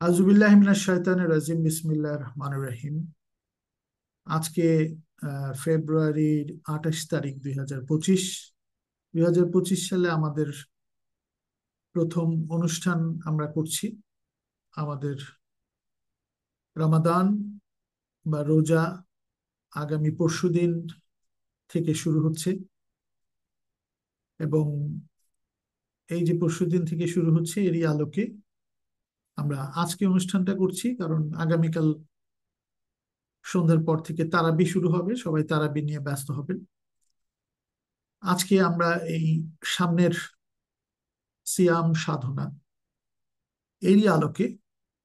আউযুবিল্লাহি মিনাশ শাইতানির রাজিম বিসমিল্লাহির রহমানির রহিম। আজকে ফেব্রুয়ারির 28 তারিখ 2025 সালে আমাদের প্রথম অনুষ্ঠান আমরা করছি। আমাদের রমাদান বা রোজা আগামী পরশুদিন থেকে শুরু হচ্ছে, এবং এই যে পরশুদিন থেকে শুরু হচ্ছে এরই আলোকে আমরা আজকে অনুষ্ঠানটা করছি, কারণ আগামীকাল সন্ধ্যার পর থেকে তারাবি শুরু হবে, সবাই তারাবি নিয়ে ব্যস্ত হবেন। আজকে আমরা এই সামনের সিয়াম সাধনা এরই আলোকে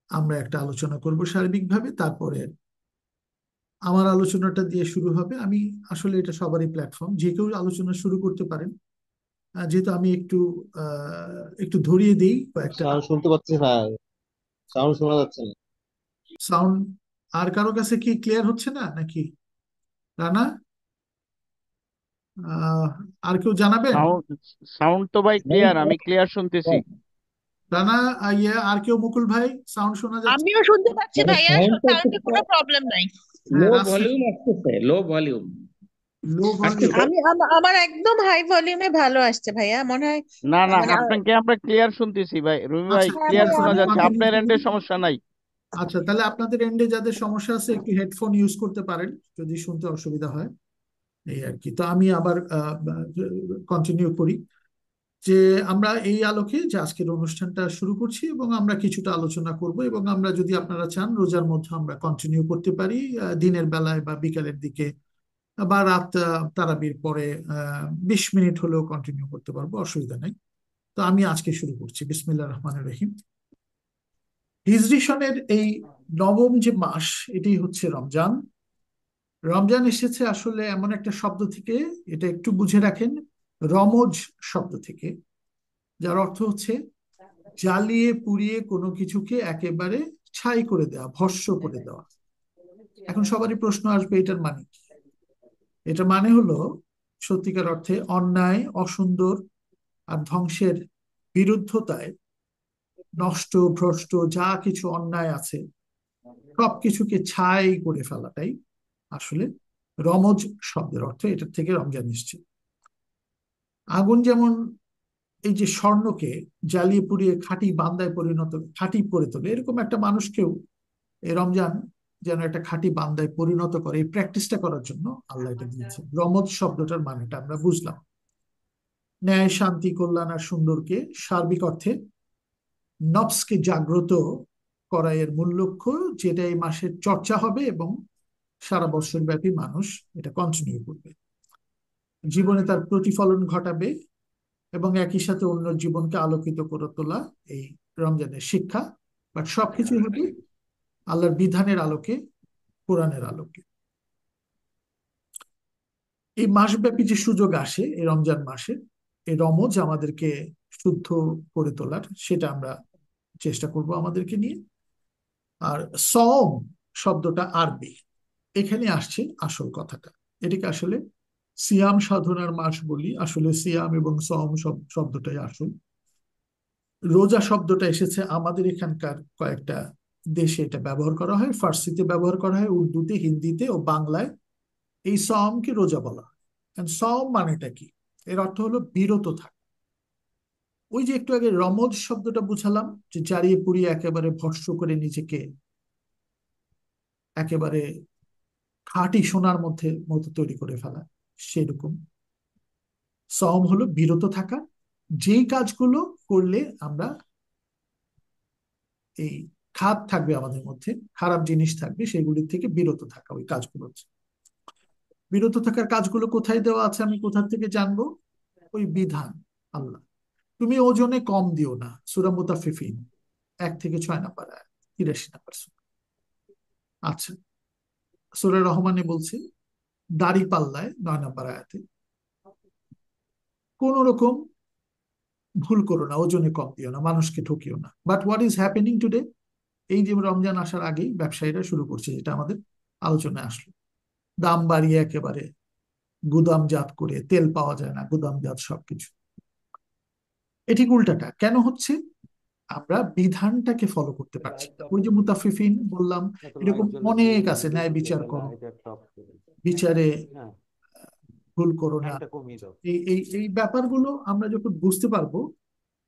আমরা একটা আলোচনা করব সার্বিকভাবে। তারপরে আমার আলোচনাটা দিয়ে শুরু হবে। আমি আসলে এটা সবারই প্ল্যাটফর্ম, যে কেউ আলোচনা শুরু করতে পারেন। যেহেতু আমি একটু ধরিয়ে দিই কয়েকটা সাউন্ড শুনতে পাচ্ছি ভাই। সাউন্ড শোনা যাচ্ছে না। সাউন্ড। আর কারো কাছে কি ক্লিয়ার হচ্ছে না নাকি, রানা? আহ, আর কেউ জানাবেন? সাউন্ড সাউন্ড তো ভাই ক্লিয়ার, আমি ক্লিয়ার শুনতেছি। রানা, ইয়ে, আর কেউ? মুকুল ভাই, সাউন্ড শোনা যাচ্ছে? আমিও শুনতে পাচ্ছি মানে ভাইয়া, সাউন্ডটা সাউন্ডে কোনো প্রবলেম নাই। হ্যাঁ, লো রাস্তা ভলিউম আসতেছে, লো ভলিউম লো ভলিউম। আসতেছে। আমার একদম হাই ভলিউমে ভালো আসছে ভাইয়া, মনে হয়। না না, মানে আপনাকে আমরা ক্লিয়ার শুনতেছি ভাই, রুমি ভাই আচ্ছা, হ্যাঁ ঠিক ক্লিয়ার ভাইয়া, আছে, শোনা আমি আমিও যাচ্ছে, কন্টিনিউ আপনার করি। এন্ডে সমস্যা নাই। আচ্ছা, তাহলে আপনাদের এন্ডে যাদের সমস্যা আছে একটু হেডফোন ইউজ করতে পারেন যদি শুনতে অসুবিধা হয়, এই আর কি। তো আমি আবার কন্টিনিউ করি যে আমরা এই আলোকে যে আজকের অনুষ্ঠানটা শুরু করছি, এবং আমরা কিছুটা আলোচনা করব, এবং আমরা যদি আপনারা চান রোজার মধ্যে আমরা কন্টিনিউ করতে পারি, দিনের বেলায় বা বিকালের দিকে বা রাত তারাবির পরে 20 মিনিট হলেও কন্টিনিউ করতে পারবো, অসুবিধা নেই। তো আমি আজকে শুরু করছি, বিসমিল্লাহির রহমানির রহিম। হিজরি সনের এই নবম যে মাস, এটি হচ্ছে রমজান। রমজান এসেছে আসলে এমন একটা শব্দ থেকে, এটা একটু বুঝে রাখেন, রমজ শব্দ থেকে, যার অর্থ হচ্ছে জ্বালিয়ে পুড়িয়ে কোনো কিছুকে একেবারে ছাই করে দেওয়া, ভস্ম করে দেওয়া। এখন সবারই প্রশ্ন আসবে, এটার মানে কি? এটার মানে হলো সত্যিকার অর্থে অন্যায়, অসুন্দর আর ধ্বংসের বিরুদ্ধতায় নষ্ট, ভ্রষ্ট যা কিছু অন্যায় আছে সবকিছুকে ছাই করে ফেলাটাই আসলে রমজ শব্দের অর্থ। এটার থেকে রমজান এসছে। আগুন যেমন এই যে স্বর্ণকে জ্বালিয়ে পুড়িয়ে খাঁটি করে তোলে, এরকম একটা মানুষকেও এই রমজান যেন একটা খাঁটি বান্দায় পরিণত করে, এই প্র্যাকটিসটা করার জন্য আল্লাহ এটা দিয়েছে। রমজ শব্দটার মানেটা আমরা বুঝলাম। ন্যায়, শান্তি, কল্যাণ আর সুন্দরকে সার্বিক অর্থে নফসকে জাগ্রত করা এর মূল লক্ষ্য, যেটা এই মাসের চর্চা হবে এবং সারা বছর ব্যাপী মানুষ এটা কন্টিনিউ করবে, জীবনে তার প্রতিফলন ঘটাবে, এবং একই সাথে অন্য জীবনকে আলোকিত করে তোলা এই রমজানের শিক্ষা। বাট সবকিছু হবে আল্লাহর বিধানের আলোকে, কোরআনের আলোকে। এই মাসব্যাপী যে সুযোগ আসে এই রমজান মাসে, এই রমজ আমাদেরকে শুদ্ধ করে তোলার, সেটা আমরা চেষ্টা করব আমাদেরকে নিয়ে। আর সওম শব্দটা আরবি, এখানে আসছে আসল কথাটা। এটাকে আসলে সিয়াম সাধনার মাস বলি, আসলে সিয়াম এবং সওম শব্দটাই আসল। রোজা শব্দটা এসেছে আমাদের এখানকার কয়েকটা দেশে, এটা ব্যবহার করা হয়, ফার্সিতে ব্যবহার করা হয়, উর্দুতে, হিন্দিতে ও বাংলায় এই সওমকে রোজা বলা হয়। সওম মানেটা কি? এর অর্থ হলো বিরত থাকা। ওই যে একটু আগে রমজ শব্দটা বুঝালাম, যে জ্বালিয়ে পুড়িয়ে একেবারে ভস্ম করে নিজেকে একেবারে খাঁটি সোনার মতো তৈরি করে ফেলা, সেরকম সওম হলো বিরত থাকা। যেই কাজগুলো করলে আমরা এই খাত থাকবে আমাদের মধ্যে, খারাপ জিনিস থাকবে, সেগুলির থেকে বিরত থাকা, ওই কাজগুলো হচ্ছে বিরত থাকার কাজগুলো। কোথায় দেওয়া আছে, আমি কোথা থেকে জানবো? ওই বিধান, আল্লাহ তুমি ওজনে কম দিও না, সূরা মুতাফফিফিন 1 থেকে 6 নম্বর আয়াত, 83 নম্বর সূরা। আচ্ছা, সূরা রহমানে বলছে দাড়ি পাল্লায় 9 নম্বর আয়াতে কোন রকম ভুল করো না, ওজনে কম দিও না, মানুষকে ঠকিও না। But what is happening today? এই যে রমজান আসার আগেই ব্যবসায়ীরা শুরু করছে, যেটা আমাদের আলোচনায় আসলো, দাম বাড়িয়ে একেবারে গুদামজাত করে, তেল পাওয়া যায় না, গুদামজাত সবকিছু। এ ঠিক উল্টাটা কেন হচ্ছে? আমরা বিধানটাকে ফলো করতে পারছি না। ওই যে মুতাফিফিন বললাম, এরকম অনেক আছে, ন্যায় বিচার করো, বিচারে ভুল করো না। এই এই এই ব্যাপারগুলো আমরা যখন বুঝতে পারবো,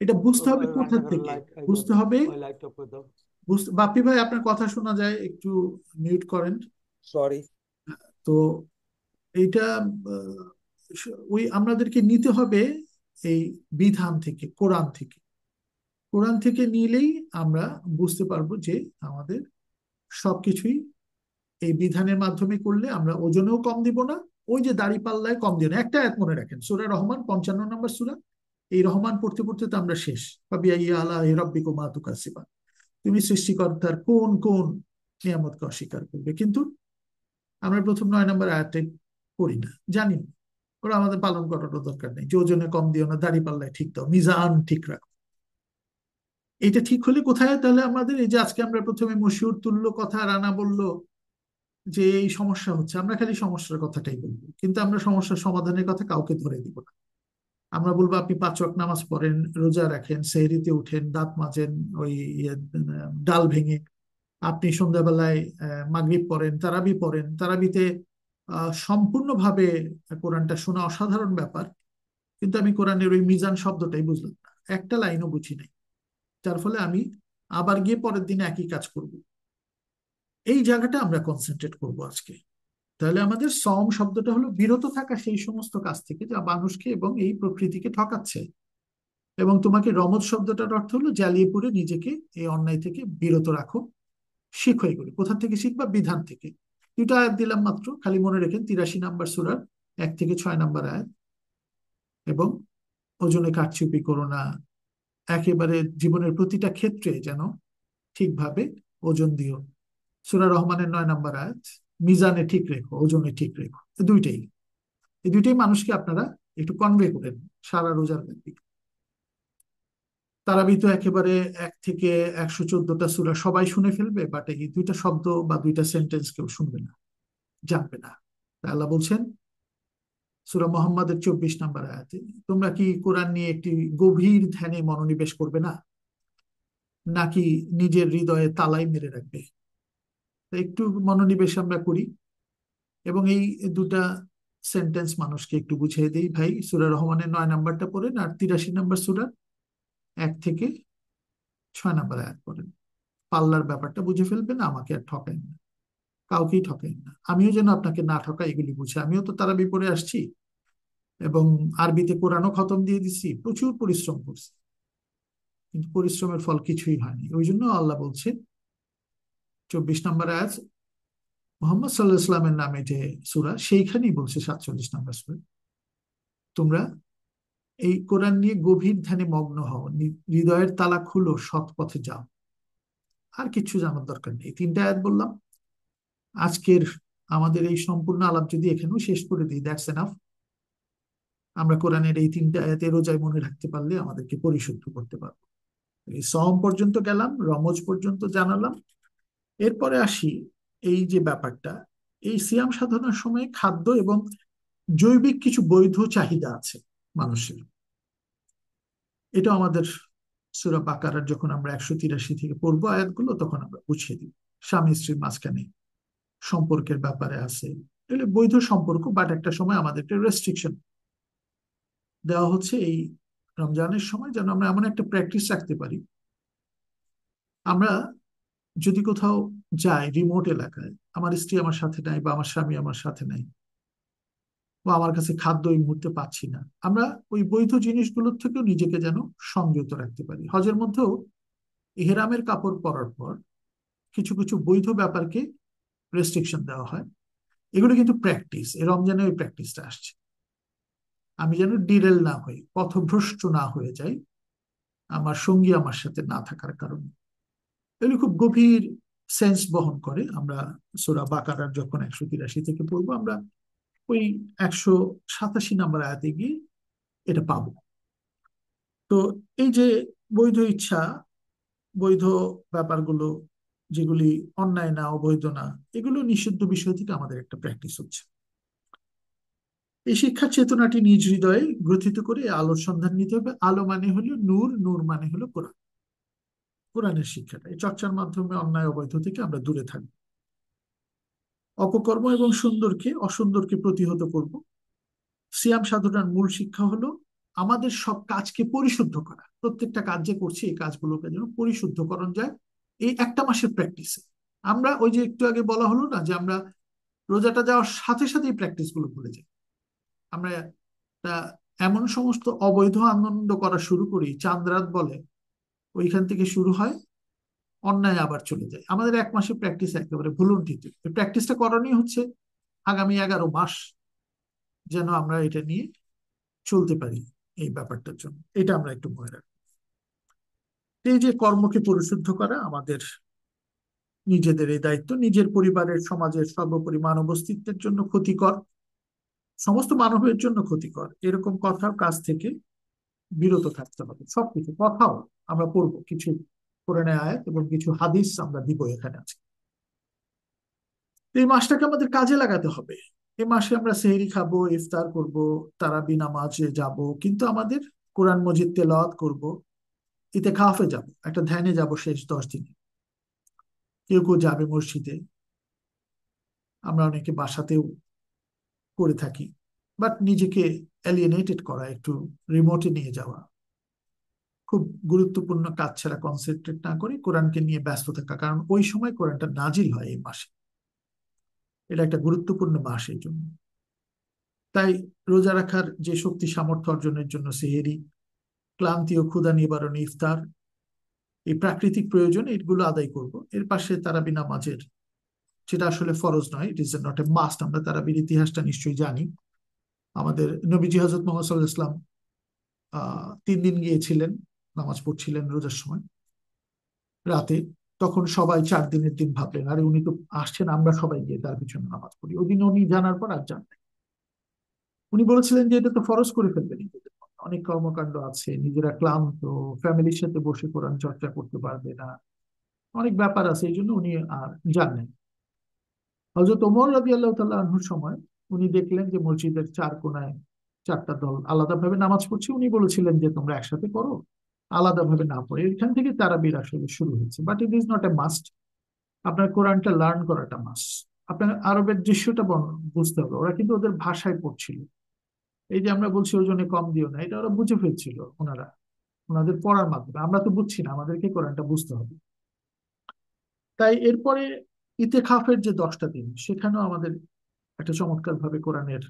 এটা বুঝতে হবে কোথা থেকে বুঝতে হবে। বাপ্পি ভাই, আপনার কথা শোনা যায়, একটু মিউট করেন। সরি। তো এইটা ওই আমাদেরকে নিতে হবে এই বিধান থেকে, কোরআন থেকে। কোরআন থেকে নিলেই আমরা বুঝতে পারবো যে আমাদের সবকিছুই এই বিধানের মাধ্যমে করলে আমরা ওজনেও কম দিব না, ওই যে দাড়ি পাল্লায় কম দিব না। একটা আয়াত মনে রাখেন, সূরা রহমান 55 নম্বর সূরা। এই রহমান পড়তে পড়তে তো আমরা শেষ। ফাবিআইয়ি আলাইহি রাব্বিকুমা তুকাজ্জিবান। তুমি সৃষ্টিকর্তার কোন কোন নিয়ামতকে অস্বীকার করবে। কিন্তু আমরা প্রথম 9 নম্বর আয়াতটাই পড়ি না, জানি না। ওরা আমাদের পালন করারও দরকার নেই, যে ওজনে কম দিও না, দাড়ি পাল্লায় ঠিক দাও, মিজান ঠিক রাখো। এটা ঠিক হলে কোথায় তাহলে আমাদের এই যে আজকে আমরা প্রথমে মশিউর তুল্য কথা রানা বললো যে এই সমস্যা হচ্ছে, আমরা খালি সমস্যার কথাটাই বলবো, কিন্তু আমরা সমস্যার সমাধানের কথা কাউকে ধরে দিব না। আমরা বলবো আপনি 5 ওয়াক্ত নামাজ পড়েন, রোজা রাখেন, সেহরিতে উঠেন, দাঁত মাজেন ওই ডাল ভেঙে, আপনি সন্ধ্যাবেলায় মাগরিব পড়েন, তারাবি পড়েন, তারাবিতে সম্পূর্ণভাবে কোরআনটা শোনা অসাধারণ ব্যাপার। কিন্তু আমি কোরআনের ওই মিজান শব্দটাই বুঝলাম না, একটা লাইনও বুঝি নাই। যার ফলে আমি আবার গিয়ে পরের দিনে একই কাজ করব। এই জায়গাটা আমরা কনসেন্ট্রেট করব আজকে। তাহলে আমাদের সম শব্দটা হলো বিরত থাকা সেই সমস্ত কাজ থেকে যা মানুষকে এবং এই প্রকৃতিকে ঠকাচ্ছে। এবং তোমাকে রমজ শব্দটার অর্থ হলো জ্বালিয়ে পুড়ে নিজেকে এই অন্যায় থেকে বিরত রাখো। শিখো এগুলো। কোথা থেকে শিখবা? বিধান থেকে। 2টা আয়াত দিলাম মাত্র, খালি মনে রেখেন 83 নম্বর সূরার 1 থেকে 6 নম্বর আয়াত। এবং ওজনে কারচুপি করো না, একেবারে জীবনের প্রতিটা ক্ষেত্রে যেন ঠিকভাবে ওজন দিও। সূরা রহমানের 9 নম্বর আয়াত, মিজানে ঠিক রেখো, ওজনে ঠিক রেখো। এই দুইটাই মানুষকে আপনারা একটু কনভে করেন সারা রোজার ব্যাপী। তারাবি তো একেবারে 1 থেকে 114টা সূরা সবাই শুনে ফেলবে, বাট এই 2টা শব্দ বা 2টা সেন্টেন্স কেউ শুনবে না, জানবে না। আল্লাহ বলছেন সূরা মুহাম্মাদের 24 নম্বর আয়াতে, তোমরা কি কোরআন নিয়ে একটি গভীর ধ্যানে মনোনিবেশ করবে না, নাকি নিজের হৃদয়ে তালাই মেরে রাখবে? একটু মনোনিবেশ আমরা করি এবং এই 2টা সেন্টেন্স মানুষকে একটু বুঝিয়ে দেই। ভাই, সূরা রহমানের 9 নম্বরটা পড়েন, আর 83 নম্বর সূরা 1 থেকে 6 নম্বর আয়াত পড়েন। পাল্লার ব্যাপারটা বুঝে ফেলবেন, আমাকে আর ঠকাইন না, কাউকেই ঠকাইন না। আমিও যেন আপনাকে না ঠকাই এগুলি বুঝে। আমিও তো তারাবি পড়ে আসছি এবং আরবিতে কোরআনও খতম দিয়ে দিচ্ছি, প্রচুর পরিশ্রম করছি, কিন্তু পরিশ্রমের ফল কিছুই হয়নি। ওই জন্য আল্লাহ বলছে 24 নম্বর আয়াত, মোহাম্মদ সাল্লাহ ইসলামের নামে যে সূরা, সেইখানেই বলছে 47 নম্বর সূরা, তোমরা এই কোরআন নিয়ে গভীর ধ্যানে মগ্ন হও, হৃদয়ের তালা খুলো, সৎ পথে যাও। আর কিছু জানার দরকার নেই। 3টা আয়াত বললাম। আজকের আমাদের এই সম্পূর্ণ আলাপ যদি এখানেও শেষ করে দিই, দ্যাটস এনাফ। আমরা কোরআনের এই 3টা আয়াতে রোজায় মনে রাখতে পারলে আমাদেরকে পরিশুদ্ধ করতে পারবো। এই সম পর্যন্ত গেলাম, রমজ পর্যন্ত জানালাম। এরপরে আসি এই যে ব্যাপারটা, এই সিয়াম সাধনার সময় খাদ্য এবং জৈবিক কিছু বৈধ চাহিদা আছে মানুষের। এটা আমাদের সূরা বাকারার যখন আমরা 183 থেকে পড়বো আয়াতগুলো, তখন আমরা বুঝিয়ে দিব। স্বামী স্ত্রীর মাঝখানে সম্পর্কের ব্যাপারে আছে, এগুলো বৈধ সম্পর্ক, বাট একটা সময় আমাদেরকে রেস্ট্রিকশন দেওয়া হচ্ছে এই রমজানের সময়, যেন আমরা এমন একটা প্র্যাকটিস রাখতে পারি। আমরা যদি কোথাও যাই রিমোট এলাকায়, আমার স্ত্রী আমার সাথে নাই বা আমার স্বামী আমার সাথে নাই, বা আমার কাছে খাদ্য এই মুহূর্তে পাচ্ছি না, আমরা ওই বৈধ জিনিসগুলোর থেকেও নিজেকে যেন সংযত রাখতে পারি। হজের মধ্যেও ইহরামের কাপড় পরার পর কিছু কিছু বৈধ ব্যাপারকে রেস্ট্রিকশন দেওয়া হয়। এগুলো কিন্তু প্র্যাকটিস, এই রমজানে ওই প্র্যাকটিসটা আসছে। আমি যেন ডিরেল না হই, পথভ্রষ্ট না হয়ে যাই আমার সঙ্গী আমার সাথে না থাকার কারণে। এগুলো খুব গভীর সেন্স বহন করে। আমরা সূরা বাকারার যখন 183 থেকে পড়বো, আমরা ওই 187 নম্বর আয়াতে গিয়ে এটা পাবো। তো এই যে বৈধ ইচ্ছা, বৈধ ব্যাপারগুলো যেগুলি অন্যায় না, অবৈধ না, এগুলো নিষিদ্ধ বিষয় থেকে আমাদের একটা প্র্যাকটিস হচ্ছে। এই শিক্ষার চেতনাটি নিজ হৃদয়ে গ্রথিত করে আলোর সন্ধান নিতে হবে। আলো মানে হলো নূর, নূর মানে হলো কোরআন। কোরআনের শিক্ষাটা, এই চর্চার মাধ্যমে অন্যায় অবৈধ থেকে আমরা দূরে থাকবো, অপকর্ম এবং অসুন্দরকে প্রতিহত করব। সিয়াম সাধনার মূল শিক্ষা হলো আমাদের সব কাজকে পরিশুদ্ধ করা, প্রত্যেকটা কাজ যে করছি এই কাজগুলোকে যেন পরিশুদ্ধকরণ যায় এই একটা মাসের প্র্যাকটিসে। আমরা ওই যে একটু আগে বলা হলো না যে আমরা রোজাটা যাওয়ার সাথে সাথে এই প্র্যাকটিস গুলো ভুলে যাই। আমরা এমন সমস্ত অবৈধ আনন্দ করা শুরু করি, চাঁদ রাত বলে, ওইখান থেকে শুরু হয়, অন্যায় আবার চলে যায়। আমাদের এক মাসের প্র্যাকটিস একেবারে ভুলুন্ঠিত। এই প্র্যাকটিসটা করণীয় হচ্ছে আগামী 11 মাস যেন আমরা এটা নিয়ে চলতে পারি। এই ব্যাপারটার জন্য এটা আমরা একটু মনে রাখবো। এই যে কর্মকে পরিশুদ্ধ করা আমাদের নিজেদের এই দায়িত্ব, নিজের পরিবারের, সমাজের, সর্বোপরি মানব অস্তিত্বের জন্য ক্ষতিকর, সমস্ত মানবের জন্য ক্ষতিকর এরকম কথা কাজ থেকে বিরত থাকতে হবে। সবকিছু কথাও আমরা পড়বো, কিছু কোরআনের আয়াত এবং কিছু হাদিস আমরা দিব এখানে আছে। এই মাসটাকে আমাদের কাজে লাগাতে হবে। এই মাসে আমরা সেহরি খাবো, ইফতার করব, তারাবি নামাজে যাব, কিন্তু আমাদের কোরআন মজিদ তেলাওয়াত করব, ইতিকাফে যাব, একটা ধ্যানে যাব শেষ 10 দিনে। কেউ কেউ যাবে মসজিদে, আমরা অনেকে বাসাতেও করে থাকি। বাট নিজেকে অ্যালিয়েনেটেড করা, একটু রিমোটে নিয়ে যাওয়া, খুব গুরুত্বপূর্ণ কাজ ছাড়া কনসেন্ট্রেট না করে কোরআনকে নিয়ে ব্যস্ত থাকা, কারণ ওই সময় কোরআনটা নাজিল হয় এই মাসে। এটা একটা গুরুত্বপূর্ণ মাস এই জন্য। তাই রোজা রাখার যে শক্তি সামর্থ্য অর্জনের জন্য সেহেরি, ক্লান্তি ও ক্ষুধা নিবারণে ইফতার, এই প্রাকৃতিক প্রয়োজন এগুলো আদায় করব। এর পাশে তারাবি নামাজের, যেটা আসলে ফরজ নয়, it is not a must. আমরা তারাবির ইতিহাসটা নিশ্চয়ই জানি। আমাদের নবীজি হযরত মুহাম্মদ সাল্লাল্লাহু আলাইহি ওয়াসাল্লাম 3 দিন গিয়েছিলেন, নামাজ পড়ছিলেন রোজার সময় রাতে। তখন সবাই 4 দিনের দিন ভাবলেন, আরে উনি তো আসছেন, আমরা সবাই গিয়ে তার পিছনে নামাজ পড়ি। ওই দিন উনি জানার পর আর জান নাই। উনি বলেছিলেন যে এটা তো ফরজ করে ফেলবেন নিজেদের মধ্যে। অনেক কর্মকাণ্ড আছে, নিজেরা ক্লান্ত, ফ্যামিলির সাথে বসে কোরআন চর্চা করতে পারবে না, অনেক ব্যাপার আছে, এই জন্য উনি আর যান নাই। হযরত ওমর রাদিয়াল্লাহু তাআলা আনহুর সময় উনি দেখলেন যে মসজিদের 4 কোনায় 4টা দল আলাদাভাবে নামাজ পড়ছে। উনি বলেছিলেন যে তোমরা একসাথে করো, আলাদাভাবে না পড়ে। এখান থেকে তারাবির আসলে শুরু হয়েছে, but it is not a must. আপনার কোরআনটা লার্ন করাটা মাস্ট। আপনার আরবের দৃশ্যটা বুঝতে হবে। ওরা কিন্তু ওদের ভাষায় পড়ছিল। এই যে আমরা বলছি ওজনে কম দিও না, এটা ওরা বুঝে ফেলছিল ওনারা, ওনাদের পড়ার মাধ্যমে। আমরা তো বুঝছি না, আমাদেরকে কোরআনটা বুঝতে হবে। তাই এরপরে ইতেকাফের যে 10টা দিন, সেখানেও আমাদের একটা চমৎকার ভাবে কোরআনের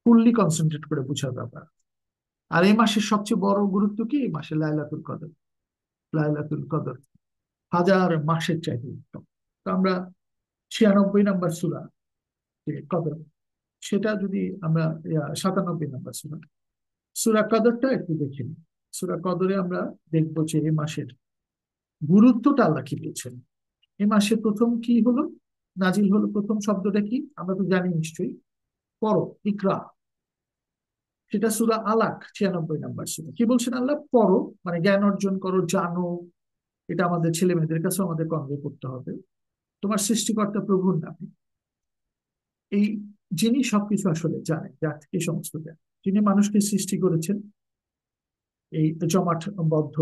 ফুললি কনসেন্ট্রেট করে বোঝার ব্যাপার। আর এই মাসের সবচেয়ে বড় গুরুত্ব কি? এই মাসে লাইলাতুল কদর। লাইলাতুল কদর 1000 মাসের চাইতে উত্তম। তো আমরা 96 নম্বর সূরা যে কদর, সেটা যদি আমরা 97 নম্বর সূরা, সূরা কদরটা একটু দেখি। সূরা কদরে আমরা দেখবো যে এই মাসের গুরুত্বটা আল্লাহ কি বলছেন। এই মাসে প্রথম কি হলো, নাজিল হলো, প্রথম শব্দটা কি আমরা তো জানি নিশ্চয়ই, পড়ো, ইকরা। সেটা সূরা আলাক 96 নম্বর সূরা। কি বলছেন আল্লাহ? পড়ো, মানে জ্ঞান অর্জন করো, জানো। এটা আমাদের ছেলে মেয়েদের কাছে আমাদের কনভে করতে হবে। তোমার সৃষ্টিকর্তা প্রভুর নামে, এই যিনি সবকিছু আসলে জানেন, যার থেকে সমস্ত জ্ঞান, যিনি মানুষকে সৃষ্টি করেছেন এই জমাট বদ্ধ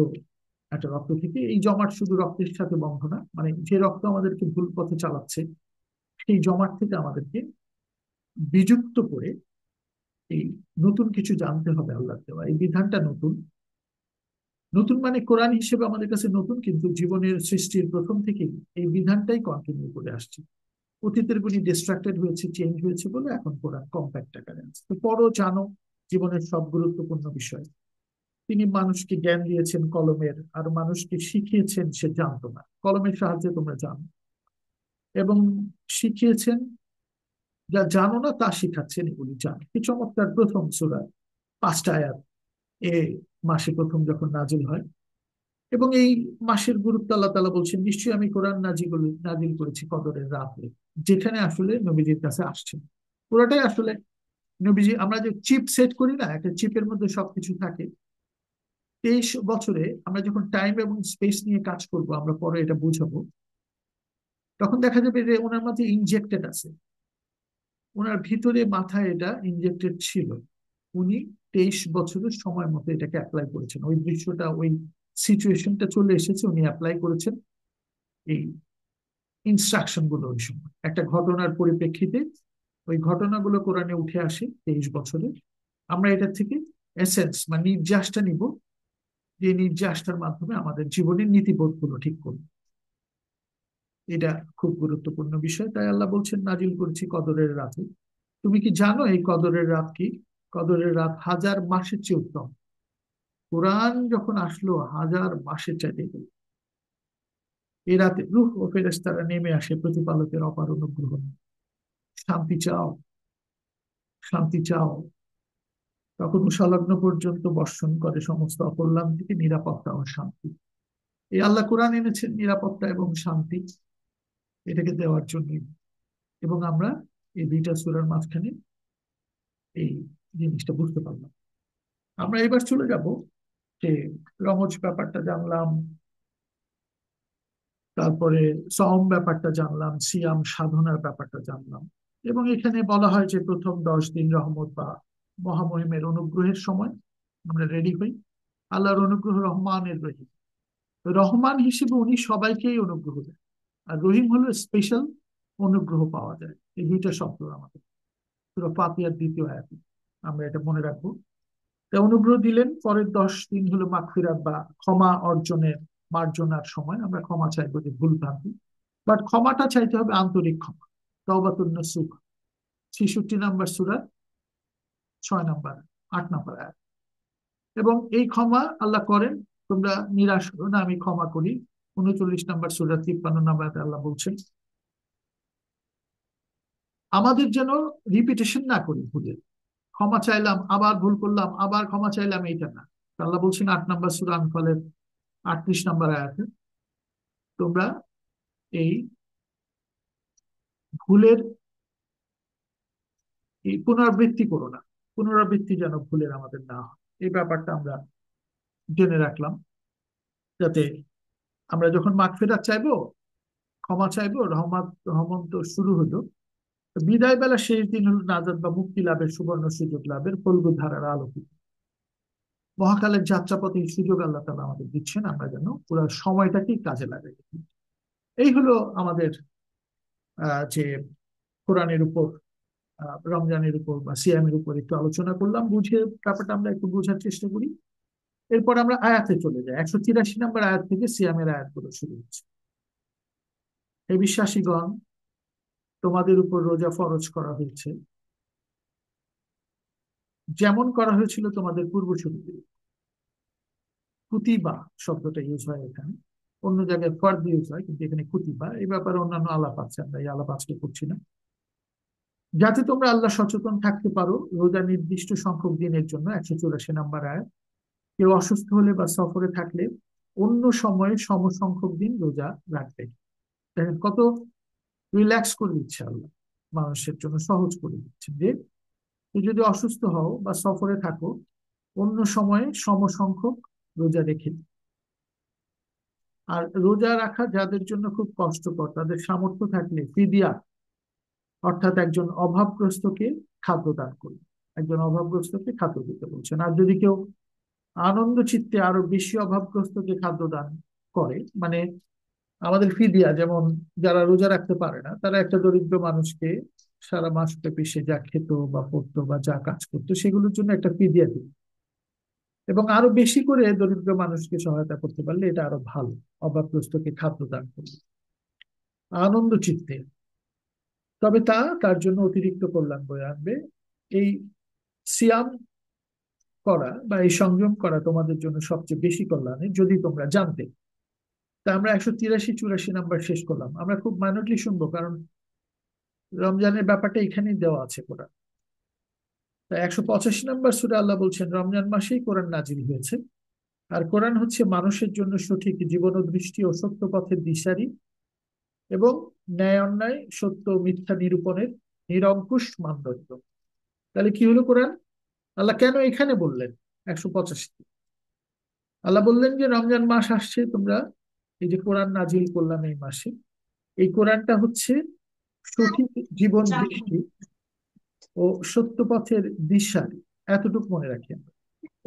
একটা রক্ত থেকে। এই জমাট শুধু রক্তের সাথে বন্ধ না, মানে যে রক্ত আমাদেরকে ভুল পথে চালাচ্ছে, সেই জমাট থেকে আমাদেরকে বিযুক্ত করে এই নতুন কিছু জানতে হবে। আল্লাহ দেওয়া এই বিধানটা নতুন। নতুন মানে কোরআন হিসেবে আমাদের কাছে নতুন, কিন্তু জীবনের সৃষ্টির প্রথম থেকেই এই বিধানটাই কন্টিনিউ করে আসছে। অতীতের গুলি ডিস্ট্রাক্টেড হয়েছে, চেঞ্জ হয়েছে বলে এখন কোরআন কম্প্যাক্ট আকারে আছে। তো পড়ো, জানো জীবনের সব গুরুত্বপূর্ণ বিষয়। তিনি মানুষকে জ্ঞান দিয়েছেন কলমের, আর মানুষকে শিখিয়েছেন সে জানতো না, কলমের সাহায্যে তোমরা জানো, এবং শিখিয়েছেন যা জানো না তা শিখাচ্ছেন, এগুলি জানো। কি চমৎকার প্রথম সূরা, 5টা আয়াত এ মাসে প্রথম যখন নাজিল হয়। এবং এই মাসের গুরুত্ব আল্লাহ তাআলা বলছেন, নিশ্চয়ই আমি কোরআন নাজিল করেছি কদরের রাতে, যেখানে আসলে নবীজির কাছে আসছেন। পুরোটাই আসলে নবীজি, আমরা যে চিপ সেট করি না, একটা চিপের মধ্যে সবকিছু থাকে। 23 বছরে আমরা যখন টাইম এবং স্পেস নিয়ে কাজ করব, আমরা পরে এটা বুঝাবো, তখন দেখা যাবে যে ওনার মধ্যে ইনজেক্টেড আছে, ওনার ভিতরে মাথায় এটা ইনজেক্টেড ছিল। উনি 23 বছরের সময় মতো এটাকে অ্যাপ্লাই করেছেন। ওই দৃশ্যটা, ওই সিচুয়েশনটা চলে এসেছে, উনি অ্যাপ্লাই করেছেন এই ইনস্ট্রাকশন গুলো। ওই সময় একটা ঘটনার পরিপ্রেক্ষিতে ওই ঘটনাগুলো কোরআনে উঠে আসে 23 বছরে। আমরা এটা থেকে এসেন্স বা নির্যাসটা নিব, যে নির্যাসটার মাধ্যমে আমাদের জীবনের নীতিবোধ গুলো ঠিক করব। এটা খুব গুরুত্বপূর্ণ বিষয়। তাই আল্লাহ বলছেন নাজিল করেছি কদরের রাতে। তুমি কি জানো এই কদরের রাত কি? কদরের রাত 1000 মাসের চেয়ে উত্তম। কোরআন যখন আসলো 1000 মাসের চাইতে এগিয়ে। এই রাতে রূহ ও ফেরেশতারা নেমে আসে প্রতিপালকের অপার অনুগ্রহ নিয়ে। শান্তি চাও, শান্তি চাও। তখন উষালগ্ন পর্যন্ত বর্ষণ করে সমস্ত অকল্যাণ থেকে নিরাপত্তা ও শান্তি। এই আল্লাহ কোরআন এনেছেন নিরাপত্তা এবং শান্তি এটাকে দেওয়ার জন্য। এবং আমরা এই দুইটা সূরার মাঝখানে এই জিনিসটা বুঝতে পারলাম। আমরা এবার চলে যাব যে রমজ ব্যাপারটা জানলাম, তারপরে সওম ব্যাপারটা জানলাম, সিয়াম সাধনার ব্যাপারটা জানলাম। এবং এখানে বলা হয় যে প্রথম 10 দিন রহমত বা মহামহিমের অনুগ্রহের সময় আমরা রেডি হই। আল্লাহর অনুগ্রহ রহমানের রহিম। রহমান হিসেবে উনি সবাইকেই অনুগ্রহ দেন, আর রহিম হলো স্পেশাল অনুগ্রহ পাওয়া যায়। এই দুইটা শব্দ আমাদের সূরা ফাতিহার দ্বিতীয় আয়াতে আমরা এটা মনে রাখবো। তা অনুগ্রহ দিলেন। পরের 10 দিন হলো মাগফিরাত বা ক্ষমা অর্জনের, মার্জনার সময়। আমরা ক্ষমা চাইবো যে ভুল ভ্রান্তি, বাট ক্ষমাটা চাইতে হবে আন্তরিক ক্ষমা। তাওবাতুন নসুহ 66 নম্বর সূরা 6 নম্বর 8 নম্বর আয়াত। এবং এই ক্ষমা আল্লাহ করেন, তোমরা নিরাশ হো না, আমি ক্ষমা করি। 39 নম্বর সূরা 53 নম্বর আয়াতে আল্লাহ বলছেন আমাদের যেন রিপিটেশন না করি ভুলের। ক্ষমা চাইলাম, আবার ভুল করলাম, আবার ক্ষমা চাইলাম, এইটা না। আল্লাহ বলছেন 8 নম্বর সূরা আনফালের 38 নম্বর আয়াতে তোমরা এই ভুলের এই পুনরাবৃত্তি করো না। পুনরাবৃত্তি যেন ভুলের আমাদের না হয়, এই ব্যাপারটা আমরা জেনে রাখলাম, যাতে আমরা যখন মাগফিরাত চাইবো, ক্ষমা চাইবো, রহমত তো শুরু হলো। বিদায় বেলা শেষ দিন হলো নাজাত বা মুক্তি লাভের সুবর্ণ সুযোগ লাভের ফল্গু ধারার আলোকিত। মহাকালের যাত্রাপথে এই সুযোগ আল্লাহ তাআলা আমাদের দিচ্ছেন, আমরা যেন পুরো সময়টাকেই কাজে লাগাই। এই হলো আমাদের যে কোরআনের উপর, রমজানের উপর বা সিয়ামের উপর একটু আলোচনা করলাম। বুঝে ব্যাপারটা আমরা একটু বোঝার চেষ্টা করি। এরপর আমরা আয়াতে চলে যাই। 183 নম্বর আয়াত থেকে সিয়ামের আয়াতগুলো শুরু হচ্ছে। হে বিশ্বাসীগণ, তোমাদের উপর রোজা ফরজ করা হয়েছে, যেমন করা হয়েছিল তোমাদের পূর্বসূরীদের। কুতিবা শব্দটা ইউজ হয় এখানে, অন্য জায়গায় ফর্দ ইউজ হয়, কিন্তু এখানে কুতিবা। এই ব্যাপারে অন্যান্য আলাপ আছে, আমরা এই আলাপ আজকে করছি না। যাতে তোমরা আল্লাহ সচেতন থাকতে পারো রোজা নির্দিষ্ট সংখ্যক দিনের জন্য। 184 নম্বর আয়াত। কেউ অসুস্থ হলে বা সফরে থাকলে অন্য সময়ে সমসংখ্যক দিন রোজা রাখবে। দেখেন কত রিল্যাক্স করে দিচ্ছে আল্লাহ, মানুষের জন্য সহজ করে দিচ্ছে যে তুমি যদি অসুস্থ হও বা সফরে থাকো, অন্য সময়ে সমসংখ্যক রোজা রেখে দিও। আর রোজা রাখা যাদের জন্য খুব কষ্টকর, তাদের সামর্থ্য থাকলে ফিদিয়া, অর্থাৎ একজন অভাবগ্রস্তকে খাদ্য দান করবে। একজন অভাবগ্রস্তকে খাদ্য দিতে বলছেন। আর যদি কেউ আনন্দ চিত্তে আরো বেশি অভাবগ্রস্তকে খাদ্য দান করে, মানে আমাদের ফিদিয়া, যেমন যারা রোজা রাখতে পারে না, তারা একটা দরিদ্র মানুষকে সারা মাস ব্যাপী সে যা খেত বা পড়তো বা যা কাজ করতো সেগুলোর জন্য একটা ফিদিয়া দিল, এবং আরো বেশি করে দরিদ্র মানুষকে সহায়তা করতে পারলে এটা আরো ভালো। অভাবগ্রস্তকে খাদ্য দান করবে আনন্দ চিত্তে, তবে তার জন্য অতিরিক্ত কল্যাণ বয়ে আনবে। এই সিয়াম করা বা এই সংযম করা তোমাদের জন্য সবচেয়ে বেশি কল্যাণের, যদি তোমরা জানতে। তা আমরা 183-84 নাম্বার শেষ করলাম। আমরা খুব মাইনরলি শুনবো, কারণ রমজানের ব্যাপারটা এখানেই দেওয়া আছে কোরআন। তা 185 নম্বর সূরা আল্লাহ বলছেন রমজান মাসেই কোরআন নাজিল হয়েছে। আর কোরআন হচ্ছে মানুষের জন্য সঠিক জীবন দৃষ্টি ও সত্য পথের দিশারি, এবং ন্যায় অন্যায় সত্য মিথ্যা নিরূপণের নিরঙ্কুশ মানদণ্ড। তাহলে কি হলো কোরআন? আল্লাহ কেন এখানে বললেন 185? আল্লাহ বললেন যে রমজান মাস আসছে, তোমরা এই যে কোরআন নাজিল করলাম এই মাসে, এই কোরআনটা হচ্ছে সঠিক জীবন দৃষ্টি ও সত্য পথের দিশারি। এতটুকু মনে রাখি আমরা।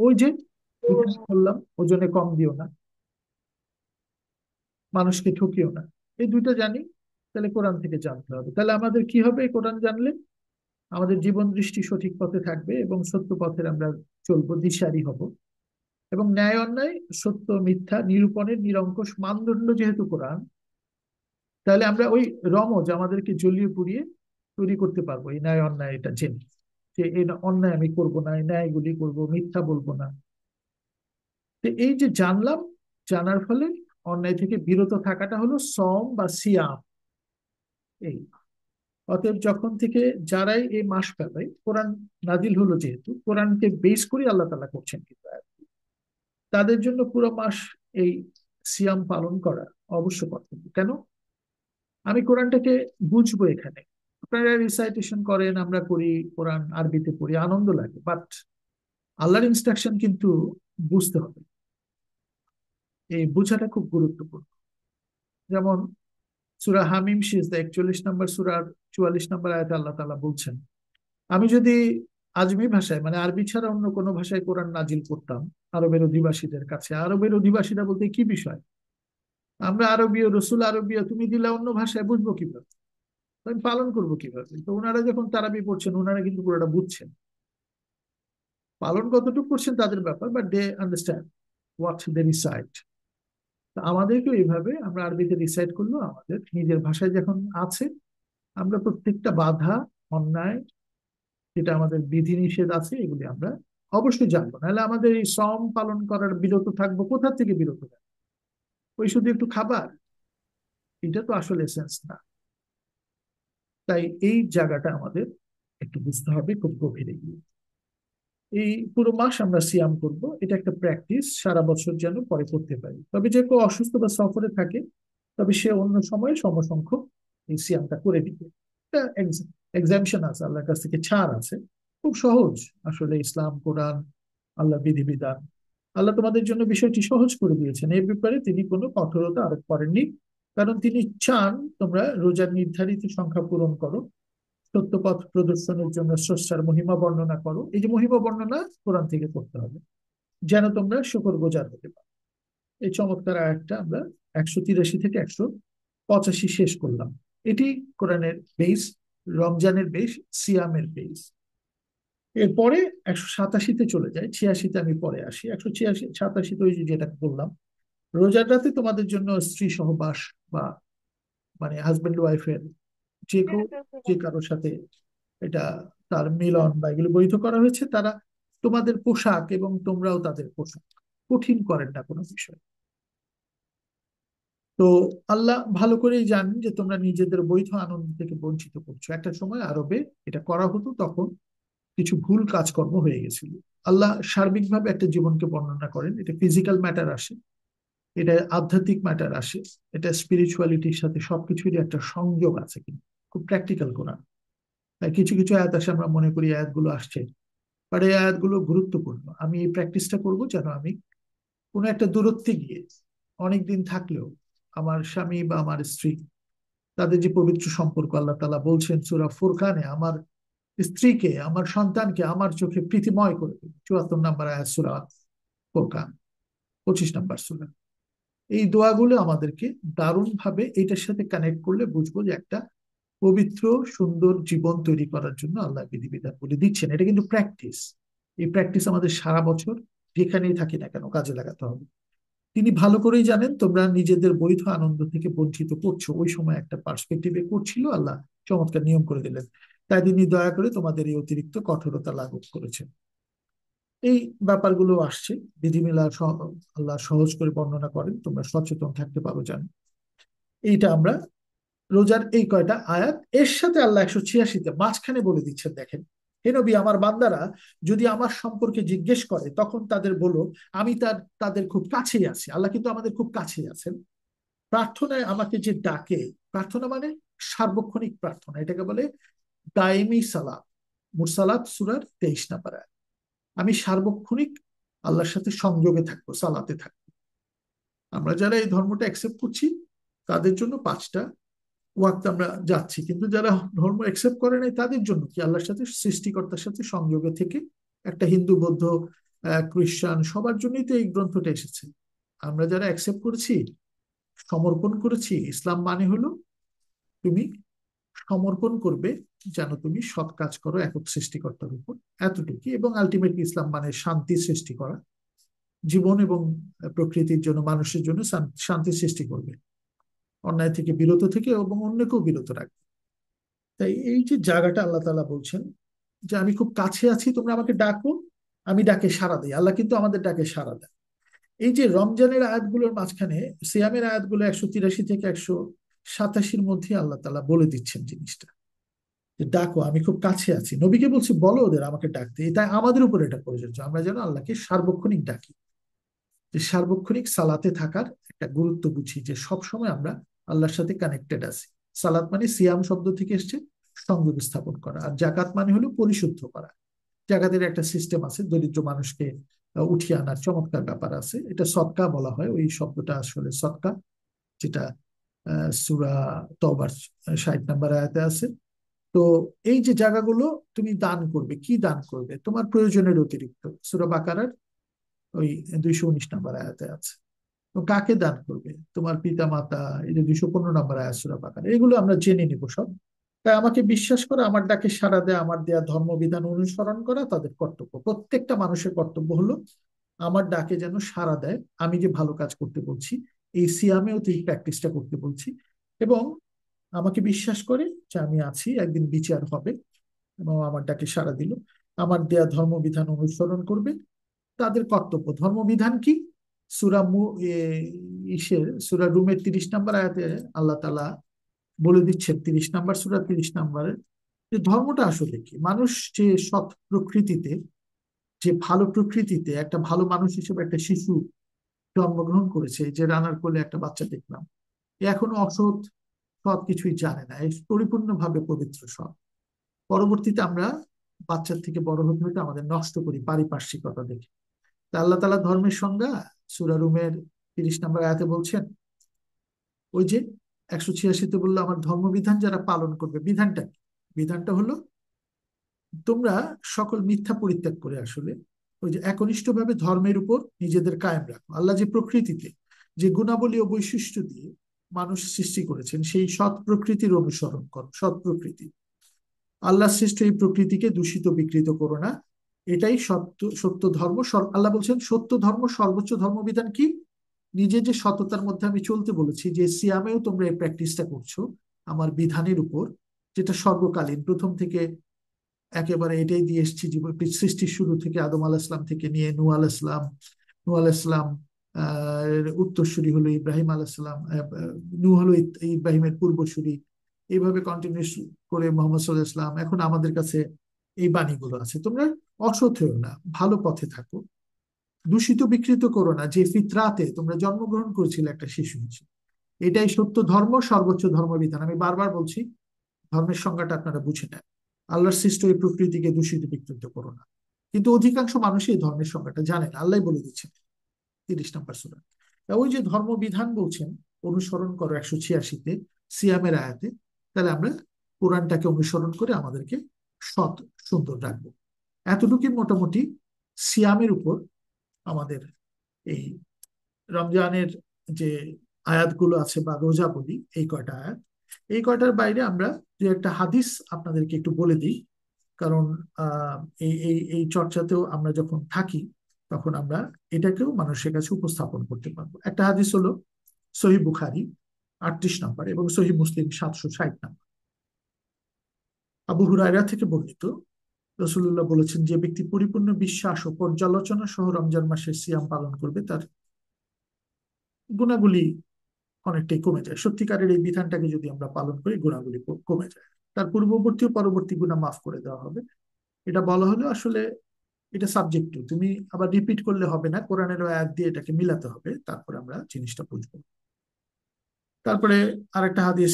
ওই যে বললাম ওজনে কম দিও না, মানুষকে ঠকিও না। এই দুইটা জানি, তাহলে কোরআন থেকে জানতে হবে। তাহলে আমাদের কি হবে এই কোরআন জানলে? আমাদের জীবন দৃষ্টি সঠিক পথে থাকবে এবং সত্য পথের আমরা চলবো, দিশারি হব। এবং ন্যায় অন্যায়, সত্য মিথ্যা নিরূপণের নিরঙ্কুশ মানদণ্ড যেহেতু কোরআন, তাহলে আমরা ওই রমজ আমাদেরকে জ্বলিয়ে পুড়িয়ে তৈরি করতে পারবো এই ন্যায় অন্যায় এটা জেনে, যে এই অন্যায় আমি করব না, এই ন্যায়গুলি করবো, মিথ্যা বলবো না। তো এই যে জানলাম, জানার ফলে অন্যায় থেকে বিরত থাকাটা হলো সম বা সিয়াম। এই অতএব যখন থেকে যারাই এই মাস পেলে, কোরআন নাজিল হলো যেহেতু, কোরআনকে বেস করে আল্লাহ তাআলা করছেন, কিন্তু তাদের জন্য পুরো মাস এই সিয়াম পালন করা অবশ্য কর্তব্য। কেন? আমি কোরআনটাকে বুঝবো এখানে। আপনারা রিসাইটেশন করেন, আমরা করি, কোরআন আরবিতে পড়ি, আনন্দ লাগে, বাট আল্লাহর ইনস্ট্রাকশন কিন্তু বুঝতে হবে। এই বোঝাটা খুব গুরুত্বপূর্ণ। যেমন সূরা হামিম সিজদা 41 নম্বর সূরার 44 নম্বর আয়াতে আল্লাহ তাআলা বলছেন, আমি যদি আজমি ভাষায় মানে আরবি ছাড়া অন্য কোনো ভাষায় কোরআন নাজিল করতাম আরবের অধিবাসীদের কাছে, আরবের অধিবাসীরা বলতে কি বিষয়, আমরা আরবীয়, রসুল আরবীয়, তুমি দিলে অন্য ভাষায়, বুঝবো কিভাবে, আমি পালন করবো কিভাবে? তো ওনারা যখন তারাবি পড়ছেন, ওনারা কিন্তু পুরোটা বুঝছেন। পালন কতটুকু করছেন তাদের ব্যাপার, but they understand what they recite. আমাদেরকেও এইভাবে আমরা আরবিতে রিসাইট করলো, আমাদের নিজের ভাষায় যখন আছে, আমরা প্রত্যেকটা বাধা, অন্যায়, যেটা আমাদের বিধিনিষেধ আছে, এগুলি আমরা অবশ্যই জানবো। নাহলে আমাদের এই সম পালন করার বিরত থাকবো, কোথা থেকে বিরত থাকবো? ওই শুধু একটু খাবার, এটা তো আসলে এসেন্স না। তাই এই জায়গাটা আমাদের একটু বুঝতে হবে খুব গভীরে গিয়ে। এই পুরো মাস আমরা সিয়াম করব, এটা একটা প্র্যাকটিস, সারা বছর যেন পরে করতে পারি। তবে যে কেউ অসুস্থ বা সফরে থাকে, তবে সে অন্য সময়ে সমসংখ্যক এই সিয়ামটা করে দিবে। এটা এক্সামশন আছে, আল্লাহর কাছ থেকে ছাড় আছে। খুব সহজ আসলে ইসলাম, কোরআন, আল্লাহ বিধিবিধান। আল্লাহ তোমাদের জন্য বিষয়টি সহজ করে দিয়েছেন, এই ব্যাপারে তিনি কোনো কঠোরতা আরোপ করেননি। কারণ তিনি চান তোমরা রোজার নির্ধারিত সংখ্যা পূরণ করো, সত্য পথ প্রদর্শনের জন্য স্রষ্টার মহিমা বর্ণনা করো। এই যে মহিমা বর্ণনা কোরআন থেকে করতে হবে, যেন তোমরা শুকরগুজার হতে পারো। এই চমৎকার আয়াতটা আমরা 183 থেকে 185 শেষ করলাম। এটি কোরআনের বেস, রমজানের বেস, সিয়ামের বেস। এরপরে 187-তে চলে যায়, 86-তে আমি পরে আসি। 186-87-তে ওই যে যেটা বললাম, রোজার রাতে তোমাদের জন্য স্ত্রী সহবাস বা মানে হাজবেন্ড ওয়াইফের যে কেউ, যে কারোর সাথে এটা তার মিলন বা এগুলো বৈধ করা হয়েছে, তারা তোমাদের পোশাক এবং তোমরাও তাদের পোশাক। কঠিন করেন না কোনো বিষয়। তো আল্লাহ ভালো করেই জানেন যে তোমরা নিজেদের বৈধ আনন্দ থেকে বঞ্চিত করছো। একটা সময় আরবে এটা করা হতো, তখন কিছু ভুল কাজকর্ম হয়ে গেছিল। আল্লাহ সার্বিকভাবে একটা জীবনকে বর্ণনা করেন, এটা ফিজিক্যাল ম্যাটার আসে, এটা আধ্যাত্মিক ম্যাটার আসে, এটা স্পিরিচুয়ালিটির সাথে সবকিছুরই একটা সংযোগ আছে, কিন্তু খুব প্র্যাকটিক্যাল কোরআন। তাই কিছু কিছু আয়াত আসে, আমরা মনে করি আয়াতগুলো আসছে, বাট এই আয়াতগুলো গুরুত্বপূর্ণ। আমি এই প্র্যাকটিসটা করবো যেন আমি কোনো একটা দূরত্বে গিয়ে অনেকদিন থাকলেও আমার স্বামী বা আমার স্ত্রী, তাদের যে পবিত্র সম্পর্ক, আল্লাহ তাআলা বলছেন সূরা ফুরকানে, আমার স্ত্রীকে, আমার সন্তানকে আমার চোখে প্রীতিময় করে দেবে। 74 নম্বর আয়াত সূরা ফুরকান, 25 নম্বর সূরা। এই দোয়াগুলো আমাদেরকে দারুণ ভাবে এটার সাথে কানেক্ট করলে বুঝবো যে একটা পবিত্র সুন্দর জীবন তৈরি করার জন্য আল্লাহ বিধিবিধান বলে দিচ্ছেন। এটা কিন্তু প্র্যাকটিস। এই প্র্যাকটিস আমাদের সারা বছর যেখানেই থাকি না কেন কাজে লাগাতে হবে। তিনি ভালো করেই জানেন তোমরা নিজেদের বৈধ আনন্দ থেকে বঞ্চিত করছো। ওই সময় একটা পার্সপেক্টিভে করছিল, আল্লাহ চমৎকার নিয়ম করে দিলেন। তাই তিনি দয়া করে তোমাদের এই অতিরিক্ত কঠোরতা লাঘব করেছেন। এই ব্যাপারগুলো আসছে, বিধিমেলা আল্লাহ সহজ করে বর্ণনা করেন, তোমরা সচেতন থাকতে পারো জানো। এইটা আমরা রোজার এই কয়টা আয়াত, এর সাথে আল্লাহ 186-তে মাঝখানে বলে দিচ্ছেন, দেখেন, হে নবী, আমার বান্দারা যদি আমার সম্পর্কে জিজ্ঞেস করে, তখন তাদের বলো আমি তাদের খুব কাছেই আছি। আল্লাহ কিন্তু আমাদের খুব কাছেই আছেন। প্রার্থনায় আমাকে যে ডাকে, প্রার্থনা মানে সার্বক্ষণিক প্রার্থনা, এটাকে বলে দাইমি সালাত। মুরসালাত সূরার 23 নম্বর আয়াত। আমি সার্বক্ষণিক আল্লাহর সাথে সংযোগে থাকবো, সালাতে থাকবো। আমরা যারা এই ধর্মটা অ্যাকসেপ্ট করছি, তাদের জন্য 5টা ওয়াক্ত আমরা যাচ্ছি, কিন্তু যারা ধর্ম অ্যাকসেপ্ট করে নাই, তাদের জন্য কি? আল্লাহর সাথে, সৃষ্টিকর্তার সাথে সংযোগে থেকে, একটা হিন্দু, বৌদ্ধ, খ্রিস্টান, সবার জন্যই তো এই গ্রন্থটা এসেছে। আমরা যারা অ্যাকসেপ্ট করেছি, সমর্পণ করেছি। ইসলাম মানে হলো তুমি সমর্পণ করবে যেন তুমি সৎ কাজ করো একক সৃষ্টিকর্তার উপর, এতটুকু। এবং আলটিমেটলি ইসলাম মানে শান্তি সৃষ্টি করা, জীবন এবং প্রকৃতির জন্য, মানুষের জন্য শান্তি সৃষ্টি করবে, অন্যায় থেকে বিরত থেকে এবং অন্যকেও বিরত রাখবে। তাই এই যে জায়গাটা আল্লাহ তাআলা বলছেন যে আমি খুব কাছে আছি, তোমরা আমাকে ডাকো, আমি ডাকে সাড়া দিই। আল্লাহ কিন্তু আমাদের ডাকে সাড়া দেয়। এই যে রমজানের আয়াতগুলোর মাঝখানে সিয়ামের আয়াতগুলো 183 থেকে 187-র মধ্যে আল্লাহ তাআলা বলে দিচ্ছেন জিনিসটা, যে ডাকো, আমি খুব কাছে আছি। নবীকে বলছি বলো ওদের আমাকে ডাকতে। তাই আমাদের উপর এটা প্রযোজ্য, আমরা যেন আল্লাহকে সার্বক্ষণিক ডাকি, যে সার্বক্ষণিক সালাতে থাকার একটা গুরুত্ব বুঝি, যে সব সময় আমরা আল্লাহর সাথে কানেক্টেড আছি। সালাত মানে সিয়াম শব্দ থেকে এসছে, সংযোগ স্থাপন করা। আর জাকাত মানে হলো পরিশুদ্ধ করা। জাকাতের একটা সিস্টেম আছে, দরিদ্র মানুষকে উঠিয়ে আনার চমৎকার ব্যাপার আছে, এটা সদকা বলা হয়। ওই শব্দটা আসলে সদকা, যেটা সূরা তওবার 60 নম্বর আয়াতে আছে। তো এই যে জায়গাগুলো তুমি দান করবে, কি দান করবে? তোমার প্রয়োজনের অতিরিক্ত, সূরা বাকারার ওই 219 নম্বর আয়াতে আছে। তো কাকে দান করবে? তোমার পিতা মাতা, এই যে 215 নম্বর আয়াত সূরা বাকারা। এগুলো আমরা জেনে নিব সব। তাই আমাকে বিশ্বাস করা, আমার ডাকে সাড়া দেয়া, আমার দেয়া ধর্মবিধান অনুসরণ করা তাদের কর্তব্য। প্রত্যেকটা মানুষের কর্তব্য হলো আমার ডাকে যেন সাড়া দেয়, আমি যে ভালো কাজ করতে বলছি এই সিয়ামেও তুই প্র্যাকটিসটা করতে বলছি, এবং আমাকে বিশ্বাস করে যে আমি আছি, একদিন বিচার হবে, এবং আমার ডাকে সাড়া দিল, আমার দেয়া ধর্মবিধান অনুসরণ করবে, তাদের কর্তব্য। ধর্মবিধান কি? সূরা সূরা রুমের 30 নম্বর আয়াতে আল্লাহ তাআলা বলে দিচ্ছেন, 30 নম্বর সূরা 30 নম্বরে, যে ধর্মটা আসলে কি। মানুষ যে সৎ প্রকৃতিতে, যে ভালো প্রকৃতিতে একটা ভালো মানুষ হিসেবে একটা শিশু জন্মগ্রহণ করেছে, যে রানার কোলে একটা বাচ্চা দেখলাম, এ এখনো অসৎ সৎ কিছুই জানে না, এই পরিপূর্ণভাবে পবিত্র সৎ। পরবর্তীতে আমরা বাচ্চার থেকে বড় হতে হতে আমাদের নষ্ট করি পারিপার্শ্বিকতা দেখে। তা আল্লাহ তাআলা ধর্মের সংজ্ঞা সূরা রুমের 30 নম্বর আয়াতে বলছেন, ওই যে 186-তে বললো আমার ধর্মবিধান যারা পালন করবে। বিধানটা কি? বিধানটা হলো তোমরা সকল মিথ্যা পরিত্যাগ করে আসলে ওই যে একনিষ্ঠভাবে ধর্মের উপর নিজেদের কায়েম রাখো। আল্লাহ যে প্রকৃতিতে যে গুণাবলী ও বৈশিষ্ট্য দিয়ে মানুষ সৃষ্টি করেছেন, সেই সৎ প্রকৃতির অনুসরণ করো। সৎ প্রকৃতি, আল্লাহ সৃষ্ট এই প্রকৃতিকে দূষিত বিকৃত করো না। এটাই সত্য সত্য ধর্ম। আল্লাহ বলছেন সত্য ধর্ম, সর্বোচ্চ ধর্মবিধান কি? নিজে যে সততার মধ্যে আমি চলতে বলেছি, যে সিয়ামেও তোমরা এই প্র্যাকটিসটা করছো আমার বিধানের উপর, যেটা সর্বকালীন, প্রথম থেকে একেবারে এটাই দিয়ে এসছি জীবন সৃষ্টির শুরু থেকে, আদম আলাহিসাম থেকে নিয়ে নূহ আলাহিসাম উত্তরসূরি হলো ইব্রাহিম আলাহিসাম, নূহ হলো ইব্রাহিমের পূর্বসূরি, এইভাবে কন্টিনিউস করে মোহাম্মদ সাল্লাল্লাহু আলাইহি ওয়াসাল্লাম। এখন আমাদের কাছে এই বাণীগুলো আছে। তোমরা অসৎ হও না, ভালো পথে থাকো, দূষিত বিকৃত করো না, যে ফিতরাতে তোমরা জন্মগ্রহণ করেছিলে একটা শিশু হিসেবে। এটাই সত্য ধর্ম, সর্বোচ্চ ধর্মবিধান। আমি বারবার বলছি, ধর্মের সংজ্ঞাটা আপনারা বুঝে নেন। আল্লাহর সৃষ্ট এই প্রকৃতিকে দূষিত বিকৃত করো না। কিন্তু অধিকাংশ মানুষই এই ধর্মের সংজ্ঞাটা জানে না, আল্লাহ বলে দিচ্ছেন 30 নম্বর সূরা। ওই যে ধর্মবিধান বলছেন অনুসরণ করো 186-তে সিয়ামের আয়াতে, তাহলে আমরা কোরআনটাকে অনুসরণ করে আমাদেরকে সৎ সুন্দর রাখবো। এতটুকুই মোটামুটি সিয়ামের উপর আমাদের এই রমজানের যে আয়াতগুলো আছে বা রোজা বলি, এই কয়টা আয়াত। এই কয়টার বাইরে আমরা যে একটা হাদিস আপনাদেরকে একটু বলে দিই, কারণ এই এই এই চর্চাতেও আমরা যখন থাকি তখন আমরা এটাকেও মানুষের কাছে উপস্থাপন করতে পারবো। একটা হাদিস হলো সহিহ বুখারী 38 নম্বর এবং সহিহ মুসলিম 760 নম্বর। আবু হুরায়রা থেকে বর্ণিত, রাসূলুল্লাহ বলেছেন, যে ব্যক্তি পরিপূর্ণ বিশ্বাস ও পর্যালোচনা সহ রমজান মাসের সিয়াম পালন করবে তার গুণাগুলি অনেকটাই কমে যায়। সত্যিকারের এই বিধানটাকে যদি আমরা পালন করি গুণাগুলি কমে যায়, তার পূর্ববর্তী ও পরবর্তী গুণা মাফ করে দেওয়া হবে। এটা বলা হলো আসলে এটা সাবজেক্টিভ, তুমি আবার রিপিট করলে হবে না, কোরআনের আয়াত দিয়ে এটাকে মিলাতে হবে, তারপরে আমরা জিনিসটা বুঝবো। তারপরে আরেকটা হাদিস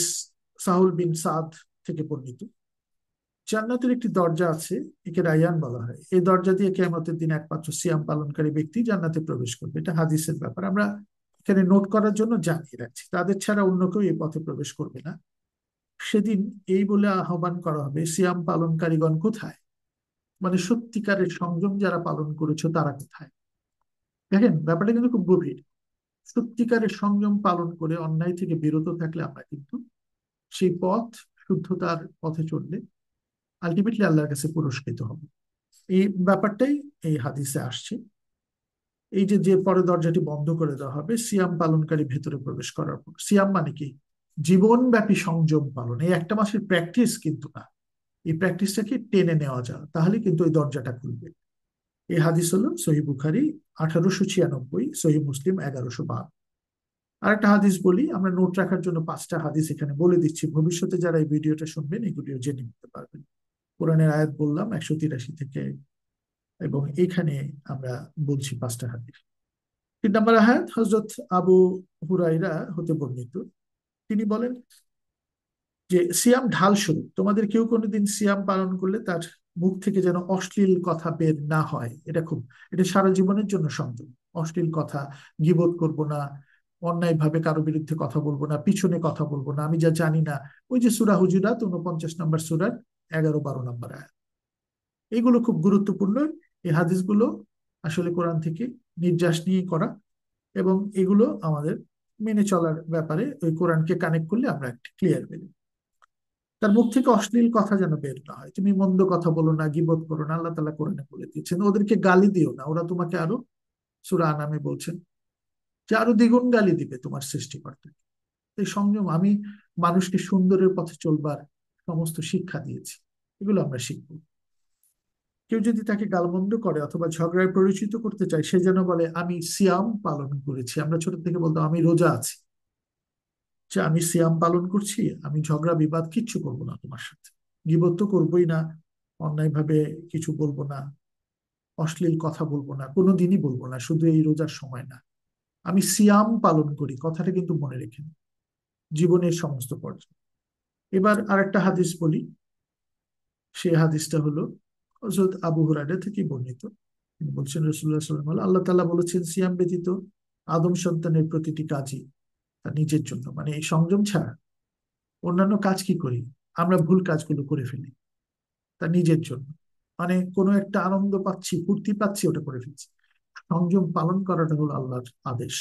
সাহুল বিন সাদ থেকে বর্ণিত, জান্নাতের একটি দরজা আছে, একে রায়্যান বলা হয়। এই দরজা দিয়ে কিয়ামতের দিন একমাত্র সিয়াম পালনকারী ব্যক্তি জান্নাতে প্রবেশ করবে। এটা হাদিসের ব্যাপার, আমরা এখানে নোট করার জন্য জানিয়ে রাখছি। তাদের ছাড়া অন্য কেউ এই পথে প্রবেশ করবে না। সেদিন এই বলে আহ্বান করা হবে, সিয়াম পালনকারীগণ কোথায়? মানে সত্যিকারের সংযম যারা পালন করেছো তারা কোথায়? দেখেন ব্যাপারটা কিন্তু খুব গভীর। সত্যিকারের সংযম পালন করে অন্যায় থেকে বিরত থাকলে আমরা কিন্তু সেই পথ, শুদ্ধতার পথে চললে আলটিমেটলি আল্লাহর কাছে পুরস্কৃত হব। এই ব্যাপারটাই এই হাদিসে আসছে। এই যে যে পরে দরজাটি বন্ধ করে দেওয়া হবে সিয়াম পালনকারী ভেতরে প্রবেশ করার পর, সিয়াম মানে কি? জীবনব্যাপী সংযম পালন। এই একটা মাসের প্র্যাকটিস কিন্তু না, এই প্র্যাকটিসটাকে টেনে নেওয়া যায়, তাহলে কিন্তু ওই দরজাটা খুলবে। এই হাদিস হলো সহি বুখারি 1896, সহি মুসলিম 1112। আর একটা হাদিস বলি, আমরা নোট রাখার জন্য 5টা হাদিস এখানে বলে দিচ্ছি, ভবিষ্যতে যারা এই ভিডিওটা শুনবেন এগুলিও জেনে নিতে পারবেন। কোরআনের আয়াত বললাম 183 থেকে, এবং এইখানে আমরা বলছি 5টা হাদিস। 3 নম্বর আয়াত হযরত আবু হুরাইরা হতে বর্ণিত। তিনি বলেন যে সিয়াম ঢাল স্বরূপ, তোমাদের কেউ কোনোদিন সিয়াম পালন করলে তার মুখ থেকে যেন অশ্লীল কথা বের না হয়। এটা সারা জীবনের জন্য সংযম। অশ্লীল কথা, গীবত করব না, অন্যায় ভাবে কারো বিরুদ্ধে কথা বলবো না, পিছনে কথা বলবো না, আমি যা জানি না। ওই যে সূরা হুজুরাত 49 নম্বর সূরার 11-12 নম্বর আয়াত, এগুলো খুব গুরুত্বপূর্ণ। এই হাদিসগুলো আসলে কোরআন থেকে নির্যাস নিয়ে করা, এবং এগুলো আমাদের মেনে চলার ব্যাপারে ওই কোরআনকে কানেক্ট করলে আমরা একটা ক্লিয়ার পেলাম। তার মুখ থেকে অশ্লীল কথা যেন বের না হয়। তুমি মন্দ কথা বলো না, গীবত করো না, আল্লাহ তাআলা কোরআনে বলে দিয়েছেন। ওদেরকে গালি দিও না, ওরা তোমাকে আরো, সূরা আনামে বলছেন যে আরো দ্বিগুণ গালি দিবে তোমার সৃষ্টিকর্তা। এই সংযম, আমি মানুষকে সুন্দরের পথে চলবার সমস্ত শিক্ষা দিয়েছি, এগুলো আমরা শিখবো। কেউ যদি তাকে গালমন্দ করে অথবা ঝগড়ায় পরিচিত করতে চায়, সে যেন বলে আমি সিয়াম পালন করেছি। আমরা ছোট থেকে বলতাম আমি রোজা আছি, যে আমি সিয়াম পালন করছি, আমি ঝগড়া বিবাদ কিচ্ছু করবো না তোমার সাথে, গীবত তো করবোই না, অন্যায়ভাবে কিছু বলবো না, অশ্লীল কথা বলবো না, কোনোদিনই বলবো না, শুধু এই রোজার সময় না, আমি সিয়াম পালন করি। কথাটা কিন্তু মনে রেখেন, জীবনের সমস্ত পর্যায়ে। এবার আরেকটা হাদিস বলি, সেই হাদিসটা হলো হযরত আবু হুরায়রা থেকে বর্ণিত। তিনি বলছেন রাসূলুল্লাহ সাল্লাল্লাহু আলাইহি ওয়াসাল্লাম, আল্লাহ তাআলা বলেছেন সিয়াম ব্যতীত আদম সন্তানের প্রতিটি কাজই তার নিজের জন্য। মানে এই সংযম ছাড়া অন্যান্য কাজ কি করি আমরা, ভুল কাজগুলো করে ফেলি তার নিজের জন্য। মানে কোনো একটা আনন্দ পাচ্ছি, ফুর্তি পাচ্ছি, ওটা করে ফেলছি। সংযম পালন করাটা হলো আল্লাহর আদেশ।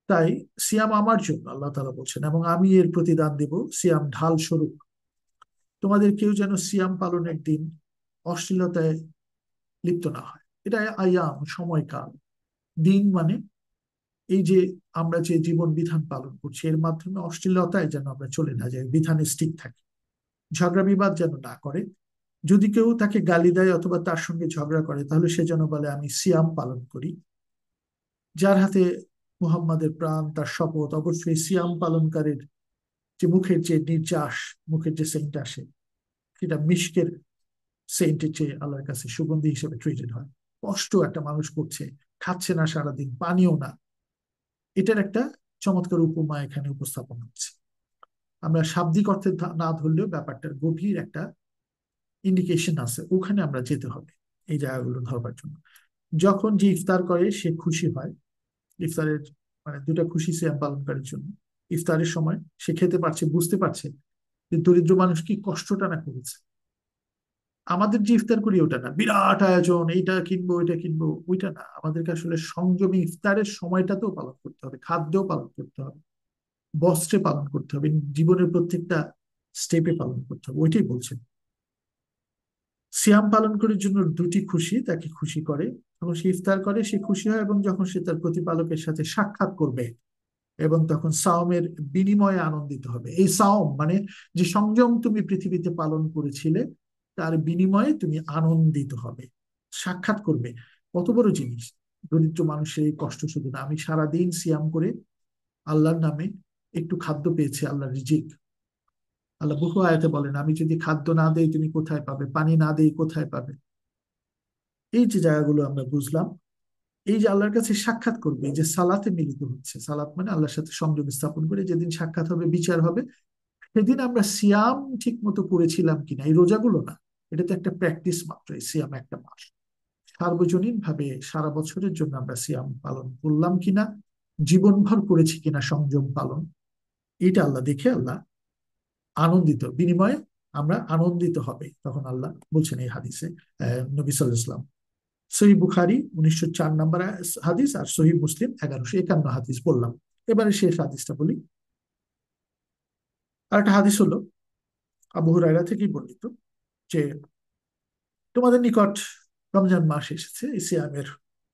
তাই সিয়াম আমার জন্য, আল্লাহ তাআলা বলছেন, এবং আমি এর প্রতিদান দেব সিয়াম ঢাল স্বরূপ। তোমাদের কেউ যেন সিয়াম পালনের দিন অশ্লীলতায় লিপ্ত না হয়। এটা আয়াম, সময়কাল। দিন মানে এই যে আমরা যে জীবন বিধান পালন করছি, এর মাধ্যমে অশ্লীলতায় যেন আমরা চলে না যাই, বিধানে স্টিক থাকি, ঝগড়া বিবাদ যেন না করে। যদি কেউ তাকে গালি দেয় অথবা তার সঙ্গে ঝগড়া করে, তাহলে সে যেন বলে আমি সিয়াম পালন করি। যার হাতে মুহাম্মাদের প্রাণ, তার শপথ, অবশ্যই সিয়াম পালনকারীর যে মুখের যে নির্যাস, মুখের যে সেন্ট আসে, সেটা মিশকের সেন্টের চেয়ে আল্লাহর কাছে সুগন্ধি হিসেবে ট্রিটেড হয়। কষ্ট একটা মানুষ করছে, খাচ্ছে না সারাদিন, পানিও না, এটার একটা চমৎকার উপমা এখানে উপস্থাপন হচ্ছে। আমরা শাব্দিক অর্থে না ধরলেও ব্যাপারটার গভীর একটা ইন্ডিকেশন আছে, ওখানে আমরা যেতে হবে এই জায়গাগুলো ধরবার জন্য। যখন যে ইফতার করে সে খুশি হয়, ইফতারের মানে দুটা খুশি সিয়াম পালনকারীর জন্য। ইফতারের সময় সে খেতে পারছে, বুঝতে পারছে যে দরিদ্র মানুষ কি কষ্টটা না করেছে। আমাদের যে ইফতার করি ওটা না, বিরাট আয়োজন, এইটা কিনবো ওইটা কিনবো, ওইটা না। আমাদেরকে আসলে সংযমী ইফতারের সময়টাতেও পালন করতে হবে, খাদ্যও পালন করতে হবে, বস্ত্রে পালন করতে হবে, জীবনের প্রত্যেকটা স্টেপে পালন করতে হবে। ওইটাই বলছেন। সিয়াম পালন করার জন্য দুটি খুশি তাকে খুশি করে, যখন সে ইফতার করে সে খুশি হয়, এবং যখন সে তার প্রতিপালকের সাথে সাক্ষাৎ করবে, এবং তখন সাওমের বিনিময়ে আনন্দিত হবে। এই সাওম মানে যে সংযম তুমি পৃথিবীতে পালন করেছিলে, তার বিনিময়ে তুমি আনন্দিত হবে, সাক্ষাৎ করবে। কত বড় জিনিস! দরিদ্র মানুষের এই কষ্ট শুধু না, আমি সারাদিন সিয়াম করে আল্লাহর নামে একটু খাদ্য পেয়েছি, আল্লাহর রিজিক। আল্লাহ বহু আয়াতে বলেন আমি যদি খাদ্য না দেই তুমি কোথায় পাবে, পানি না দেই কোথায় পাবে। এই যে জায়গাগুলো আমরা বুঝলাম, এই যে আল্লাহর কাছে সাক্ষাৎ করবে, এই যে সালাতে মিলিত হচ্ছে, সালাত মানে আল্লাহর সাথে সংযোগ স্থাপন করে যেদিন সাক্ষাৎ হবে, বিচার হবে, সেদিন আমরা সিয়াম ঠিক মতো করেছিলাম কিনা, এই রোজাগুলো না, এটা তো একটা প্র্যাকটিস মাত্র। এই সিয়াম একটা মাস, সার্বজনীন ভাবে সারা বছরের জন্য আমরা সিয়াম পালন করলাম কিনা, জীবনভর করেছি কিনা সংযম পালন, এটা আল্লাহ দেখে আল্লাহ আনন্দিত, বিনিময়ে আমরা আনন্দিত হবে। তখন আল্লাহ বলছেন এই হাদিসে, নবী সাল্লাল্লাহু আলাইহি ওয়াসাল্লাম সহিহ বুখারী 1904 নম্বর হাদিস, আর সহিহ মুসলিম 1151 হাদিস বললাম। এবারে শেষ হাদিসটা বলি। আর একটা হাদিস হলো আবু হুরায়রা থেকেই বর্ণিত যে তোমাদের নিকট রমজান মাস এসেছে, এই সিয়ামের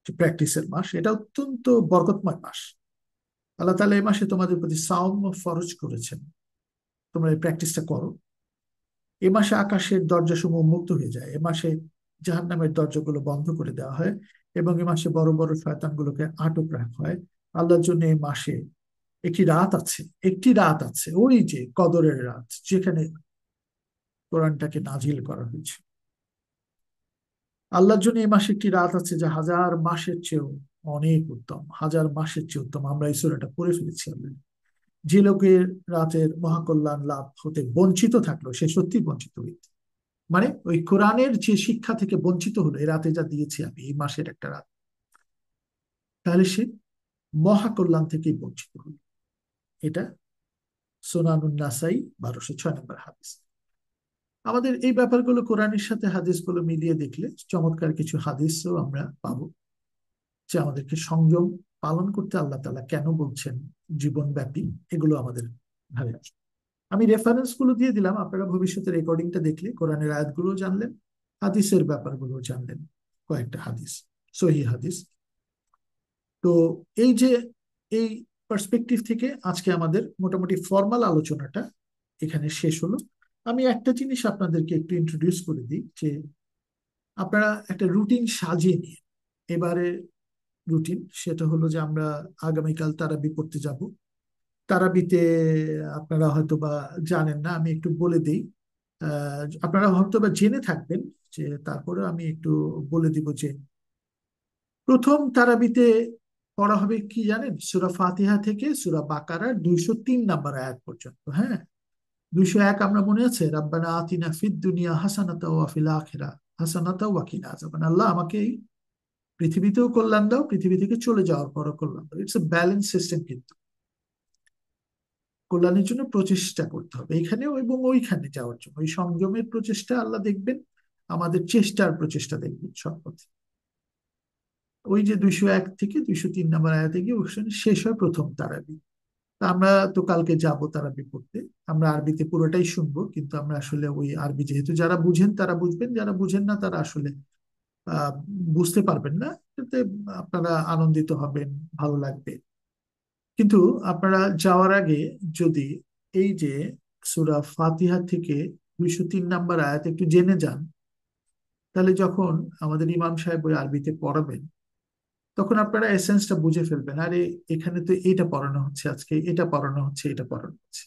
যে প্র্যাকটিসের মাস, এটা অত্যন্ত বরকতময় মাস। আল্লাহ তাআলা এই মাসে তোমাদের প্রতি সাওম ফরজ করেছেন, তোমরা এই প্র্যাকটিসটা করো। এ মাসে আকাশের দরজাসমূহ মুক্ত হয়ে যায়, এ মাসে জাহান্নামের দরজাগুলো বন্ধ করে দেওয়া হয়, এবং এ মাসে বড় বড় শয়তানগুলোকে আটক রাখা হয়। আল্লাহর জন্য এই মাসে একটি রাত আছে, একটি রাত আছে, ওই যে কদরের রাত, যেখানে কোরআনটাকে নাজিল করা হয়েছে। আল্লাহর জন্য এই মাসে একটি রাত আছে যা হাজার মাসের চেয়েও অনেক উত্তম, হাজার মাসের চেয়ে উত্তম। আমরা এই সূরাটা পড়ে ফেলেছি already। যে লোকের রাতের মহাকল্যাণ লাভ হতে বঞ্চিত থাকলো, সে সত্যি বঞ্চিত হইত। মানে ওই কোরআনের যে শিক্ষা থেকে বঞ্চিত হলো এই রাতে, যা দিয়েছি আমি এই মাসের একটা রাত, তাহলে সে মহাকল্যাণ থেকেই বঞ্চিত হলো। এটা সুনানুন নাসাই 1206 নম্বর হাদিস। আমাদের এই ব্যাপারগুলো কোরআনের সাথে হাদিসগুলো মিলিয়ে দেখলে চমৎকার কিছু হাদিসও আমরা পাবো, যে আমাদেরকে সংযম পালন করতে আল্লাহ তাআলা কেন বলছেন জীবনব্যাপী, এগুলো আমাদের ভাবে আসবে। আমি রেফারেন্স গুলো দিয়ে দিলাম, আপনারা ভবিষ্যতে রেকর্ডিংটা দেখলে কোরআনের আয়াতগুলো জানলেন, হাদিসের ব্যাপারগুলো জানলেন, কয়েকটা হাদিস, সহিহ হাদিস। তো এই যে এই পার্সপেক্টিভ থেকে আজকে আমাদের মোটামুটি ফর্মাল আলোচনাটা এখানে শেষ হলো। আমি একটা জিনিস আপনাদেরকে একটু ইন্ট্রোডিউস করে দিই, যে আপনারা একটা রুটিন সাজিয়ে নিয়ে, এবারে রুটিন সেটা হলো যে আমরা আগামীকাল তারাবি পড়তে যাব। তারাবিতে আপনারা হয়তো বা জানেন না, আমি একটু বলে দিই। আপনারা হয়তো বা জেনে থাকবেন, যে তারপরে আমি একটু বলে দিব যে প্রথম তারাবিতে পড়া হবে কি জানেন, সূরা ফাতিহা থেকে সূরা বাকারার 203 নম্বর আয়াত পর্যন্ত। হ্যাঁ, 201 আমরা মনে আছে, রাব্বানা আতিনা ফিদ দুনিয়া হাসানাতা ওয়া ফিল আখিরা হাসানাতা ওয়া কিনা আযাবান। আল্লাহ আমাকে এই পৃথিবীতেও কল্যাণ দাও, পৃথিবী থেকে চলে যাওয়ার পরও কল্যাণ দাও। ইটস এ ব্যালেন্স সিস্টেম, কিন্তু কল্যাণের জন্য প্রচেষ্টা করতে হবে এখানেও এবং ওইখানে যাওয়ার জন্য। ওই সংযমের প্রচেষ্টা আল্লাহ দেখবেন, আমাদের চেষ্টার প্রচেষ্টা দেখবেন সব পথে। ওই যে 201 থেকে 203 নম্বর আয়াতে গিয়ে ওখানে শেষ হয় প্রথম তারাবি। তা আমরা তো কালকে যাব তারাবি পড়তে, আমরা আরবিতে পুরোটাই শুনবো, কিন্তু আমরা আসলে ওই আরবি যেহেতু যারা বুঝেন তারা বুঝবেন, যারা বুঝেন না তারা আসলে আহ বুঝতে পারবেন না। এতে আপনারা আনন্দিত হবেন, ভালো লাগবে। কিন্তু আপনারা যাওয়ার আগে যদি এই যে সূরা ফাতিহা থেকে 203 নম্বর আয়াত একটু জেনে যান, তাহলে যখন আমাদের ইমাম সাহেব ওই আরবিতে পড়াবেন, তখন আপনারা এসেন্সটা বুঝে ফেলবেন। আরে এখানে তো এটা পড়ানো হচ্ছে, আজকে এটা পড়ানো হচ্ছে, এটা পড়ানো হচ্ছে।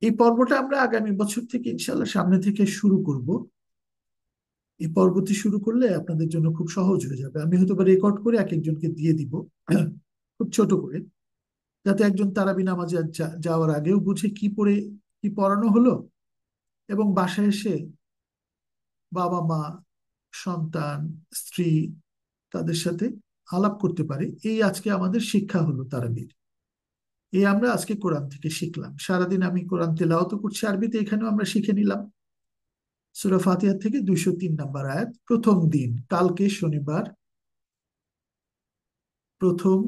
এই পর্বটা আমরা আগামী বছর থেকে ইনশাল্লাহ সামনে থেকে শুরু করব। এই পর্বটি শুরু করলে আপনাদের জন্য খুব সহজ হয়ে যাবে। আমি হয়তো রেকর্ড করে এক একজনকে দিয়ে দিব, খুব ছোট করে, যাতে একজন তারাবি নামাজে যাওয়ার আগেও বুঝে কি পড়ে কি পড়ানো হলো, এবং বাসায় এসে বাবা মা, সন্তান, স্ত্রী, তাদের সাথে আলাপ করতে পারে। এই আজকে আমাদের শিক্ষা হলো তারাবির। এই আমরা আজকে কোরআন থেকে শিখলাম, সারাদিন আমি কোরআন তেলাওয়াত করছি আরবিতে, এখানেও আমরা শিখে নিলাম সূরা ফাতিহা থেকে 203 নম্বর আয়াত। প্রথম দিন কালকে শনিবার, 1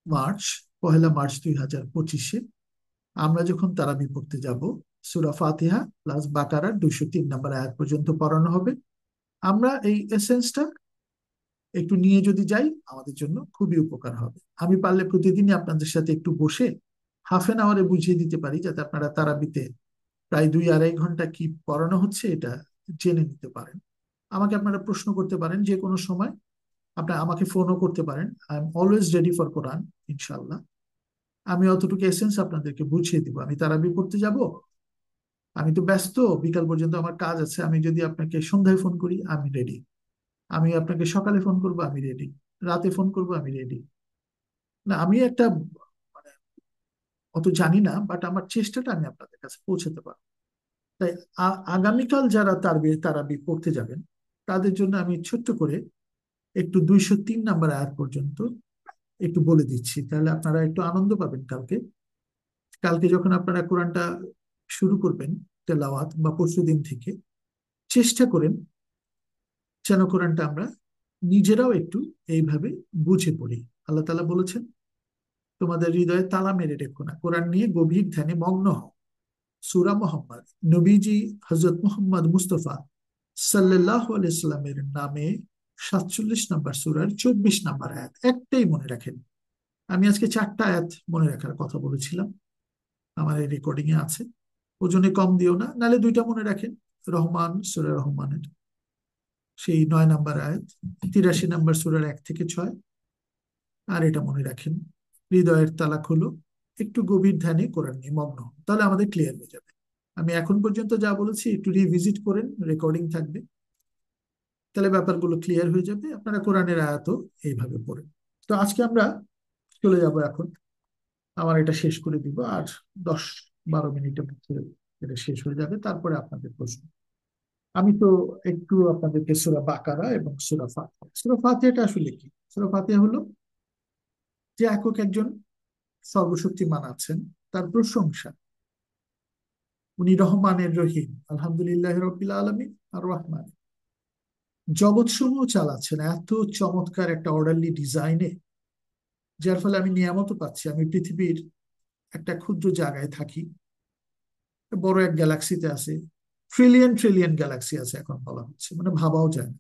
মার্চ, 1 মার্চ 2025-এ আমরা যখন তারাবি পড়তে যাব, সূরা ফাতিহা প্লাস বাকারার 203 নম্বর আয়াত পর্যন্ত পড়ানো হবে। আমরা এই এসেন্সটা একটু নিয়ে যদি যাই, আমাদের জন্য খুবই উপকার হবে। আমি পারলে প্রতিদিনই আপনাদের সাথে একটু বসে হাফ-এন-আওয়ারে বুঝিয়ে দিতে পারি, যাতে আপনারা তারাবিতে প্রায় 2-2.5 ঘন্টা কি পড়ানো হচ্ছে এটা জেনে নিতে পারেন। আমাকে আপনারা প্রশ্ন করতে পারেন যে কোনো সময়, আপনারা আমাকে ফোনও করতে পারেন। I am always ready for Quran, ইনশাল্লাহ। আমি অতটুকু এসেন্স আপনাদেরকে বুঝিয়ে দিব। আমি তারাবি পড়তে যাব, আমি তো ব্যস্ত, বিকাল পর্যন্ত আমার কাজ আছে। আমি যদি আপনাকে সন্ধ্যায় ফোন করি, আমি রেডি। আমি আপনাকে সকালে ফোন করব, আমি রেডি। রাতে ফোন করব, আমি রেডি। না, আমি একটা মানে অত জানি না, বাট আমার চেষ্টাটা আমি আপনাদের কাছে পৌঁছাতে পারবো। তাই আগামীকাল যারা তারাবি পড়তে যাবেন, তাদের জন্য আমি ছোট্ট করে একটু 203 নম্বর আয়াত পর্যন্ত একটু বলে দিচ্ছি, তাহলে আপনারা একটু আনন্দ পাবেন কালকে। কালকে যখন আপনারা কোরআনটা শুরু করবেন তেলাওয়াত, বা পরশু দিন থেকে চেষ্টা করেন যেন কোরআনটা আমরা নিজেরাও একটু এইভাবে বুঝে পড়ি। আল্লাহ তাআলা বলেছেন, তোমাদের হৃদয়ে তালা মেরে রেখো না, কোরআন নিয়ে গভীর ধ্যানে মগ্ন হও। সূরা মুহাম্মদ, নবীজি হযরত মুহাম্মদ মুস্তাফা সাল্লাল্লাহু আলাইহি সাল্লামের নামে 47 নম্বর সূরার 24 নম্বর আয়াত, একটাই মনে রাখেন। আমি আজকে 4টা আয়াত মনে রাখার কথা বলেছিলাম, আমার এই রেকর্ডিং এ আছে। ওজনে কম দিও না, নালে 2টা মনে রাখেন। রহমান, সূরা রহমানের সেই 9 নম্বর আয়াত, 83 নম্বর সূরার 1 থেকে 6। আর এটা মনে রাখেন, হৃদয়ের তালা খোলো, একটু গভীর ধ্যানে কোরআন নিয়ে মগ্ন হন, তাহলে আমাদের ক্লিয়ার হয়ে যাবে। আমি এখন পর্যন্ত যা বলেছি একটু রিভিজিট করেন, রেকর্ডিং থাকবে, তাহলে ব্যাপারগুলো ক্লিয়ার হয়ে যাবে। আপনারা কোরআনের আয়াতও এইভাবে পড়েন। তো আজকে আমরা চলে যাব এখন, আমার এটা শেষ করে দিব, আর 10-12 মিনিটের মধ্যে এটা শেষ হয়ে যাবে, তারপরে আপনাদের প্রশ্ন। আমি তো একটু আপনাদেরকে সূরা বাকারা এবং সূরা ফাতিহা, সূরা ফাতিহাটা আসলে কি? সূরা ফাতিহা হলো যে একক একজন সর্বশক্তিমান আছেন, তার প্রশংসা। উনি রহমানের রহিম, আলহামদুলিল্লাহ রব্বিল আলামিন আর রহমান, জগৎসমূহ চালাচ্ছেন এত চমৎকার একটা অর্ডারলি ডিজাইনে, যার ফলে আমি নিয়ামত পাচ্ছি। আমি পৃথিবীর একটা ক্ষুদ্র জায়গায় থাকি, বড় এক গ্যালাক্সিতে আছে, ট্রিলিয়ন ট্রিলিয়ন গ্যালাক্সি আছে এখন বলা হচ্ছে, মানে ভাবাও যায় না।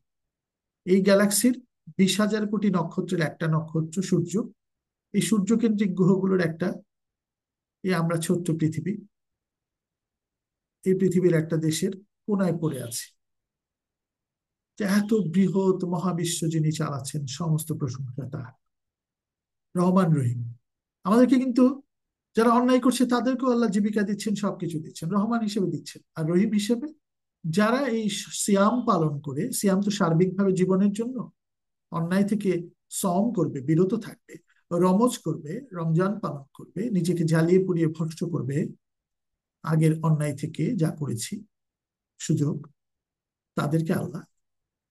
এই গ্যালাক্সির 20,000 কোটি নক্ষত্রের একটা নক্ষত্র সূর্য। এই সূর্যকেন্দ্রিক গ্রহগুলোর একটা, এই আমরা ছোট্ট পৃথিবী, এই পৃথিবীর একটা দেশের কোনায় পড়ে আছে। এত বৃহৎ মহাবিশ্ব যিনি চালাচ্ছেন, সমস্ত প্রশংসা তার। রহমান রহিম। আমাদেরকে কিন্তু যারা অন্যায় করছে তাদেরকেও আল্লাহ জীবিকা দিচ্ছেন, সবকিছু দিচ্ছেন, রহমান হিসেবে দিচ্ছেন। আর রহিম হিসেবে যারা এই সিয়াম পালন করে, সিয়াম তো সার্বিকভাবে জীবনের জন্য, অন্যায় থেকে সম করবে, বিরত থাকবে, রমজ করবে, রমজান পালন করবে, নিজেকে জ্বালিয়ে পুড়িয়ে ভস্ম করবে আগের অন্যায় থেকে যা করেছি সুযোগ, তাদেরকে আল্লাহ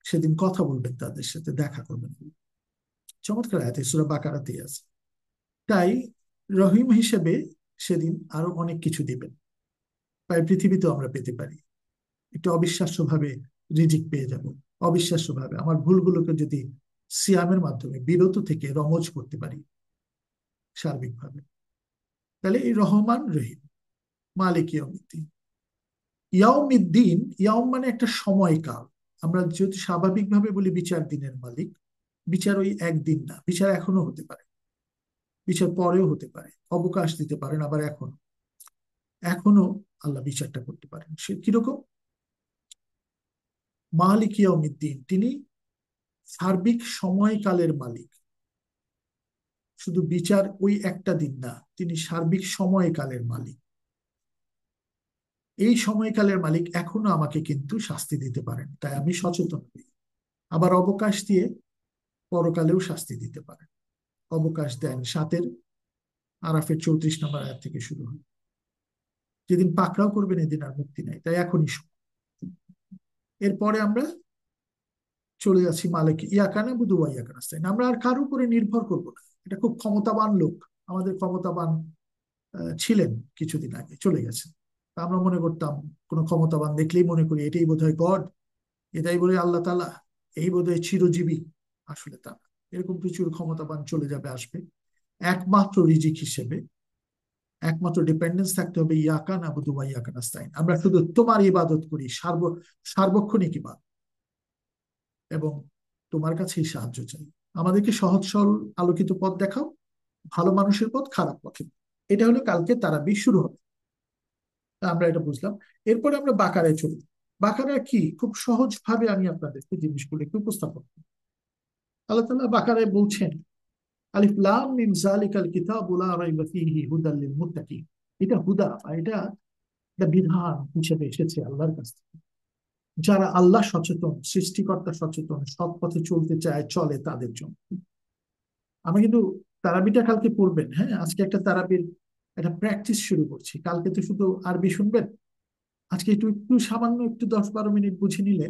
সেদিন কথা বলবেন, তাদের সাথে দেখা করবেন। চমৎকার আয়াত সূরা বাকারাতেই আছে। তাই রহিম হিসেবে সেদিন আরো অনেক কিছু দিবেন, তাই পৃথিবীতেও আমরা পেতে পারি। একটু অবিশ্বাস্য ভাবে রিজিক পেয়ে যাব, অবিশ্বাস্য ভাবে আমার ভুলগুলোকে যদি সিয়ামের মাধ্যমে বিরত থেকে রমজ করতে পারি সার্বিকভাবে, তাহলে এই রহমান রহিম। মালিক ইয়াউমিদ্দিন, ইয়াউমিদ্দিন, ইয়াউম মানে একটা সময়কাল। আমরা যদি স্বাভাবিকভাবে বলি বিচার দিনের মালিক, বিচার ওই একদিন না, বিচার এখনো হতে পারে, বিচার পরেও হতে পারে, অবকাশ দিতে পারেন, আবার এখনো আল্লাহ বিচারটা করতে পারেন। সে কিরকম? মালিক ইয়াউমিদ্দিন, তিনি সার্বিক সময়কালের মালিক। শুধু বিচার ওই একটা দিন না, তিনি সার্বিক সময়কালের মালিক। এই সময়কালের মালিক এখনো আমাকে কিন্তু শাস্তি দিতে পারেন, তাই আমি সচেতন হই। আবার অবকাশ দিয়ে পরকালেও শাস্তি দিতে পারেন, অবকাশ দেন। 7 আরাফের 34 নম্বর আয়াত থেকে শুরু হয়, যেদিন পাকড়াও করবেন এদিন আর মুক্তি নাই, তাই এখনই সময়। এরপরে আমরা চলে যাচ্ছি মালিক ইয়াকানা বুধু ইয়াকা নাস্তাইন, আমরা আর কারোর উপরে নির্ভর করব না। এটা খুব ক্ষমতাবান লোক, আমাদের ক্ষমতাবান ছিলেন, কিছুদিন আগে চলে গেছেন। আমরা মনে করতাম কোনো ক্ষমতাবান দেখলেই মনে করি এটাই বোধহয় গড, এটাই বলে আল্লাহ তাআলা, এই বোধহয় চিরজীবী। আসলে তা না, এরকম প্রচুর ক্ষমতাবান চলে যাবে, আসবে। একমাত্র রিজিক হিসেবে, একমাত্র ডিপেন্ডেন্স থাকতে হবে ইয়াকা নাবুদু ওয়া ইয়াকা নাস্তাইন, আমরা শুধু তোমার ইবাদত করি, সার্বক্ষণিক ইবাদত, এবং তোমার কাছেই সাহায্য চাই। আমাদেরকে সহজ সরল আলোকিত পথ দেখাও, ভালো মানুষের পথ, খারাপ পথে। এটা হলো কালকে তারাবি শুরু হবে, আমরা এটা বুঝলাম। এরপরে আমরা বাকারায় চলি। বাকারা কি? খুব সহজ ভাবে আমি আপনাদেরকে জিনিসগুলো একটু উপস্থাপন করি। আল্লাহ তাআলা বাকারায় বলছেন, আলিফ লাম মিম যালিকাল কিতাবু লা রাইবা ফীহি হুদাল লিল মুত্তাকিন। এটা হুদা, এটা একটা বিধান হিসেবে এসেছে আল্লাহর কাছ থেকে। যারা আল্লাহ সচেতন, সৃষ্টিকর্তা সচেতন, সৎ পথে চলতে চায়, চলে, তাদের জন্য। আমরা কিন্তু তারাবিটা কালকে পড়বেন, হ্যাঁ, আজকে একটা তারাবির একটা প্র্যাকটিস শুরু করছি। কালকে তো শুধু আরবি শুনবেন, আজকে একটু একটু সামান্য একটু 10-12 মিনিট বুঝে নিলে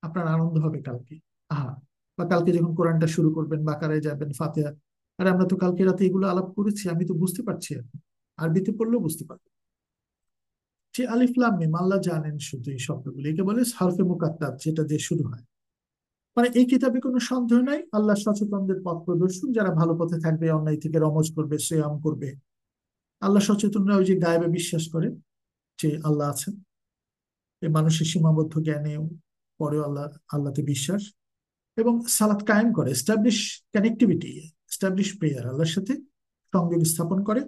আপনার আনন্দ হবে কালকে। আহা, বা কালকে যখন কোরআনটা শুরু করবেন, বাকারায় যাবেন, ফাতিহা, আরে আমরা তো কালকে রাতে এগুলো আলাপ করেছি, আমি তো বুঝতে পারছি এখন, আরবিতে পড়লেও বুঝতে পারবো। যে আলিফ লাম মিম, আল্লাহ জানেন শুধু এই শব্দগুলো, একে বলে হরফে মুকাত্তার, যেটা দিয়ে শুরু হয়। মানে এই কিতাবে কোনো সন্দেহ নাই, আল্লাহ সচেতনদের পথ প্রদর্শন, যারা ভালো পথে থাকবে, অন্যায় থেকে রমজ করবে, সিয়াম করবে। আল্লাহ সচেতনরা ওই যে গায়েবে বিশ্বাস করে যে আল্লাহ আছেন, এই মানুষের সীমাবদ্ধ জ্ঞানে পরেও আল্লাহতে বিশ্বাস, এবং সালাত কায়েম করে, এস্টাবলিশ কানেক্টিভিটি, এস্টাবলিশ প্রেয়ার, আল্লাহর সাথে সংযোগ স্থাপন করে,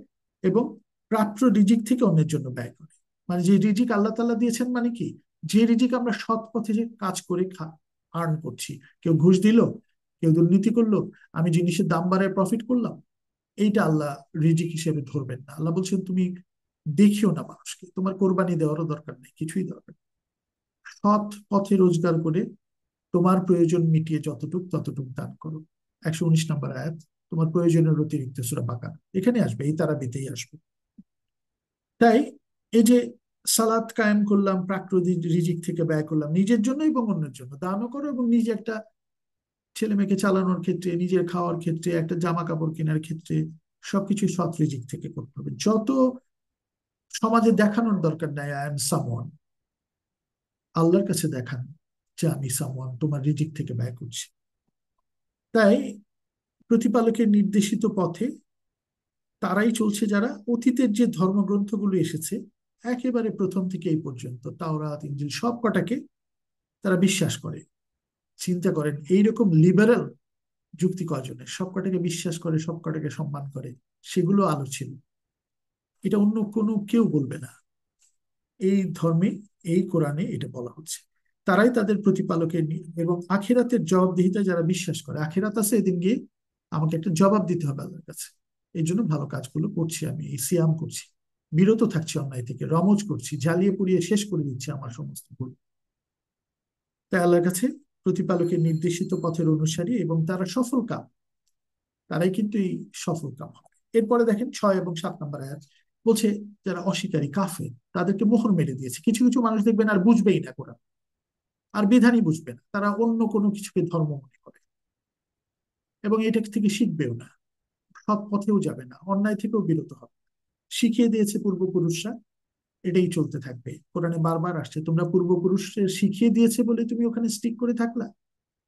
এবং প্রাপ্য রিজিক থেকে অন্যের জন্য ব্যয় করে। মানে যে রিজিক আল্লাহ তাআলা দিয়েছেন, মানে কি, যে রিজিক আমরা সৎ পথে যে কাজ করে আর্ন করছি, কেউ ঘুষ দিল, কেউ দুর্নীতি করলো, আমি জিনিসের দাম বাড়ায় প্রফিট করলাম, এইটা আল্লাহ রিজিক হিসেবে ধরবেন না। আল্লাহ বলছেন তুমি দেখিও না মানুষকে, তোমার কোরবানি দেওয়ারও দরকার নেই, কিছুই দরকার নেই। সৎ পথে রোজগার করে তোমার প্রয়োজন মিটিয়ে যতটুক ততটুক দান করো। 119 নম্বর আয়াত, তোমার প্রয়োজনের অতিরিক্ত, সূরা বাকারা, এখানে আসবে, এই তারাবিতেই আসবে। তাই এই যে সালাত কায়েম করলাম, প্রাকৃতিক রিজিক থেকে ব্যয় করলাম, নিজের জন্য এবং অন্যের জন্য দানও করো, এবং নিজে একটা ছেলে মেয়েকে চালানোর ক্ষেত্রে, নিজের খাওয়ার ক্ষেত্রে, একটা জামা কাপড় কেনার ক্ষেত্রে, সবকিছু সৎ রিজিক থেকে করতে হবে। যত সমাজে দেখানোর দরকার নাই আই এম সামওয়ান, আল্লাহর কাছে দেখান যে আমি সামওয়ান, তোমার রিজিক থেকে ব্যয় করছি। তাই প্রতিপালকের নির্দেশিত পথে তারাই চলছে যারা অতীতের যে ধর্মগ্রন্থগুলো এসেছে একেবারে প্রথম থেকে এই পর্যন্ত, তাওরাত, ইনজিল, সব কটাকে তারা বিশ্বাস করে। চিন্তা করেন, এইরকম লিবারেল যুক্তি কয়জনের, সব কটাকে বিশ্বাস করে, সব কটাকে সম্মান করে, সেগুলো আলো ছিল। এটা অন্য কোনো কেউ বলবে না, এই ধর্মে, এই কোরআনে এটা বলা হচ্ছে। তারাই তাদের প্রতিপালকের এবং আখিরাতের জবাবদিহিতা যারা বিশ্বাস করে, আখিরাত আছে, এদিন গিয়ে আমাকে একটা জবাব দিতে হবে আল্লাহর কাছে, এই জন্য ভালো কাজগুলো করছি, আমি এই সিয়াম করছি, বিরত থাকছি অন্যায় থেকে, রমজ করছি, জ্বালিয়ে পুড়িয়ে শেষ করে দিচ্ছি আমার সমস্ত ভুল। তাই আল্লাহর কাছে প্রতিপালকের নির্দেশিত পথের অনুসারী এবং তারা সফল কাম, তারাই কিন্তু এই সফল কাম হবে। এরপরে দেখেন 6 এবং 7 নম্বর আয়াত বলছে, যারা অস্বীকারী কাফের তাদেরকে মোহর মেরে দিয়েছে। কিছু কিছু মানুষ দেখবেন আর বুঝবেই না কোরআন, আর বিধানই বুঝবে না, তারা অন্য কোনো কিছুকে ধর্ম মনে করে, এবং এটা থেকে শিখবেও না, সৎ পথেও যাবে না, অন্যায় থেকেও বিরত হবে। শিখিয়ে দিয়েছে পূর্বপুরুষরা, এটাই চলতে থাকবে। কোরআনে বারবার আসছে, তোমরা পূর্বপুরুষের শিখিয়ে দিয়েছে বলে তুমি ওখানে স্টিক করে থাকলা,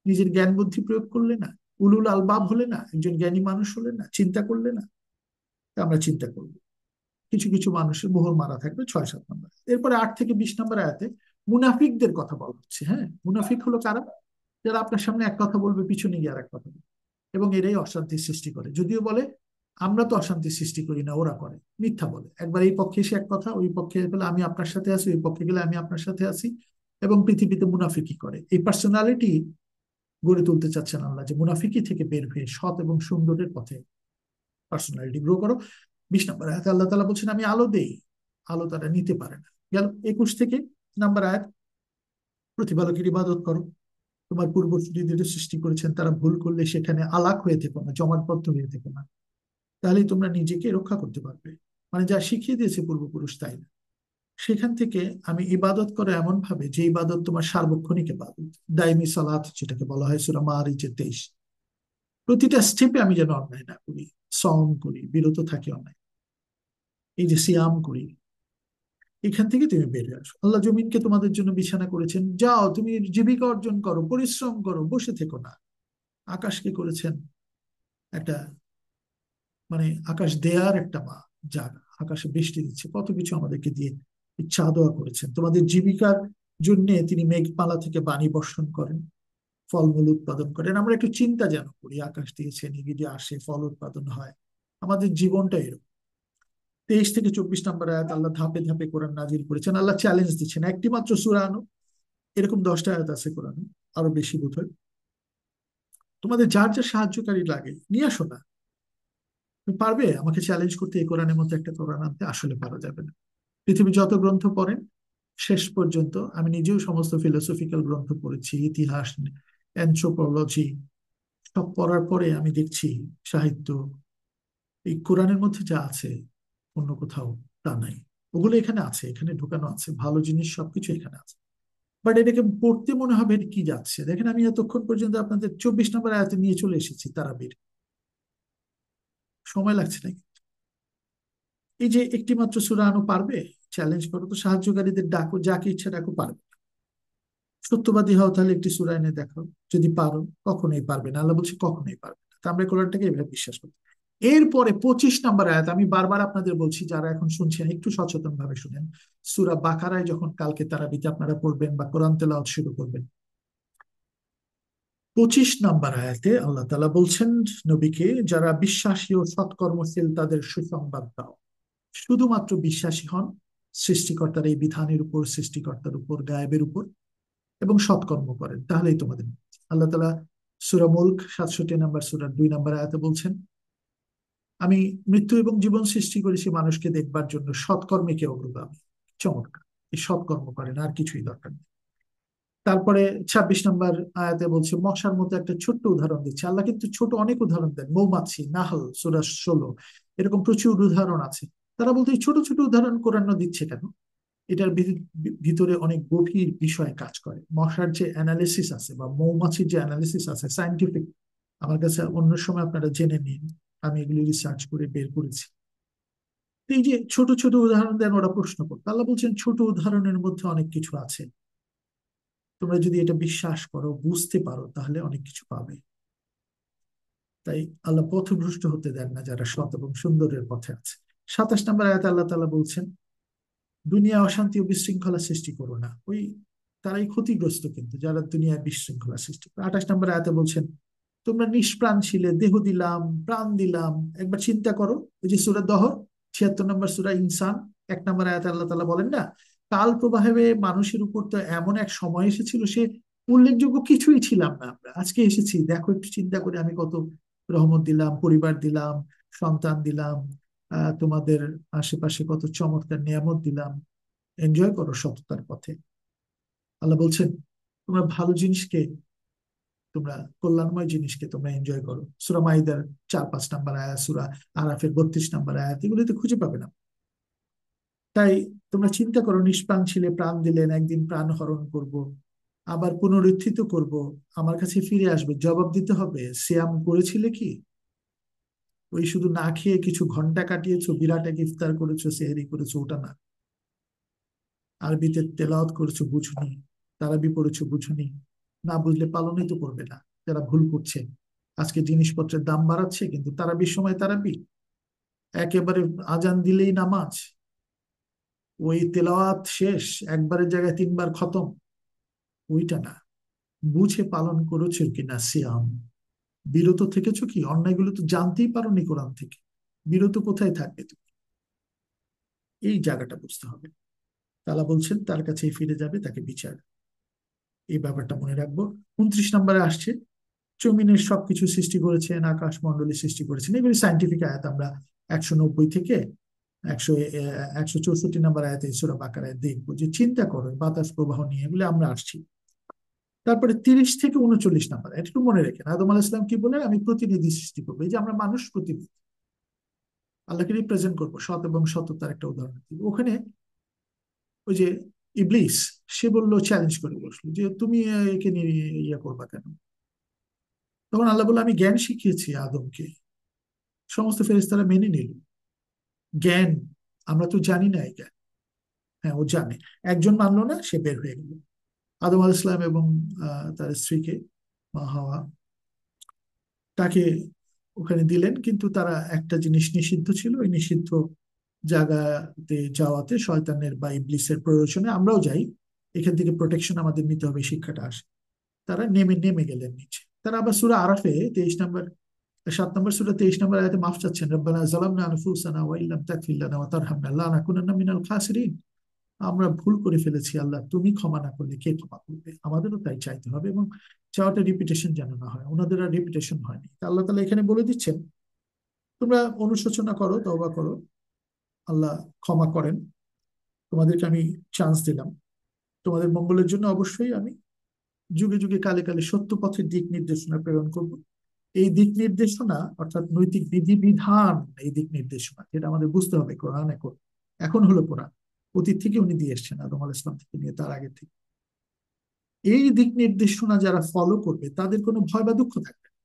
নিজের জ্ঞান বুদ্ধি প্রয়োগ করলে না, উলুল আলবাব হলে না, একজন জ্ঞানী মানুষ হলে না, চিন্তা করলে না। তা আমরা চিন্তা করবো। কিছু কিছু মানুষের মোহর মারা থাকবে, 6-7 নম্বর। এরপরে 8 থেকে 20 নম্বর আয়াতে মুনাফিকদের কথা বলা হচ্ছে। হ্যাঁ, মুনাফিক হলো কারা? যারা আপনার সামনে এক কথা বলবে, পিছনে গিয়ে আর এক কথা বলবে, এবং এরাই অশান্তির সৃষ্টি করে। যদিও বলে আমরা তো অশান্তির সৃষ্টি করি না, ওরা করে, মিথ্যা বলে। একবার এই পক্ষে এসে এক কথা, ওই পক্ষে গেলে আমি আপনার সাথে আছি, ওই পক্ষে গেলে আমি আপনার সাথে আছি, এবং পৃথিবীতে মুনাফিকি করে। এই পার্সোনালিটি গড়ে তুলতে চাচ্ছেন আল্লাহ, যে মুনাফিকি থেকে বের হয়ে সৎ এবং সুন্দরের পথে পার্সোনালিটি গ্রো করো। 20 নম্বর আয়াতে আল্লাহ তাআলা বলছেন, আমি আলো দেই, আলো তারা নিতে পারে না। গেল 21 থেকে নাম্বার আয়াত, প্রতিপালকের ইবাদত করো, তোমার পূর্বসূরীদের সৃষ্টি করেছেন, তারা ভুল করলে সেখানে আলাক হয়ে থেকো না, জমাটবদ্ধ হয়ে থেকো না, তাহলেই তোমরা নিজেকে রক্ষা করতে পারবে। মানে যা শিখিয়ে দিয়েছে পূর্বপুরুষ তাই না, সেখান থেকে আমি ইবাদত করো এমন ভাবে যে ইবাদত তোমার সার্বক্ষণিক ইবাদত, দাইমি সালাত যেটাকে বলা হয় সূরা মাআরিজের 23। প্রতিটা স্টেপে আমি যেন অন্যায় না করি, সওম করি, বিরত থাকি অন্যায়, এই যে সিয়াম করি, এখান থেকে তুমি বেরিয়ে আসো। আল্লাহ জমিনকে তোমাদের জন্য বিছানা করেছেন, যাও তুমি জীবিকা অর্জন করো, পরিশ্রম করো, বসে থেকো না। আকাশকে করেছেন একটা, মানে আকাশ দেয়ার একটা মা, জায়গা, আকাশে বৃষ্টি দিচ্ছে, কত কিছু আমাদেরকে দিয়ে ইচ্ছা দোয়া করেছেন। তোমাদের জীবিকার জন্য তিনি মেঘমালা থেকে বাণী বর্ষণ করেন, ফলমূল উৎপাদন করেন। আমরা একটু চিন্তা যেন করি, আকাশ দিয়েছে, নিগিডে আসে, ফল উৎপাদন হয়, আমাদের জীবনটা এরকম। 23 থেকে 24 নম্বর আয়াত আল্লাহ ধাপে ধাপে কোরআন নাজিল করেছেন, আল্লাহ চ্যালেঞ্জ দিচ্ছেন, একটি মাত্র সূরা আনো, এরকম 10টা আয়াত আছে কোরআনে, আরো বেশি বোধ হয়। তোমাদের যার যা সাহায্যকারী লাগে নিয়ে আসো না। তুমি পারবে আমাকে চ্যালেঞ্জ করতে এই কোরআনের মতো একটা কোরআন আনতে? আসলে পারা যাবে না। পৃথিবীর যত গ্রন্থ পড়েন শেষ পর্যন্ত, আমি নিজেও সমস্ত ফিলোসফিক্যাল গ্রন্থ পড়েছি, ইতিহাস, অ্যানথ্রোপোলজি, সব পড়ার পরে আমি দেখছি সাহিত্য, এই কোরআনের মধ্যে যা আছে অন্য কোথাও তা নাই। ওগুলো এখানে আছে, এখানে ঢুকানো আছে, ভালো জিনিস সবকিছু এখানে আছে। বাট এটাকে পড়তে মনে হবে এটা কি যাচ্ছে। দেখেন, আমি এতক্ষণ পর্যন্ত আপনাদের 24 নম্বর আয়াতে নিয়ে চলে এসেছি, তারাবির, সময় লাগছে না। এই যে একটি মাত্র সূরা আনো, পারবে? চ্যালেঞ্জ করো তো, সাহায্যকারীদের ডাকো, যাকে ইচ্ছা ডাকো, পারবে? সত্যবাদী হও তাহলে একটি সূরা এনে দেখাও, যদি পারো। কখনোই পারবে না, আল্লাহ বলছে কখনোই পারবে না। তা আমরা কোরআনটাকে এভাবে বিশ্বাস করি। এরপরে 25 নম্বর আয়াত, আমি বারবার আপনাদের বলছি, যারা এখন শুনছেন একটু সচেতন ভাবে শুনেন। সূরা বাকারায় যখন কালকে তারাবিতে আপনারা পড়বেন বা কোরআন তেলাওয়াত শুরু করবেন, 25 নম্বর আয়াতে আল্লাহ তাআলা বলছেন নবীকে, যারা বিশ্বাসী ও সৎকর্মশীল তাদের সুসংবাদ দাও। শুধুমাত্র বিশ্বাসী হন সৃষ্টিকর্তার এই বিধানের উপর, সৃষ্টিকর্তার উপর, গায়েবের উপর, এবং সৎকর্ম করেন, তাহলেই তোমাদের মুক্তি। আল্লাহ তাআলা সূরা মুলক 67 নম্বর সূরার 2 নম্বর আয়াতে বলছেন, আমি মৃত্যু এবং জীবন সৃষ্টি করেছি মানুষকে দেখবার জন্য, সৎকর্মীকে অগ্রগামী। চমৎকার! এই সৎকর্ম করেন, আর কিছুই দরকার নেই। তারপরে 26 নম্বর আয়াতে বলছে, মশার মতো একটা ছোট্ট উদাহরণ দিচ্ছে আল্লাহ, কিন্তু ছোট অনেক উদাহরণ দেন। মৌমাছি, নাহল সূরা 16, এরকম প্রচুর উদাহরণ আছে। তারা বলতে এই ছোট ছোট উদাহরণ কোরআন দিচ্ছে কেন? এটার ভিতরে অনেক গভীর বিষয় কাজ করে। মশার যে অ্যানালিসিস আছে বা মৌমাছির যে অ্যানালিসিস আছে সাইন্টিফিক, আমার কাছে অন্য সময় আপনারা জেনে নিন, আমি এগুলি রিসার্চ করে বের করেছি। এই যে ছোট ছোট উদাহরণ দেন, ওরা প্রশ্ন করতো। আল্লাহ বলছেন ছোট উদাহরণের মধ্যে অনেক কিছু আছে, তোমরা যদি এটা বিশ্বাস করো, বুঝতে পারো, তাহলে অনেক কিছু পাবে। তাই আল্লাহ পথভ্রষ্ট হতে দেন না যারা সৎ এবং সুন্দরের পথে আছে। 27 নম্বর আয়াতে আল্লাহ তাআলা বলছেন, দুনিয়া অশান্তি ও বিশৃঙ্খলা সৃষ্টি করো না। তারাই ক্ষতিগ্রস্ত কিন্তু, যারা দুনিয়ায় বিশৃঙ্খলা সৃষ্টি করে। 28 নম্বর আয়াতে বলছেন, তোমরা নিষ্প্রাণ ছিলে, দেহ দিলাম, প্রাণ দিলাম। একবার চিন্তা করো, ওই যে সূরা দহর 76 নম্বর সূরা ইনসান 1 নম্বর আয়াতে আল্লাহ তাআলা বলেন না, কাল প্রবাহে মানুষের উপর তো এমন এক সময় এসেছিল, সে উল্লেখযোগ্য কিছুই ছিলাম না, আমরা আজকে এসেছি। দেখো, একটু চিন্তা করে আমি কত রহমত দিলাম, পরিবার দিলাম, সন্তান দিলাম, তোমাদের আশেপাশে কত চমৎকার নিয়ামত দিলাম। এনজয় করো সততার পথে। আল্লাহ বলছেন, তোমরা ভালো জিনিসকে, তোমরা কল্যাণময় জিনিসকে তোমরা এনজয় করো। সূরা মাইদার 4-5 নম্বর আয়াত, সূরা আরাফের 32 নম্বর আয়াত, এগুলিতে খুঁজে পাবে না। তাই তোমরা চিন্তা করো, নিষ্প্রাণ ছিলে, প্রাণ দিলেন, একদিন প্রাণ হরণ করব, আবার পুনরুত্থিত করব, আমার কাছে ফিরে আসবে, জবাব দিতে হবে। সিয়াম করেছিলে কি? ওই শুধু না খেয়ে কিছু ঘন্টা কাটিয়েছো, বিরাট এক ইফতার করেছো, সেহরি করেছো, ওটা না। আরবিতে তেলাওয়াত করেছো, বুঝুনি। তারাবি পড়েছো, বুঝুনি। না বুঝলে পালনই তো করবে না। যারা ভুল করছে, আজকে জিনিসপত্রের দাম বাড়াচ্ছে, কিন্তু তারাবির সময় তারাবি, একেবারে আজান দিলেই নামাজ, ওই তেলাওয়াত শেষ, একবারের জায়গায় 3বার খতম, ওইটা না। বুঝে পালন করেছো কিনা সিয়াম? বিরত থেকেছো কি? অন্যায়গুলো তো জানতেই পারোনি কোরআন থেকে, বিরত কোথায় থাকবে তুমি? এই জায়গাটা বুঝতে হবে। তাআলা বলছেন তার কাছেই ফিরে যাবে, তাকে বিচার। এই ব্যাপারটা মনে রাখবো। 29 নম্বরে আসছে, জমিনের সবকিছু সৃষ্টি করেছেন, আকাশ মন্ডলী সৃষ্টি করেছেন। এগুলি সাইন্টিফিক আয়াত, আমরা 190 থেকে 164 নম্বর আয়াতে সূরা বাকারায় দেখবো, যে চিন্তা করো বাতাস প্রবাহ নিয়ে, এগুলি আমরা আসছি। তারপরে 30 থেকে 39 নম্বর একটু মনে রেখেন, আদম আলাইহিস সালাম কি বলে, আমি প্রতিনিধি সৃষ্টি করবো। এই যে আমরা মানুষ প্রতিনিধি, আল্লাহকে রিপ্রেজেন্ট করবো, সৎ এবং সততার একটা উদাহরণ দিব ওখানে। ওই যে ইবলিস, সে বললো, চ্যালেঞ্জ করে বসলো যে তুমি একে নিয়ে ইয়ে করবা কেন? তখন আল্লাহ বললো, আমি জ্ঞান শিখিয়েছি আদমকে। সমস্ত ফেরেশতারা মেনে নিল জ্ঞান। আমরা তো জানি না এই জ্ঞান। হ্যাঁ, ও জানে। একজন মানলো না, সে বের হয়ে গেল। আদম আলাইহিস সালাম এবং তার স্ত্রীকে, মা হাওয়া, তাকে ওখানে দিলেন, কিন্তু তারা একটা জিনিস নিষিদ্ধ ছিল, ওই নিষিদ্ধ জায়গাতে যাওয়াতে শয়তানের বা ইবলিসের প্রয়োজনে আমরাও যাই, এখান থেকে প্রোটেকশন আমাদের নিতে হবে, শিক্ষাটা আসে। তারা নেমে নেমে গেলেন নিচে। তারা আবার সূরা আরাফে 23 নম্বর, 7 নম্বর সূরা 23 নম্বর আয়াতে মাফ চাচ্ছেন, রব্বানা যালামনা আনফুসানা ওয়া ইল্লাম তাগফির লানা ওয়া তারহামনা লানাকুনান্না মিনাল খাসিরিন। আমরা ভুল করে ফেলেছি আল্লাহ, তুমি ক্ষমা না করলে কে ক্ষমা করবে? আমাদেরও তাই চাইতে হবে, এবং চাওয়াটা রিপিটেশন যেন না হয়। ওনাদের আর রিপিটেশন হয়নি। তা আল্লাহ তাআলা এখানে বলে দিচ্ছেন, তোমরা অনুশোচনা করো, তওবা করো, আল্লাহ ক্ষমা করেন। তোমাদেরকে আমি চান্স দিলাম, তোমাদের মঙ্গলের জন্য অবশ্যই আমি যুগে যুগে কালে কালে সত্য পথের দিক নির্দেশনা প্রেরণ করব। এই দিক নির্দেশনা অর্থাৎ নৈতিক বিধিবিধান, এই দিক নির্দেশনা যেটা আমাদের বুঝতে হবে, কোরআন এখন এখন হলো কোরআন, অতীত থেকে উনি দিয়ে এসছেন, আদম আলাইহিস সালাম থেকে নিয়ে, তার আগে থেকে। এই দিক নির্দেশনা যারা ফলো করবে, তাদের কোনো ভয় বা দুঃখ থাকবে না।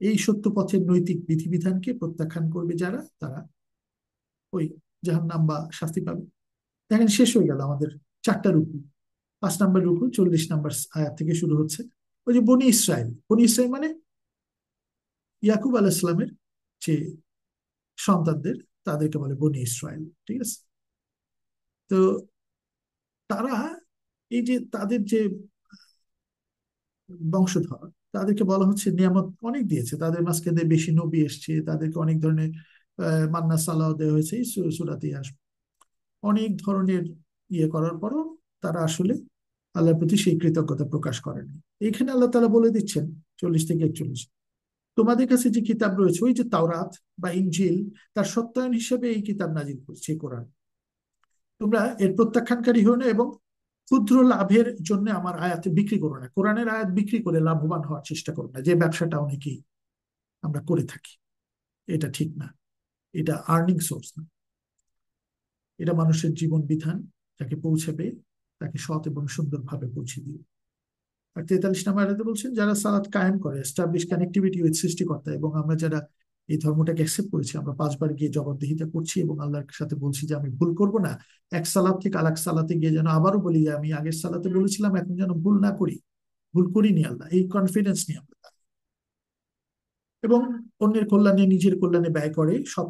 এই সত্য পথের নৈতিক বিধিবিধানকে প্রত্যাখ্যান করবে যারা, তারা ওই জাহান্নাম বা শাস্তি পাবে। দেখেন, শেষ হয়ে গেল আমাদের 4টা রুকু। 5 নম্বর রুকু 40 নম্বর আয়াত থেকে শুরু হচ্ছে। ওই যে বনি ইসরাইল, বনি ইসরাইল মানে ইয়াকুব আলাইহিস সালামের যে সন্তানদের, তাদেরকে বলে বনি ইসরাইল। ঠিক আছে? তো তারা এই যে তাদের যে বংশধর, তাদেরকে বলা হচ্ছে নিয়ামত অনেক দিয়েছে, তাদের মাঝখানে বেশি নবী এসছে, তাদেরকে অনেক ধরনের মান্না সালাহ দেওয়া হয়েছে, এই সূরাতে আসবে। অনেক ধরনের ইয়ে করার পরও তারা আসলে আল্লাহর প্রতি সেই কৃতজ্ঞতা প্রকাশ করেনি। এইখানে আল্লাহ তাআলা বলে দিচ্ছেন 40 থেকে 41, তোমাদের কাছে যে কিতাব রয়েছে ওই যে তাওরাত বা ইনজিল, তার সত্যায়ন হিসেবে এই কিতাব নাজিল করছে কোরআন। তোমরা এর প্রত্যাখ্যানকারী হও না এবং ক্ষুদ্র লাভের জন্য আমার আয়াত বিক্রি করো না। কোরআনের আয়াত বিক্রি করে লাভবান হওয়ার চেষ্টা করো না, যে ব্যবসাটা অনেকেই আমরা করে থাকি। এটা ঠিক না, এটা আর্নিং সোর্স না, এটা মানুষের জীবন বিধান। যাকে পৌঁছাবে তাকে সৎ এবং সুন্দরভাবে পৌঁছে দিও। আর 43 নম্বর আয়াতে বলছেন, যারা সালাত কায়েম করে, এস্টাবলিশ কানেক্টিভিটি উইথ সৃষ্টিকর্তা, এবং আমরা যারা এই ধর্মটাকে অ্যাকসেপ্ট করেছি, আমরা 5 বার গিয়ে জবাবদিহিতা করছি এবং আল্লাহর সাথে বলছি যে আমি ভুল করব না। এক সালাত থেকে আরেক সালাতে গিয়ে যেন আবারও বলি যে আমি আগের সালাতে বলেছিলাম, এখন যেন ভুল না করি, ভুল করিনি। আল্লাহ এই কনফিডেন্স নিয়ে আমরা, এবং অন্যের কল্যাণে নিজের কল্যাণে ব্যয় করে সব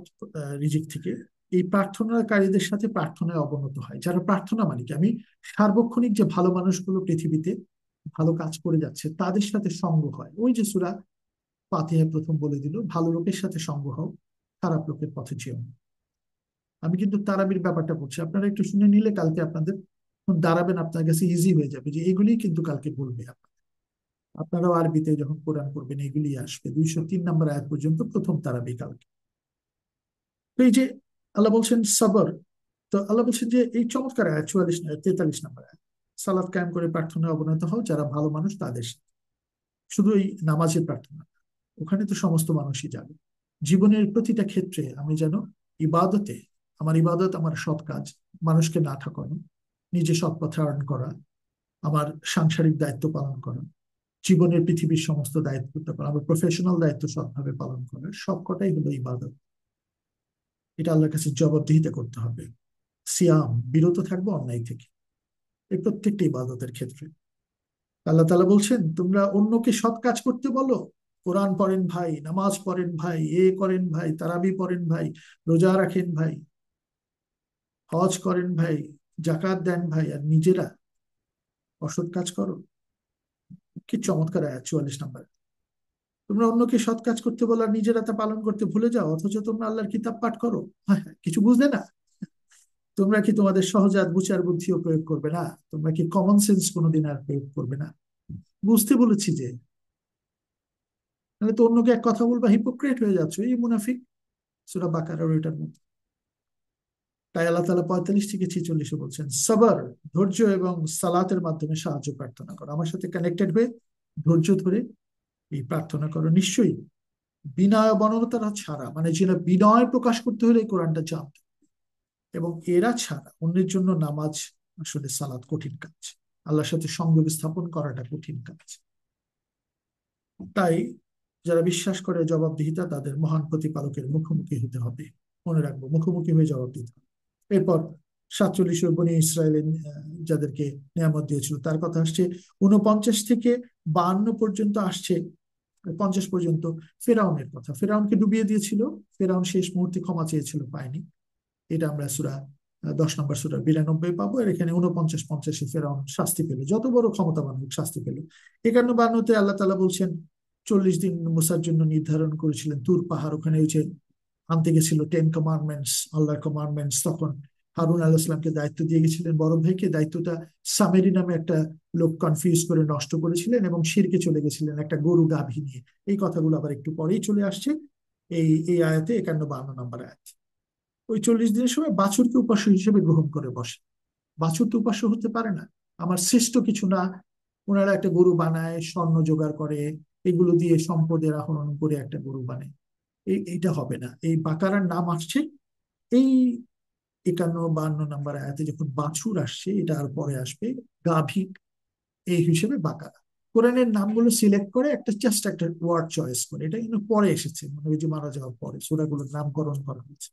রিজিক থেকে। এই প্রার্থনাকারীদের সাথে প্রার্থনায় অবনত হয়। যারা প্রার্থনা, মানে কি, আমি সার্বক্ষণিক যে ভালো মানুষগুলো পৃথিবীতে ভালো কাজ করে যাচ্ছে তাদের সাথে সঙ্গ হয়। ওই যে সূরা ফাতিহা প্রথম বলে দিল, ভালো লোকের সাথে সঙ্গ হও, খারাপ লোকের পথে যেও না। আমি কিন্তু তারাবির ব্যাপারটা বলছি, আপনারা একটু শুনে নিলে কালকে আপনাদের দাঁড়াবেন, আপনার কাছে ইজি হয়ে যাবে যে এগুলি কিন্তু কালকে বলবে। আপনারাও আরবিতে যখন কোরআন করবেন এগুলি আসবে। 203 নম্বর আয়াত পর্যন্ত প্রথম তারাবি কালকে। তো এই যে আল্লাহ বলছেন সবর, তো আল্লাহ বলছেন যে এই চমৎকার আয়াত 43 নম্বর আয়াত, সালাত কায়েম করে প্রার্থনায় অবনত হও যারা ভালো মানুষ তাদের সাথে। শুধু এই নামাজের প্রার্থনা, ওখানে তো সমস্ত মানুষই যাবে। জীবনের প্রতিটা ক্ষেত্রে আমি যেন ইবাদতে, আমার ইবাদত আমার সৎ কাজ, মানুষকে না ঠকানো, নিজে সৎ পথে আর্ন করা, আমার সাংসারিক দায়িত্ব পালন করা, জীবনের পৃথিবীর সমস্ত দায়িত্ব পালন, আমার প্রফেশনাল দায়িত্ব সৎভাবে পালন করা, সবকটাই হলো ইবাদত। এটা আল্লাহর কাছে জবাবদিহিতা করতে হবে। সিয়াম, বিরত থাকবো অন্যায় থেকে, এই প্রত্যেকটা ইবাদতের ক্ষেত্রে। আল্লাহ তাআলা বলছেন, তোমরা অন্যকে সৎ কাজ করতে বলো, কোরআন পড়েন ভাই, নামাজ পড়েন ভাই, এ করেন ভাই, তারাবি পড়েন ভাই, রোজা রাখেন ভাই, হজ করেন ভাই, জাকাত দেন ভাই, আর নিজেরা অসৎ কাজ করো। কি চমৎকার আয়াত 44 নম্বর। তোমরা অন্যকে সৎ কাজ করতে বলো আর নিজেরা তা পালন করতে ভুলে যাও, অথচ তোমরা আল্লাহর কিতাব পাঠ করো। হ্যাঁ, কিছু বুঝলে না? তোমরা কি তোমাদের সহজাত বিচার বুদ্ধিও প্রয়োগ করবে না? তোমরা কি কমন সেন্স কোনোদিন আর প্রয়োগ করবে না? বুঝতে বলেছি যে, তাহলে তো অন্যকে এক কথা বলবা, হিপোক্রেট হয়ে যাচ্ছে, এই মুনাফিক। সূরা বাকারার ওইটার মধ্যে। তাই আল্লাহ তাআলা 45 থেকে 46 বলছেন, সবর, ধৈর্য এবং সালাতের মাধ্যমে সাহায্য প্রার্থনা করো। আমার সাথে কানেক্টেড হয়ে ধৈর্য ধরে এই প্রার্থনা করো। নিশ্চয়ই বিনয় বনরতা ছাড়া, মানে যেটা বিনয় প্রকাশ করতে হলে এই কোরআনটা জানতে, এবং এরা ছাড়া অন্যের জন্য নামাজ, আসলে সালাত কঠিন কাজ, আল্লাহর সাথে সংযোগ স্থাপন করাটা কঠিন কাজ। তাই যারা বিশ্বাস করে জবাবদিহিতা, তাদের মহান প্রতিপালকের মুখোমুখি হতে হবে। মনে রাখবো, মুখোমুখি হয়ে জবাব দিতে হবে। এরপর 47 বনি ইসরায়েলের যাদেরকে নিয়ামত দিয়েছিল তার কথা আসছে। 49 থেকে 52 পর্যন্ত আসছে, 50 পর্যন্ত ফেরাউনের কথা। ফেরাউনকে ডুবিয়ে দিয়েছিল, ফেরাউন শেষ মুহূর্তে ক্ষমা চেয়েছিল, পায়নি। এটা আমরা সূরা 10 নম্বর সূরা 92 পাবো। আর এখানে 49-50 ফেরাউন শাস্তি পেল, যত বড় ক্ষমতাবান হোক শাস্তি পেল। 51-52 আল্লাহ তাআলা বলছেন 40 দিন মুসার জন্য নির্ধারণ করেছিলেন তুর পাহাড়, ওখানে ওই যে আনতে গেছিল 10 কমান্ডমেন্টস, আল্লাহর কমান্ডমেন্টস। তখন হারুন আলাইহিস সালামকে দায়িত্ব দিয়ে গেছিলেন, বড় ভাইকে। দায়িত্বটা সামেরি নামে একটা লোক কনফিউজ করে নষ্ট করেছিলেন এবং শিরকে চলে গেছিলেন একটা গরু গাভী নিয়ে। এই কথাগুলো আবার একটু পরেই চলে আসছে এই এই আয়াতে, 51-52 নম্বর আয়াত। ওই 40 দিনের সময় বাছুরকে উপাস্য হিসেবে গ্রহণ করে বসে। বাছুর তো উপাস্য হতে পারে না, আমার শ্রেষ্ঠ কিছু না। ওনারা একটা গরু বানায়, স্বর্ণ জোগাড় করে, এগুলো দিয়ে সম্পদের আহরণ করে একটা গরু বানায়। এইটা হবে না। এই বাকারার নাম আসছে এই 51-52 নম্বর আয়াতে, যখন বাছুর আসছে, এটা আর পরে আসবে গাভী, এই হিসেবে বাকারা। কোরআনের নামগুলো সিলেক্ট করে একটা জাস্ট একটা ওয়ার্ড চয়েস করে, এটা কিন্তু পরে এসেছে, মানে ওই যে মারা যাওয়ার পরে সূরাগুলোর নামকরণ করা হয়েছে।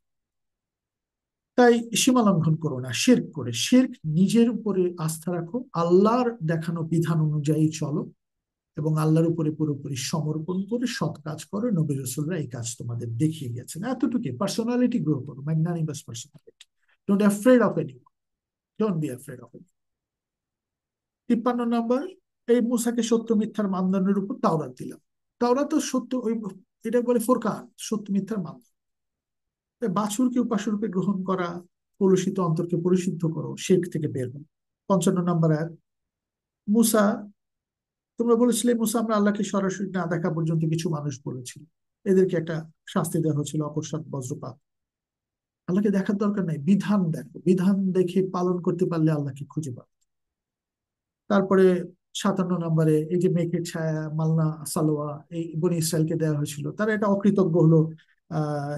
তাই সীমা লঙ্ঘন করো না শিরক করে। শিরক, নিজের উপরে আস্থা রাখো, আল্লাহর দেখানো বিধান অনুযায়ী চলো এবং আল্লাহর উপরে পুরোপুরি সমর্পণ করে সৎ কাজ করো। নবী রাসূলরা এই কাজ তোমাদের দেখিয়ে গেছেন। এতটুকু পার্সোনালিটি গ্রো করো, magnanimous personality. Don't afraid of any, don't be afraid of any. 53 নম্বর, এই মূসাকে সত্য মিথ্যার মানদণ্ডের উপর তাওরাত দিলাম। তাওরাত তো সত্য, ওই এটা বলে ফোরকান, সত্য মিথ্যার মানদণ্ড। বাছুরকে উপাস্য রূপে গ্রহণ করা, কলুষিত অন্তরকে পরিশুদ্ধ করো, শিরক থেকে বের হও। 55 নম্বর আয়াত, মূসা, তোমরা বলেছিলে মূসা আমরা আল্লাহকে সরাসরি না দেখা পর্যন্ত কিছু মানুষ বলেছিল, এদেরকে একটা শাস্তি দেওয়া হয়েছিল, অকস্মাৎ বজ্রপাত। আল্লাহকে দেখার দরকার নাই, বিধান দেখো, বিধান দেখে পালন করতে পারলে আল্লাহকে খুঁজে পাবে। তারপরে 57 নম্বরে, এই যে মেঘের ছায়া, মালনা, সালোয়া, এই বনি ইসরায়েলকে দেওয়া হয়েছিল, তারা এটা অকৃতজ্ঞ হলো।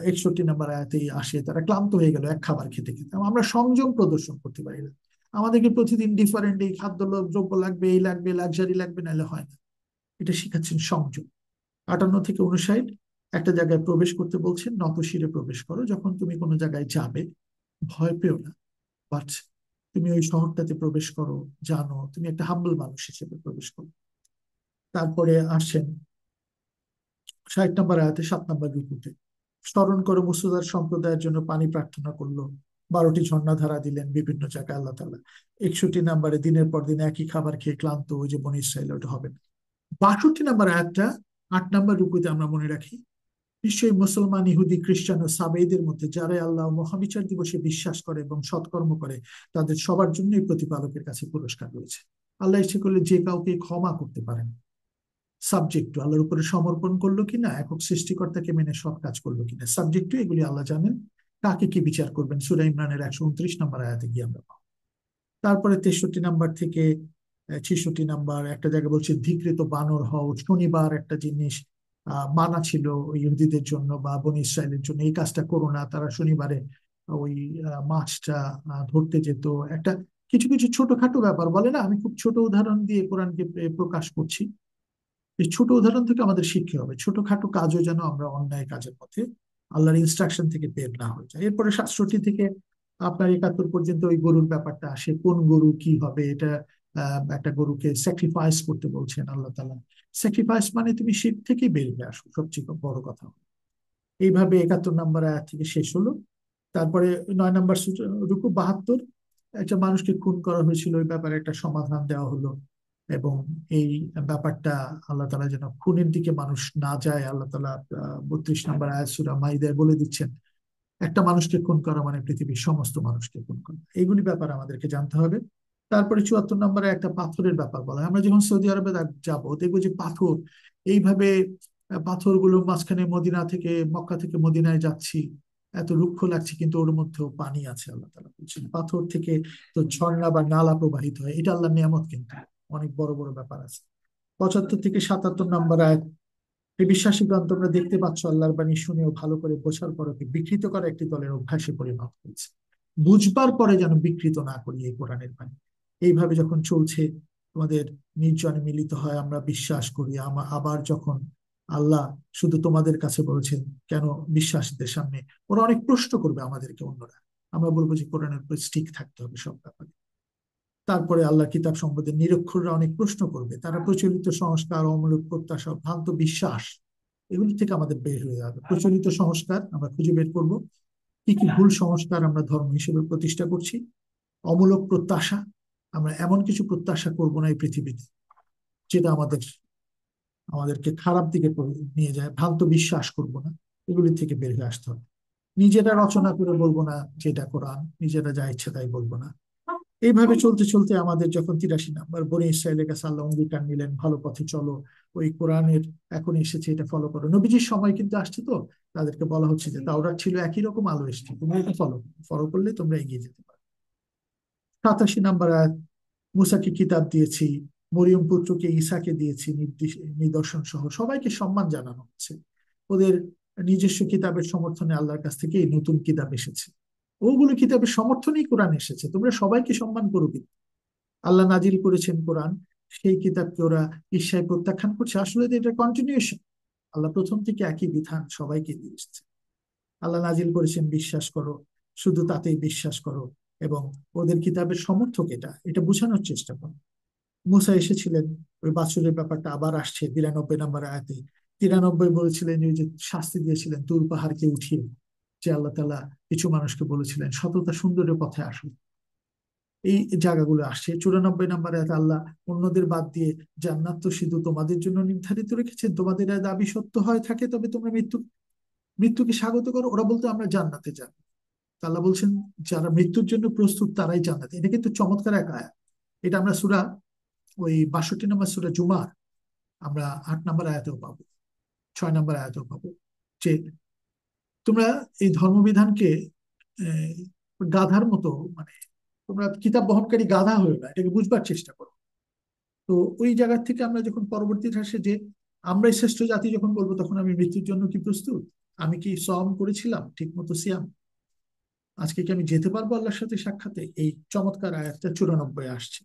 61 নম্বর আয়াতেই আসে, তারা ক্লান্ত হয়ে গেল এক খাবার খেতে খেতে। আমরা সংযম প্রদর্শন করতে পারি না, আমাদেরকে প্রতিদিন ডিফারেন্ট এই খাদ্য দ্রব্য লাগবে, এই লাগবে, লাক্সারি লাগবে, নাহলে হয় না। এটা শিখাচ্ছেন সংযম। 58 থেকে 59, একটা জায়গায় প্রবেশ করতে বলছেন, নতশিরে প্রবেশ করো। যখন তুমি কোনো জায়গায় যাবে, ভয় পেও না, বাট তুমি ওই শহরটাতে প্রবেশ করো, জানো তুমি একটা হাম্বল মানুষ হিসেবে প্রবেশ করো। তারপরে আসেন 60 নম্বর আয়াতে 7 নম্বর রুকুতে, স্মরণ করো মুসা সম্প্রদায়ের জন্য পানি প্রার্থনা করলো, 12টি ঝর্ণাধারা দিলেন বিভিন্ন জায়গায় আল্লাহ তাআলা। 61 নম্বরে, দিনের পর দিন একই খাবার খেয়ে ক্লান্ত, ওই যে বনী ইসরাইল, ওটা হবে না। 62 নম্বর আয়াতটা 8 নম্বর রুকুতে আমরা মনে রাখি, নিশ্চয়ই মুসলমান, ইহুদি, খ্রিস্টান ও সাবেইদের মধ্যে যারা আল্লাহ ও মহাবিচার দিবসে বিশ্বাস করে এবং সৎকর্ম করে, তাদের সবার জন্যই প্রতিপালকের কাছে পুরস্কার রয়েছে। আল্লাহ ইচ্ছে করলে যে কাউকে ক্ষমা করতে পারেন, সাবজেক্ট টু আল্লাহর উপরে সমর্পণ করলো কিনা, একক সৃষ্টিকর্তাকে মেনে সৎ কাজ করলো কিনা, সাবজেক্ট টু এগুলি আল্লাহ জানেন। কাকে কি বিচার করবেন সূরা ইমরানের 129 নম্বর আয়াতে গিয়ে আমরা পাবো। তারপরে 63 নম্বর থেকে 66 নম্বর, একটা জায়গায় বলছে ধিকৃত বানর হও। শনিবার একটা জিনিস মানা ছিল ইহুদিদের জন্য বা বনী ইসরায়েলের জন্য, এই কাজটা করো না। তারা শনিবারে ওই মাছটা ধরতে যেত। একটা কিছু কিছু ছোটখাটো ব্যাপার বলে না, আমি খুব ছোট উদাহরণ দিয়ে কোরআনকে প্রকাশ করছি। এই ছোট উদাহরণ থেকে আমাদের শিখতে হবে, ছোটখাটো কাজও যেন আমরা অন্যায় কাজের পথে আল্লাহর ইনস্ট্রাকশন থেকে বের না হয়ে যায়। এরপরে 67 থেকে আপনার 71 পর্যন্ত ওই গরুর ব্যাপারটা আসে, কোন গরু কি হবে এটা। একটা গরুকে স্যাক্রিফাইস করতে বলছেন আল্লাহ তাআলা। স্যাক্রিফাইস মানে তুমি শিরক থেকে বেরিয়ে আসো, সবচেয়ে বড় কথা। এইভাবে 71 নম্বর আয়াত থেকে শেষ হলো। তারপরে 9 নম্বর রুকু 72, একটা মানুষকে খুন করা হয়েছিল, ওই ব্যাপারে একটা সমাধান দেওয়া হলো। এবং এই ব্যাপারটা আল্লাহ তাআলা যেন খুনের দিকে মানুষ না যায়, আল্লাহ তাআলা 32 নম্বর আয়াত সূরা মাইদায় বলে দিচ্ছেন, একটা মানুষকে খুন করা মানে পৃথিবীর সমস্ত মানুষকে খুন করা। এইগুলি ব্যাপার আমাদেরকে জানতে হবে। তারপরে 74 নম্বরে একটা পাথরের ব্যাপার বলা হয়। আমরা যখন সৌদি আরবে যাবো, দেখবো যে পাথর এইভাবে, পাথরগুলো মাঝখানে, মদিনা থেকে, মক্কা থেকে মদিনায় যাচ্ছি, এত রুক্ষ লাগছে, কিন্তু ওর মধ্যেও পানি আছে। আল্লাহ তাআলা বলছেন পাথর থেকে তো ঝর্ণা বা নালা প্রবাহিত হয়, এটা আল্লাহর নিয়ামত, কিন্তু অনেক বড় বড় ব্যাপার আছে। 75 থেকে 77 নম্বর আয়াত, এই বিশ্বাসীগণ তোমরা দেখতে পাচ্ছ আল্লাহর বাণী শুনেও ভালো করে বোঝার পরকে বিকৃত করা একটি দলের অভ্যাসে পরিণত হয়েছে। বুঝবার পরে যেন বিকৃত না করি এই কোরআনের বাণী। এইভাবে যখন চলছে, তোমাদের নির্জনে মিলিত হয়, আমরা বিশ্বাস করি। আবার যখন আল্লাহ শুধু তোমাদের কাছে বলছেন, কেন বিশ্বাসীদের সামনে ওরা অনেক প্রশ্ন করবে আমাদেরকে অন্যরা, আমরা বলবো যে কোরআনের উপর স্টিক থাকতে হবে সব ব্যাপারে। তারপরে আল্লাহ কিতাব সম্বন্ধে নিরক্ষররা অনেক প্রশ্ন করবে, তারা প্রচলিত সংস্কার, অমূলক প্রত্যাশা, ভ্রান্ত বিশ্বাস, এগুলি থেকে আমাদের বের হয়ে যাবে। প্রচলিত সংস্কার আমরা খুঁজে বের করব, কি কি ভুল সংস্কার আমরা ধর্ম হিসেবে প্রতিষ্ঠা করছি। অমূলক প্রত্যাশা, আমরা এমন কিছু প্রত্যাশা করব না এই পৃথিবীতে যেটা আমাদেরকে খারাপ দিকে নিয়ে যায়। ভ্রান্ত বিশ্বাস করব না, এগুলি থেকে বের হয়ে আসতে হবে। নিজেরা রচনা করে বলবো না যেটা কোরআন, নিজেরা যা ইচ্ছে তাই বলবো না। এইভাবে চলতে চলতে আমাদের যখন 83 নম্বর, বনী ইসরায়েলের কাছে আল্লাহ অঙ্গীকার নিলেন, ভালো পথে চলো, ওই কোরআনের এখন এসেছে, এটা ফলো করো। নবীজির সময় কিন্তু আসছে, তো তাদেরকে বলা হচ্ছে যে তাওরাত ছিল একই রকম, আলো এসছে, তোমরা এটা ফলো ফলো করলে তোমরা এগিয়ে যেতে পারো। 87 নম্বর আয়াত, মুসাকে কিতাব দিয়েছি, মরিয়ম পুত্রকে ঈসাকে দিয়েছি নিদর্শন সহ, সবাইকে সম্মান জানানো হচ্ছে। ওদের নিজস্ব কিতাবের সমর্থনে আল্লাহর কাছ থেকে এই নতুন কিতাব এসেছে, ওগুলো কিতাবের সমর্থনেই কোরআন এসেছে, তোমরা সবাইকে সম্মান করো। কিন্তু আল্লাহ নাজিল করেছেন কোরআন, সেই কিতাবকে ওরা ঈর্ষায় প্রত্যাখ্যান করছে। আসলে তো এটা কন্টিনিউশন, আল্লাহ প্রথম থেকে একই বিধান সবাইকে দিয়ে এসেছে। আল্লাহ নাজিল করেছেন বিশ্বাস করো, শুধু তাতেই বিশ্বাস করো এবং ওদের কিতাবের সমর্থক এটা এটা বোঝানোর চেষ্টা করো। মুসা এসেছিলেন, ওই বাছুরের ব্যাপারটা আবার আসছে 92 নম্বর আয়াতে। 93 বলেছিলেন, ওই যে শাস্তি দিয়েছিলেন তুর পাহাড়কে উঠিয়ে, যে আল্লাহ তাআলা কিছু মানুষকে বলেছিলেন সততা সুন্দরের পথে আসুন। এই জায়গাগুলো আসছে। 94 নম্বর আয়াতে আল্লাহ অন্যদের বাদ দিয়ে জান্নাত তো শুধু তোমাদের জন্য নির্ধারিত রেখেছেন, তোমাদের দাবি সত্য হয় থাকে তবে তোমরা মৃত্যুকে স্বাগত করো। ওরা বলতো আমরা জান্নাতে যাব। আল্লাহ বলছেন যারা মৃত্যুর জন্য প্রস্তুত তারাই জান্নাতে। এটা কিন্তু চমৎকার এক আয়াত। এটা আমরা ওই 62 নম্বর সূরা জুমার আমরা 8 নম্বর আয়াতেও পাবো, 6 নম্বর আয়াতেও পাবো, যে তোমরা এই ধর্মবিধানকে আহ, গাধার মতো, মানে তোমরা কিতাব বহনকারী গাধা হয়ে না, এটাকে বুঝবার চেষ্টা করো। তো ওই জায়গা থেকে আমরা যখন পরবর্তীতে আসে যে আমরাই শ্রেষ্ঠ জাতি যখন বলবো, তখন আমি মৃত্যুর জন্য কি প্রস্তুত? আমি কি সওম করেছিলাম ঠিক মতো, সিয়াম? আজকে কি আমি যেতে পারবো আল্লাহর সাথে সাক্ষাতে? এই চমৎকার আয়াতটা 94 আসছে।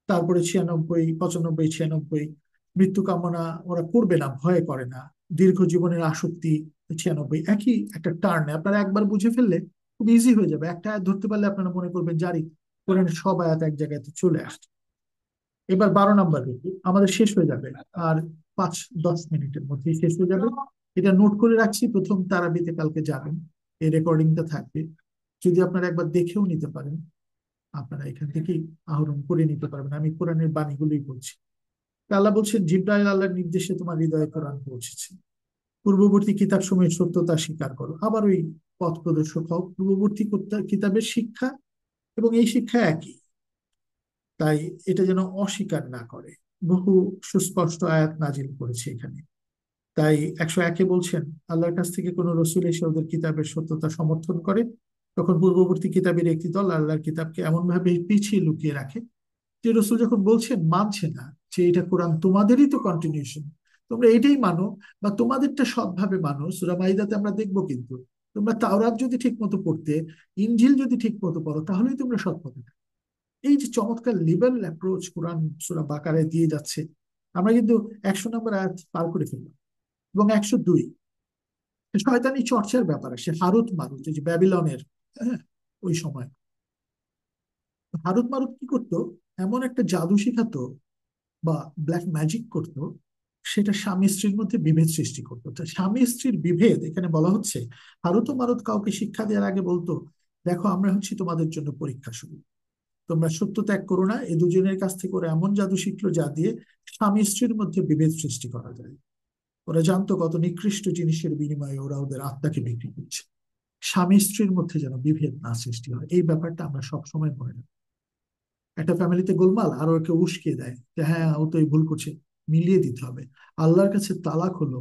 তারপরে 96, 95, 96 মৃত্যু কামনা ওরা করবে না, ভয় করে না, দীর্ঘ জীবনের আসক্তি। 96 একই একটা টার্নে আপনারা একবার বুঝে ফেললে খুব ইজি হয়ে যাবে। একটা আয়াত ধরতে পারলে আপনারা মনে করবেন জারি কোরআনের সব আয়াত এক জায়গায় চলে আসছে। এবার 12 নম্বর রুকু আমাদের শেষ হয়ে যাবে, আর 5-10 মিনিটের মধ্যেই শেষ হয়ে যাবে। এটা নোট করে রাখছি, প্রথম তারাবিতে কালকে যাবেন, এই রেকর্ডিংটা থাকবে। যদি আপনারা একবার দেখেও নিতে পারেন, আপনারা এখান থেকেই আহরণ করে নিতে পারবেন। আমি কোরআনের বাণীগুলোই বলছি। আল্লাহ বলছেন জিব্রাইল আল্লাহর নির্দেশে তোমার হৃদয়ে কোরআন পৌঁছেছে। পূর্ববর্তী কিতাব সমূহের সত্যতা স্বীকার করো। আবার ওই পথ প্রদর্শক হও। পূর্ববর্তী কিতাবের শিক্ষা এবং এই শিক্ষা একই, তাই এটা যেন অস্বীকার না করে। বহু সুস্পষ্ট আয়াত নাজিল করেছে এখানে। তাই 101-এ বলছেন আল্লাহর কাছ থেকে কোনো রসুল এসে ওদের কিতাবের সত্যতা সমর্থন করে, তখন পূর্ববর্তী কিতাবের একটি দল আল্লাহর কিতাবকে এমন ভাবে পিছিয়ে লুকিয়ে রাখে যে রসুল যখন বলছেন মানছে না, যে এটা কোরআন তোমাদেরই তো কন্টিনিউশন, তোমরা এটাই মানো বা তোমাদেরটা সৎভাবে মানো। সূরা মাইদাতে আমরা দেখবো, কিন্তু তোমরা তাওরাত যদি ঠিক মতো পড়তে, ইনজিল যদি ঠিক মতো পড়ো, তাহলেই তোমরা সৎ পথে থাকো। এই যে চমৎকার লিবারেল অ্যাপ্রোচ কোরআন সূরা বাকারায় দিয়ে যাচ্ছে। আমরা কিন্তু 100 নম্বর আয়াত পার করে ফেললাম। এবং 102 শয়তানি চর্চার ব্যাপার আসে, হারুত মারুত, এই যে ব্যাবিলনের, হ্যাঁ, ওই সময় হারুত মারুত কি করতো, এমন একটা জাদু শিখাতো বা ব্ল্যাক ম্যাজিক করতো, সেটা স্বামী স্ত্রীর মধ্যে বিভেদ সৃষ্টি করতো। তো স্বামী স্ত্রীর বিভেদ এখানে বলা হচ্ছে। হারুত ও মারুত কাউকে শিক্ষা দেওয়ার আগে বলতো, দেখো আমরা হচ্ছি তোমাদের জন্য পরীক্ষা শুরু, তোমরা সত্য ত্যাগ করো না। এই দুজনের কাছ থেকে ওরা এমন জাদু শিখলো যা দিয়ে স্বামী স্ত্রীর মধ্যে বিভেদ সৃষ্টি করা যায়। ওরা জানতো কত নিকৃষ্ট জিনিসের বিনিময়ে ওরা ওদের আত্মাকে বিক্রি করছে। স্বামী স্ত্রীর মধ্যে যেন বিভেদ না সৃষ্টি হয়, এই ব্যাপারটা আমরা সবসময় মনে রাখি। একটা ফ্যামিলিতে গোলমাল, আর ওকে উস্কে দেয় যে হ্যাঁ ও তো এই ভুল করছে, মিলিয়ে দিতে হবে। আল্লাহর কাছে তালাক হলো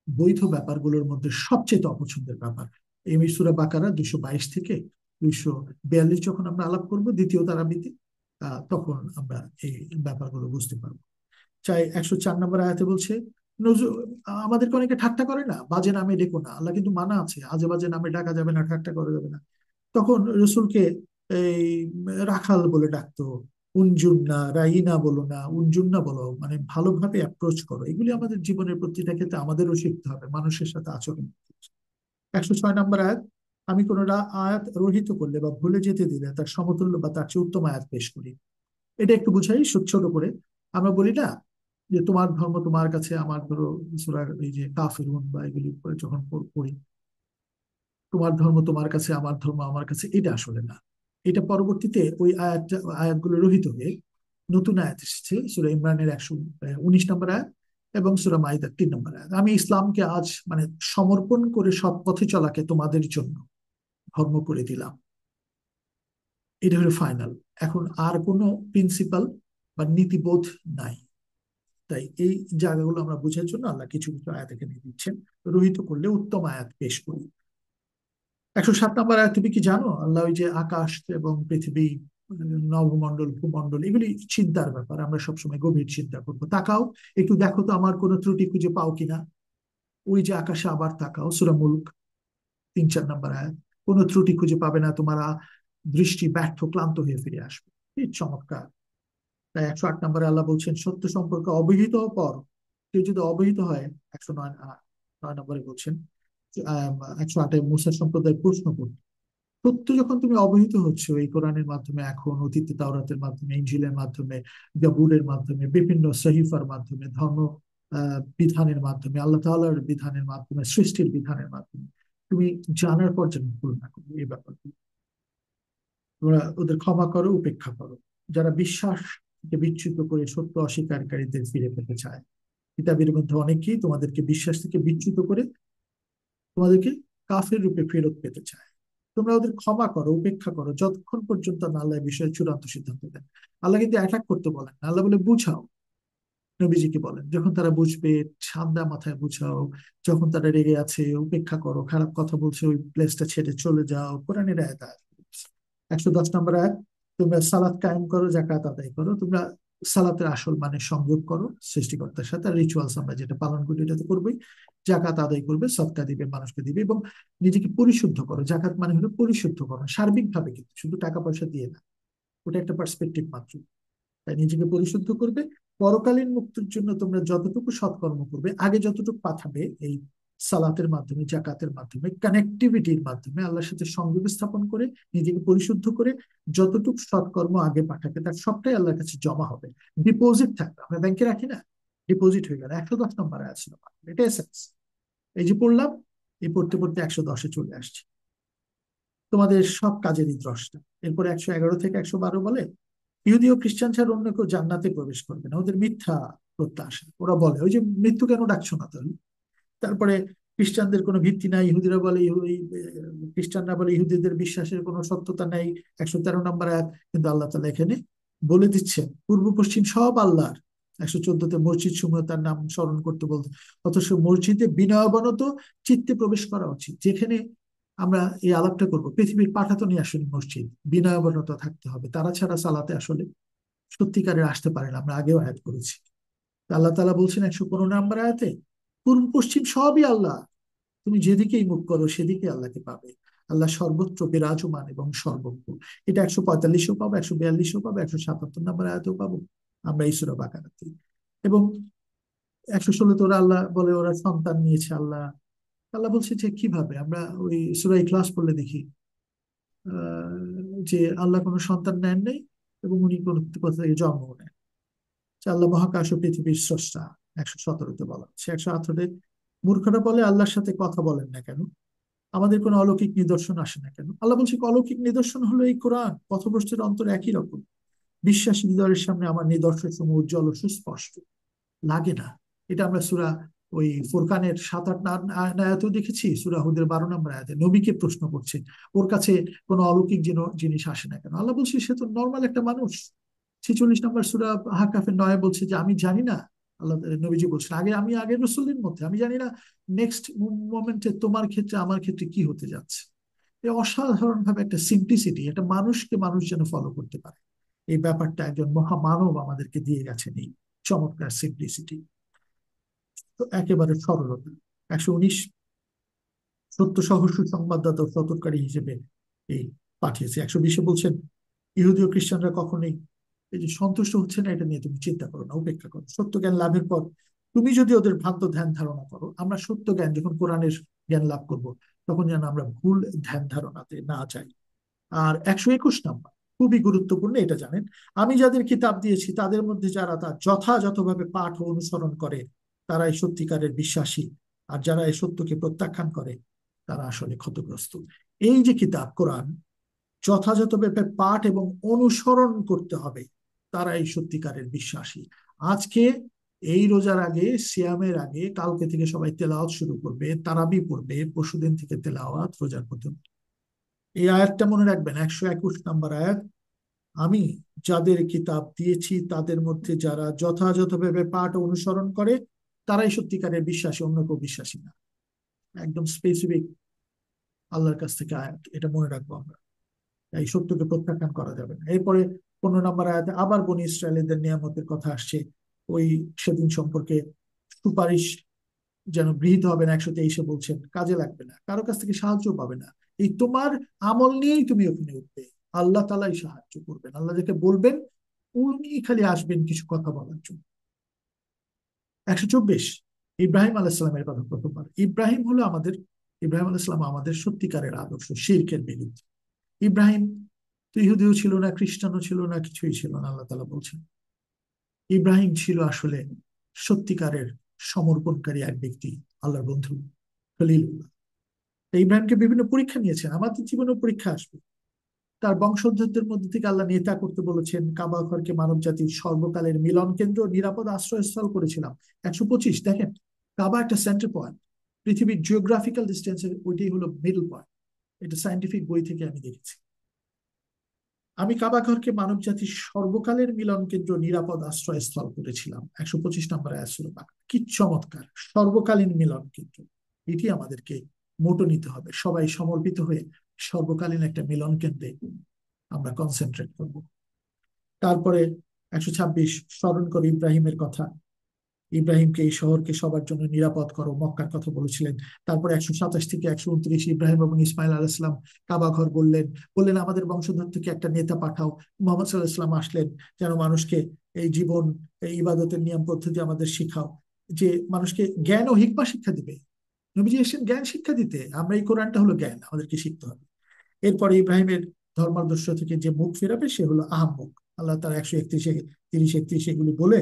বৈধ ব্যাপারগুলোর মধ্যে সবচেয়ে অপছন্দের ব্যাপার। এই সূরা বাকারা 222 থেকে 242 যখন আমরা আলাপ করব দ্বিতীয় তারাবিতে, তখন আমরা এই ব্যাপারগুলো বুঝতে পারবো। চাই 104 নম্বর আয়াতে বলছে নজরুল আমাদেরকে অনেকে ঠাট্টা করে না, বাজে নামে ডেকো না। আল্লাহ কিন্তু মানা আছে, আজে বাজে নামে ডাকা যাবে না, ঠাট্টা করা যাবে না। তখন রসুলকে এই রাখাল বলে ডাকতো। উনজুন্না, রাইনা বলো না, উনজুন্না বলো, মানে ভালোভাবে অ্যাপ্রোচ করো। এগুলি আমাদের জীবনের প্রতিটা ক্ষেত্রে আমাদেরও শিখতে হবে, মানুষের সাথে আচরণ। 106 নম্বর আয়াত, আমি কোন আয়াত রহিত করলে বা ভুলে যেতে দিলে তার সমতুল্য বা তার চেয়ে উত্তম আয়াত পেশ করি। এটা একটু বুঝাই ছোট করে। আমরা বলি না যে তোমার ধর্ম তোমার কাছে, আমার ধরো সূরা এই যে কাফিরুন বা এগুলি পরে যখন পড়ি, তোমার ধর্ম তোমার কাছে, আমার ধর্ম আমার কাছে, এটা আসলে না। এটা পরবর্তীতে ওই আয়াতগুলো রহিত হয়ে নতুন আয়াত এসেছে সূরা ইমরানের 119 নম্বর আয়াত এবং সূরা মাইদার 3 নম্বর আয়াত। আমি ইসলামকে আজ মানে সমর্পণ করে সৎ পথে চলাকে তোমাদের জন্য ধর্ম করে দিলাম। এটা হলো ফাইনাল। এখন আর কোনো প্রিন্সিপাল বা নীতিবোধ নাই। তাই এই জায়গাগুলো আমরা বোঝার জন্য আল্লাহ কিছু কিছু আয়াত এখানে দিচ্ছেন, রহিত করলে উত্তম আয়াত পেশ করি। 107 নম্বর আয়াত, তুমি কি জানো আল্লাহ ওই যে আকাশ এবং পৃথিবী, নবমণ্ডল, ভূমণ্ডল, এগুলি চিন্তার ব্যাপার। আমরা সবসময় গভীর চিন্তা করবো। তাকাও একটু, দেখো তো আমার কোনো ত্রুটি খুঁজে পাও কিনা। ওই যে আকাশে আবার তাকাও, সূরা মুলক 3-4 নম্বর আয়াত, কোনো ত্রুটি খুঁজে পাবে না, তোমার দৃষ্টি ব্যর্থ ক্লান্ত হয়ে ফিরে আসবে। এই চমৎকার। তাই 108 নম্বরে আল্লাহ বলছেন সত্য সম্পর্কে অবহিত পর, কেউ যদি অবহিত হয়। 109 নম্বরে বলছেন 108-এ মুসা সম্প্রদায় প্রশ্ন করত, সত্য যখন তুমি অবহিত হচ্ছ এই কোরআনের মাধ্যমে, এখন অতীতে তাওরাতের মাধ্যমে, ইনজিলের মাধ্যমে, জাবুরের মাধ্যমে, বিভিন্ন সহিফার মাধ্যমে, ধর্ম বিধানের মাধ্যমে, আল্লাহ তাআলার বিধানের মাধ্যমে, সৃষ্টির বিধানের মাধ্যমে, তুমি জানার পর যেন ভুল না করো এই ব্যাপারগুলো। তোমরা ওদের ক্ষমা করো, উপেক্ষা করো, যারা বিশ্বাস থেকে বিচ্যুত করে সত্য অস্বীকারীদের ফিরে পেতে চায়। কিতাবের মধ্যে অনেকেই তোমাদেরকে বিশ্বাস থেকে বিচ্যুত করে তোমাদেরকে কাফের রূপে ফেরত পেতে চায়। তোমরা ওদের ক্ষমা করো, উপেক্ষা করো, যতক্ষণ পর্যন্ত না আল্লাহ এই বিষয়ে চূড়ান্ত সিদ্ধান্ত দেন। আল্লাহ কিন্তু অ্যাটাক করতে বলেন না, আল্লাহ বলে বুঝাও। নবীজিকে বলেন যখন তারা বুঝবে ঠান্ডা মাথায় বুঝাও, যখন তারা রেগে আছে উপেক্ষা করো, খারাপ কথা বলছে ওই প্লেসটা ছেড়ে চলে যাও। কোরআনের আয়াত, 110 নম্বর আয়াত, তোমরা সালাত কায়েম করো, যাকাত আদায় করো। তোমরা সালাতের আসল মানে সংযোগ করো সৃষ্টিকর্তার সাথে, আর রিচুয়ালস আমরা যেটা পালন করি এটা তো করবোই। জাকাত আদায় করবে, সদকা দিবে, মানুষকে দিবে, এবং নিজেকে পরিশুদ্ধ করো। জাকাত মানে হলো পরিশুদ্ধ করো সার্বিকভাবে, কিন্তু শুধু টাকা পয়সা দিয়ে না, ওটা একটা পার্সপেক্টিভ মাত্র। তাই নিজেকে পরিশুদ্ধ করবে। পরকালীন মুক্তির জন্য তোমরা যতটুকু সৎকর্ম করবে, আগে যতটুকু পাঠাবে এই সালাতের মাধ্যমে, জাকাতের মাধ্যমে, কানেক্টিভিটির মাধ্যমে, আল্লাহর সাথে সংযোগ স্থাপন করে, নিজেকে পরিশুদ্ধ করে যতটুকু সৎকর্ম আগে পাঠাবে তার সবটাই আল্লাহর কাছে জমা হবে। ডিপোজিট থাকবে, আমরা ব্যাংকে রাখি না, ডিপোজিট হয়ে গেল। 110 নম্বর আসলো, এটা এসেন্স। এই যে পড়লাম, এই পড়তে পড়তে 110-এ চলে আসছে, তোমাদের সব কাজেরই দ্রষ্টা। এরপরে 111 থেকে 112 বলে, ইহুদি ও খ্রিস্টান ছাড়া অন্য কেউ জান্নাতে প্রবেশ করবে না, ওদের মিথ্যা প্রত্যাশা। ওরা বলে ওই যে মৃত্যু কেন ডাকছো না তাহলে। তারপরে খ্রিস্টানদের কোনো ভিত্তি নাই, ইহুদিরা বলে খ্রিস্টানরা বলে ইহুদিদের বিশ্বাসের কোনো সত্যতা নেই। 113 নম্বর আয়াত, কিন্তু আল্লাহ তাআলা এখানে বলে দিচ্ছেন পূর্ব পশ্চিম সব আল্লাহর। 114-তে মসজিদ সমূহ তার নাম স্মরণ করতে বলতে, অথচ মসজিদে বিনয়াবনত চিত্তে প্রবেশ করা উচিত। যেখানে আমরা এই আলাপটা করবো, পৃথিবীর পাঠাতনী আসলে মসজিদ, বিনয়াবনত থাকতে হবে, তারা ছাড়া সালাতে আসলে সত্যিকারের আসতে পারে না। আমরা আগেও আয়াত করেছি। আল্লাহ তাআলা বলছেন 115 নম্বর আয়াতে, পূর্ব পশ্চিম সবই আল্লাহ, তুমি যেদিকেই মুখ করো সেদিকে আল্লাহকে পাবে। আল্লাহ সর্বত্র বিরাজমান এবং সর্বজ্ঞ। এটা 145-এও পাবো, 142-এও পাবো, 177 নম্বর আয়াতেও পাবো আমরা এই সূরা বাকারাতে। এবং 116-তে ওরা আল্লাহ বলে ওরা সন্তান নিয়েছে। আল্লাহ আল্লাহ বলছে যে কিভাবে, আমরা ওই সূরা ইখলাস পড়লে দেখি যে আল্লাহ কোনো সন্তান নেন নাই এবং উনি কোনো কোথা থেকে জন্ম নেন। আল্লাহ মহাকাশ ও পৃথিবীর স্রষ্টা, 117-তে বলা হচ্ছে। 118-তে মূর্খরা বলে আল্লাহর সাথে কথা বলেন না কেন, আমাদের কোনো অলৌকিক নিদর্শন আসে না কেন। আল্লাহ বলছে অলৌকিক নিদর্শন হলো এই কোরআন, পথভ্রষ্টের অন্তর একই রকম। বিশ্বাসী হৃদয়ের সামনে আমার নিদর্শন সমূহ উজ্জ্বল ও সুস্পষ্ট। লাগে না, এটা আমরা সূরা ওই ফুরকানের 7-8 আয়াতেও দেখেছি। সূরা হুদের 12 নম্বর আয়াতে নবীকে প্রশ্ন করছে ওর কাছে কোনো অলৌকিক জিনিস আসে না কেন। আল্লাহ বলছে সে তো নর্মাল একটা মানুষ। 46 নম্বর সূরা আহকাফের 9 বলছে যে আমি জানি না। আল্লাহ নবীজি বলছেন আমি আগের রসুলের মধ্যে আমি জানি না নেক্সট মোমেন্টে তোমার ক্ষেত্রে আমার ক্ষেত্রে কি হতে যাচ্ছে। এই অসাধারণ ভাবে একটা সিম্পলিসিটি, একটা মানুষকে মানুষ যেন ফলো করতে পারে, এই ব্যাপারটা একজন মহামানব আমাদেরকে দিয়ে গেছেন, এই চমৎকার সিম্পলিসিটি। তো একেবারে সরলতা। 119, সত্য সহ সুসংবাদদাতা ও সতর্ককারী হিসেবে এই পাঠিয়েছে। 120-এ বলছেন ইহুদি ও খ্রিস্টানরা কখনোই এই যে সন্তুষ্ট হচ্ছে না, এটা নিয়ে তুমি চিন্তা করো না, উপেক্ষা করো। সত্য জ্ঞান লাভের পর তুমি যদি ওদের ভ্রান্ত ধ্যান ধারণা করো, আমরা সত্য জ্ঞান যখন কোরআনের জ্ঞান লাভ করব তখন যেন আমরা ভুল ধ্যান ধারণাতে না যাই। আর 121 নম্বর খুবই গুরুত্বপূর্ণ, এটা জানেন, আমি যাদের কিতাব দিয়েছি তাদের মধ্যে যারা তা যথাযথভাবে পাঠ ও অনুসরণ করে তারাই সত্যিকারের বিশ্বাসী, আর যারা এই সত্যকে প্রত্যাখ্যান করে তারা আসলে ক্ষতিগ্রস্ত। এই যে কিতাব কোরআন যথাযথভাবে পাঠ এবং অনুসরণ করতে হবে, তারা এই সত্যিকারের বিশ্বাসী। আজকে এই রোজার আগে, সিয়ামের আগে, কালকে থেকে সবাই তেলাওয়াত শুরু করবে, তারাবি পড়বে, পরশুদিন থেকে তেলাওয়াত রোজার প্রথম। এই আয়াতটা মনে রাখবেন, 121 নম্বর আয়াত, আমি যাদের কিতাব দিয়েছি তাদের মধ্যে যারা যথাযথভাবে পাঠ ও অনুসরণ করে তারাই সত্যিকারের বিশ্বাসী, অন্য কেউ বিশ্বাসী না। একদম স্পেসিফিক আল্লাহর কাছ থেকে আয়াত, এটা মনে রাখবো আমরা। এই সত্যকে প্রত্যাখ্যান করা যাবে না। এরপরে 15 নম্বর আয়াতে আবার বনি ইসরায়েলদের নিয়ামতের কথা আসছে, ওই সেদিন সম্পর্কে সুপারিশ যেন গৃহীত হবে না। 123-এ বলছেন কাজে লাগবে না, কারো কাছ থেকে সাহায্য পাবে না, এই তোমার আমল নিয়েই তুমি ওখানে উঠবে, আল্লাহ তাআলাই সাহায্য করবেন। আল্লাহ যাকে বলবেন উনি খালি আসবেন কিছু কথা বলার জন্য। 124, ইব্রাহিম আলাইসালামের কথা প্রথমবার। ইব্রাহিম আলাইসালাম আমাদের সত্যিকারের আদর্শ, শিরকের বিরুদ্ধে। ইব্রাহিম তো ইহুদিও ছিল না, খ্রিস্টানও ছিল না, কিছুই ছিল না। আল্লাহ তাআলা বলছেন ইব্রাহিম ছিল আসলে সত্যিকারের সমর্পণকারী এক ব্যক্তি, আল্লাহর বন্ধু, খলিলুল্লাহ। ইব্রাহিমকে বিভিন্ন পরীক্ষা নিয়েছেন, আমাদের জীবনেও পরীক্ষা আসবে। তার বংশোদ্ভূতদের মধ্যে থেকে আল্লাহ নেতা করতে বলেছেন। কাবা ঘরকে মানব জাতির সর্বকালের মিলন কেন্দ্র, নিরাপদ আশ্রয়স্থল করেছিলাম। 125, দেখেন, কাবা একটা সেন্টার পয়েন্ট, পৃথিবীর জিওগ্রাফিক্যাল ডিস্টেন্সের ওইটাই হলো মিডল পয়েন্ট। এটা সায়েন্টিফিক বই থেকে আমি দেখেছি। আমি কাবা ঘরকে মানব জাতির সর্বকালের মিলন কেন্দ্র, নিরাপদ আশ্রয়স্থল করেছিলাম। 125 নম্বরে আসছিল। কি চমৎকার সর্বকালীন মিলন কেন্দ্র! এটি আমাদেরকে মোটো নিতে হবে, সবাই সমর্পিত হয়ে সর্বকালীন একটা মিলন কেন্দ্রে আমরা কনসেন্ট্রেট করব। তারপরে 126, স্মরণ করো ইব্রাহিমের কথা। ইব্রাহিমকে, এই শহরকে সবার জন্য নিরাপদ করো, মক্কার কথা বলেছিলেন। তারপরে 127 থেকে 129, ইব্রাহিম এবং ইসমাইল আলাইহিসসালাম কাবা ঘর বললেন, বললেন আমাদের বংশধর থেকে একটা নেতা পাঠাও। মোহাম্মদ সাল্লাল্লাহু আলাইহি ওয়াসাল্লাম আসলেন, যেন মানুষকে এই জীবন, এই ইবাদতের নিয়ম পদ্ধতি আমাদের শিখাও, যে মানুষকে জ্ঞান ও হিকমা শিক্ষা দিবে। নবীজি এসেছেন জ্ঞান শিক্ষা দিতে। আমরা এই কোরআনটা হলো জ্ঞান, আমাদেরকে শিখতে হবে। এরপরে ইব্রাহিমের ধর্মাদর্শ থেকে যে মুখ ফেরাবে সে হলো আহাম্মক। আল্লাহ তার 131, 30, 31 এগুলি বলে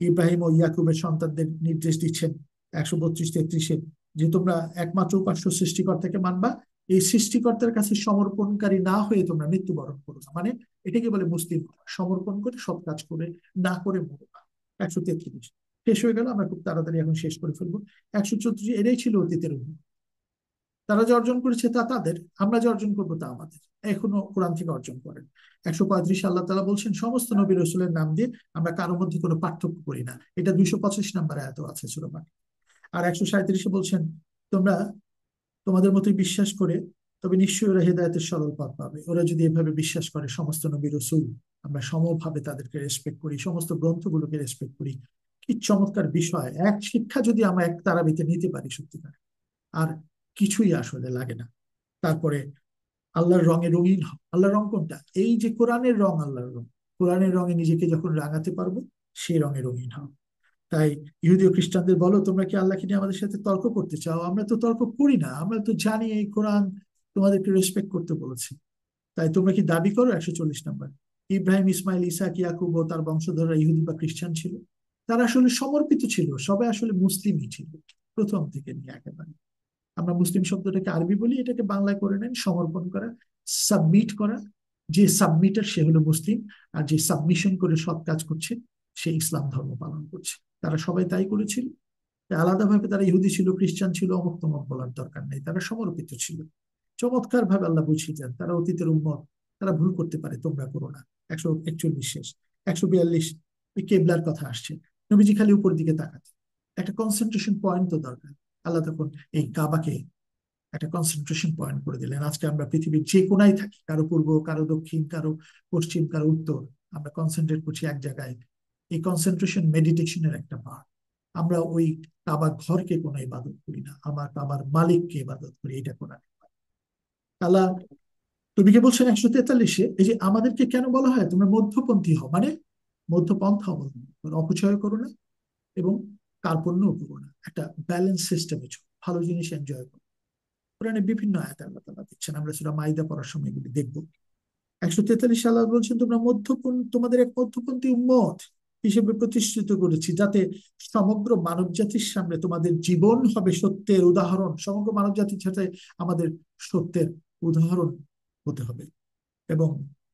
ইব্রাহিম ও ইয়াকুবের সন্তানদের নির্দেশ দিচ্ছেন 132, 33-এ, যে তোমরা একমাত্র উপাস্য সৃষ্টিকর্তাকে মানবা, এই সৃষ্টিকর্তার কাছে সমর্পণকারী না হয়ে তোমরা মৃত্যুবরণ করো না। মানে এটাকে বলে মুসলিম হওয়া। সমর্পণ করে সব কাজ করে না করে মরো না। 133 শেষ হয়ে গেল, আমরা খুব তাড়াতাড়ি এখন শেষ করে ফেলবো। 134, এটাই ছিল অতীতের অভিজ্ঞতা। তারা যে অর্জন করেছে তা তাদের, আমরা যে অর্জন করবো তা আমাদের। এখনো কোরআন থেকে অর্জন করেন। 135, আল্লাহ তাআলা বলছেন সমস্ত নবী রাসূলের নাম দিয়ে আমরা কারোর মধ্যে কোনো পার্থক্য করি না। এটা 225 নম্বর আয়াতে আছে সূরা বাকারা। আর 137-এ বলছেন তোমরা তোমাদের মতোই বিশ্বাস করে, তবে নিশ্চয়ই ওরা হেদায়েতের সরল পথ পাবে। ওরা যদি এভাবে বিশ্বাস করে, সমস্ত নবী রাসূল আমরা সমভাবে তাদেরকে রেসপেক্ট করি, সমস্ত গ্রন্থগুলোকে রেসপেক্ট করি। কি চমৎকার বিষয়! এক শিক্ষা যদি আমরা এক তারাবিতে নিতে পারি সত্যিকার, আর কিছুই আসলে লাগে না। তারপরে আল্লাহর রঙে রঙিন হও। আল্লাহর রং কোনটা? এই যে কোরআনের রং, আল্লাহর রং। কোরআনের রঙে নিজেকে যখন রাঙাতে পারবো, সেই রঙে রঙিন হও। তাই ইহুদি ও খ্রিস্টানদের বলো, তোমরা কি আল্লাহকে নিয়ে আমাদের সাথে তর্ক করতে চাও? আমরা তো তর্ক করি না, আমরা তো জানি এই কোরআন তোমাদেরকে রেসপেক্ট করতে বলেছে। তাই তোমরা কি দাবি করো? 140 নম্বর, ইব্রাহিম, ইসমাইল, ইসাক, ইয়াকুব ও তার বংশধররা ইহুদি বা খ্রিস্টান ছিল? তারা আসলে সমর্পিত ছিল, সবাই আসলে মুসলিমই ছিল প্রথম থেকে নিয়ে একেবারে। আমরা মুসলিম শব্দটাকে আরবি বলি, এটাকে বাংলায় করে নেন সমর্পণ করা, সাবমিট করা। যে সাবমিটার সে হলো মুসলিম, আর যে সাবমিশন করে সব কাজ করছে সে ইসলাম ধর্ম পালন করছে। তারা সবাই তাই করেছিল। আলাদাভাবে তারা ইহুদি ছিল, খ্রিস্টান ছিল, অমুক তমুক বলার দরকার নেই, তারা সমর্পিত ছিল। চমৎকার ভাবে আল্লাহ বুঝিয়ে দেন তারা অতীতের উম্মত, তারা ভুল করতে পারে, তোমরা করো না। 141 শেষ। 142, কেবলার কথা আসছে। নবীজি খালি উপর দিকে তাকাতে, একটা কনসেন্ট্রেশন পয়েন্ট তো দরকার। আল্লাহ তখন এই কাবাকে একটা কনসেন্ট্রেশন পয়েন্ট করে দিলেন। আজকে আমরা পৃথিবীর যে কোনায় থাকি, কারো পূর্ব, কারো দক্ষিণ, কারো পশ্চিম, কারো উত্তর, আমরা কনসেন্ট্রেট করছি এক জায়গায়। এই কনসেন্ট্রেশন মেডিটেশনের একটা পার্ট। আমরা ওই কাবা ঘরকে কোনো ইবাদত করি না, আমার কাবার মালিককে ইবাদত করি। এটা করা আল্লাহ তুমি কে বলছেন 143-এ, এই যে আমাদেরকে কেন বলা হয় তোমরা মধ্যপন্থী হও, মানে মধ্যপন্থা অবলম্বন করো, অপচয় করো না এবং কার্পণ্যও করো না, একটা ব্যালেন্স সিস্টেমে চলো, ভালো জিনিস এনজয় করো। কোরআনে বিভিন্ন আয়াতে আল্লাহ তাআলা দিচ্ছেন, আমরা সূরা মাইদা পড়ার সময় এগুলি দেখবো। 143 আল্লাহ বলছেন তোমরা তোমাদের এক মধ্যপন্থী উম্মত হিসেবে প্রতিষ্ঠিত করেছি, যাতে সমগ্র মানব জাতির সামনে তোমাদের জীবন হবে সত্যের উদাহরণ। সমগ্র মানব জাতির সাথে আমাদের সত্যের উদাহরণ হতে হবে, এবং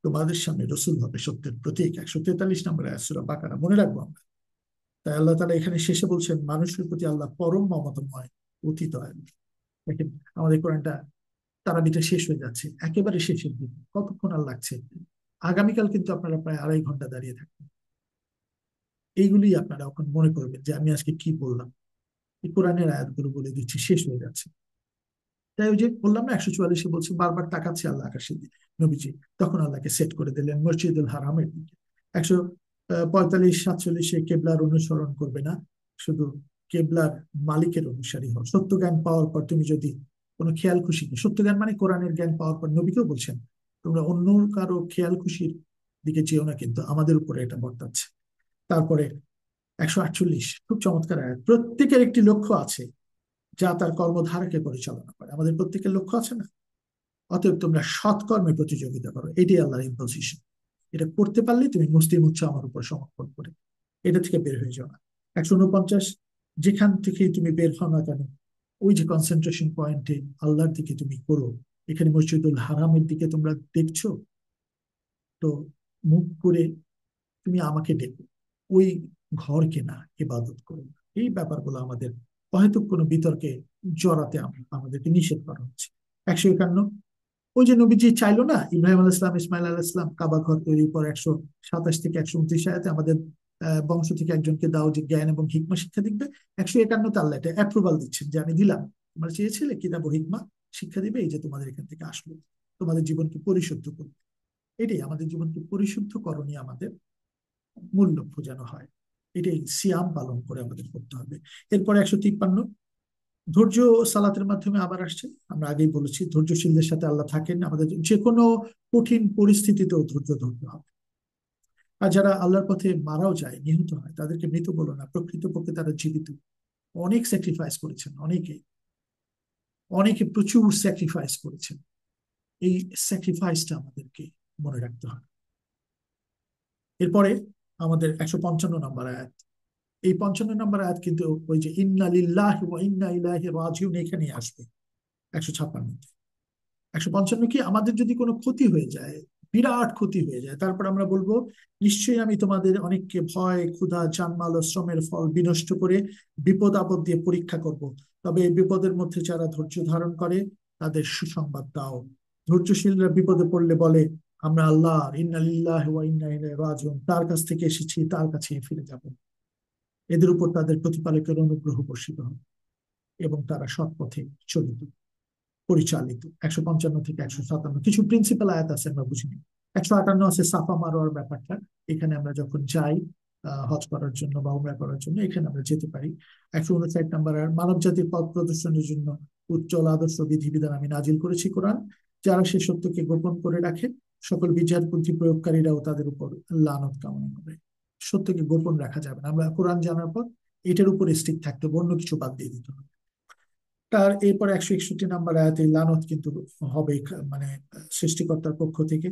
তোমাদের সামনে রসুল হবে সত্যের প্রতীক। 143 নম্বরে আয়াত সূরা বাকারা, মনে রাখবো আমরা। তাই আল্লাহ তাআলা এখানে শেষে বলছেন মানুষের প্রতি আল্লাহ পরম মমতাময়, অতি দয়ালু। দেখেন আমাদের কোরআনটা তারাবিটা শেষ হয়ে যাচ্ছে, একেবারে শেষের দিকে, কতক্ষণ আর লাগছে? আগামীকাল কিন্তু আপনারা প্রায় 2.5 ঘন্টা দাঁড়িয়ে থাকবেন। এইগুলি আপনারা এখন মনে করবেন যে আমি আজকে কি বললাম। এই কোরআনের আয়াতগুলো বলে দিচ্ছি, শেষ হয়ে যাচ্ছে। তাই ওই যে বললাম না, 144-এ বলছে বারবার তাকাচ্ছে আল্লাহ আকাশের দিকে নবীজি, তখন আল্লাহকে সেট করে দিলেন মসজিদুল হারামের দিকে। 145, 47-এ কেবলার অনুসরণ করবে না, শুধু কেবলার মালিকের অনুসারী হও। সত্য জ্ঞান পাওয়ার পর তুমি যদি কোনো খেয়াল খুশি, সত্য জ্ঞান মানে কোরআনের জ্ঞান পাওয়ার পর নবীকেও বলছেন তোমরা অন্য কারো খেয়াল খুশির দিকে যেও না, কিন্তু আমাদের উপরে এটা বর্তাচ্ছে। তারপরে 148, খুব চমৎকার আয়াত, প্রত্যেকের একটি লক্ষ্য আছে যা তার কর্মধারাকে পরিচালনা করে। আমাদের প্রত্যেকের লক্ষ্য আছে না? অতএব তোমরা সৎকর্মে প্রতিযোগিতা করো, এটাই আল্লাহর ইম্পোজিশন। এটা করতে পারলে তুমি মুসলিম হচ্ছে আমার উপর সমর্পণ করে, এটা থেকে বের হয়ে যাও না। 149, যেখান থেকে তুমি বের হও না কেন, ওই যে কনসেন্ট্রেশন পয়েন্টে আল্লাহর দিকে তুমি করো। এখানে মসজিদুল হারামের দিকে তোমরা দেখছো, তো মুখ করে তুমি আমাকে ডেকো, ওই ঘরকে না ইবাদত করো না। এই ব্যাপারগুলো আমাদের হয়তো কোনো বিতর্কে জড়াতে আমাদেরকে নিষেধ করা হচ্ছে। 151, ওই যে নবীজি চাইলো না ইব্রাহিম আল ইসলাম ইসমাইল আল ইসলাম কাবা ঘর তৈরির পর 127 থেকে 129 আয়াতে আমাদের বংশ থেকে একজনকে দাও যে জ্ঞান এবং হিকমা শিক্ষা দিবে। 151 আল্লাহ এটা অ্যাপ্রুভাল দিচ্ছেন যে আমি দিলাম, তোমরা চেয়েছিলে কিতাব ও হিকমা শিক্ষা দিবে, এই যে তোমাদের এখান থেকে আসলো, তোমাদের জীবনকে পরিশুদ্ধ করবে। এটাই আমাদের জীবনকে পরিশুদ্ধ করণীয় আমাদের মূল লক্ষ্য যেন হয়, এটাই সিয়াম পালন করে আমাদের করতে হবে। এরপরে 153, ধৈর্য সালাতের মাধ্যমে আবার আসছে। আমরা আগেই বলেছি ধৈর্যশীলদের সাথে আল্লাহ থাকেন, আমাদের যে কোনো কঠিন পরিস্থিতিতেও ধৈর্য ধরতে হবে। আর যারা আল্লাহর পথে মারাও যায়, নিহত হয়, তাদেরকে মৃত বলো না, প্রকৃতপক্ষে তারা জীবিত। অনেক স্যাক্রিফাইস করেছেন, অনেকে অনেকে প্রচুর স্যাক্রিফাইস করেছেন। এই স্যাক্রিফাইসটা আমাদেরকে মনে রাখতে হবে। এরপরে আমাদের 155 নম্বর আয়াত, এই 55 নম্বর আয়াত কিন্তু ওই যে ইন্না লিল্লাহি ওয়া ইন্না ইলাইহি রাজিউন এখানেই আসবে। 156, 155 কি, আমাদের যদি কোনো ক্ষতি হয়ে যায়, বিরাট ক্ষতি হয়ে যায়, তারপর আমরা বলবো নিশ্চয়ই আমি তোমাদের অনেককে ভয়, ক্ষুধা, জানমাল ও শ্রমের ফল বিনষ্ট করে বিপদ আপদ দিয়ে পরীক্ষা করব, তবে এই বিপদের মধ্যে যারা ধৈর্য ধারণ করে তাদের সুসংবাদ দাও। ধৈর্যশীলরা বিপদে পড়লে বলে আমরা আল্লাহ ইন্না লিল্লাহি ওয়া ইন্না ইলাইহি রাজিউন, তার কাছ থেকে এসেছি, তার কাছেই ফিরে যাব। এদের উপর তাদের প্রতিপালকের অনুগ্রহ বর্ষিত হবে এবং তারা সৎ পথে চলিত পরিচালিত। 155 থেকে 157 কিছু প্রিন্সিপাল আয়াত আছে আমরা বুঝিনি। 158 আছে সাফা মারোয়ার ব্যাপারটা, এখানে আমরা যখন যাই হজ করার জন্য বা উমরা করার জন্য এখানে আমরা যেতে পারি। 159 নম্বর আর মানব জাতির পথ প্রদর্শনের জন্য উজ্জ্বল আদর্শ বিধিবিধান আমি নাজিল করেছি কোরআন, যারা সে সত্যকে গোপন করে রাখে সকল বিচারপন্থী প্রয়োগকারীরাও তাদের উপর লানত কামনা করে। সত্যকে গোপন রাখা যাবে না, আমরা কোরআন জানার পর এটার উপর স্টিক থাকতে হবে, অন্য কিছু বাদ দিয়ে দিতে হবে। তার এরপর 161 নম্বর আয়াতে লানত কিন্তু হবে, মানে সৃষ্টিকর্তার পক্ষ থেকে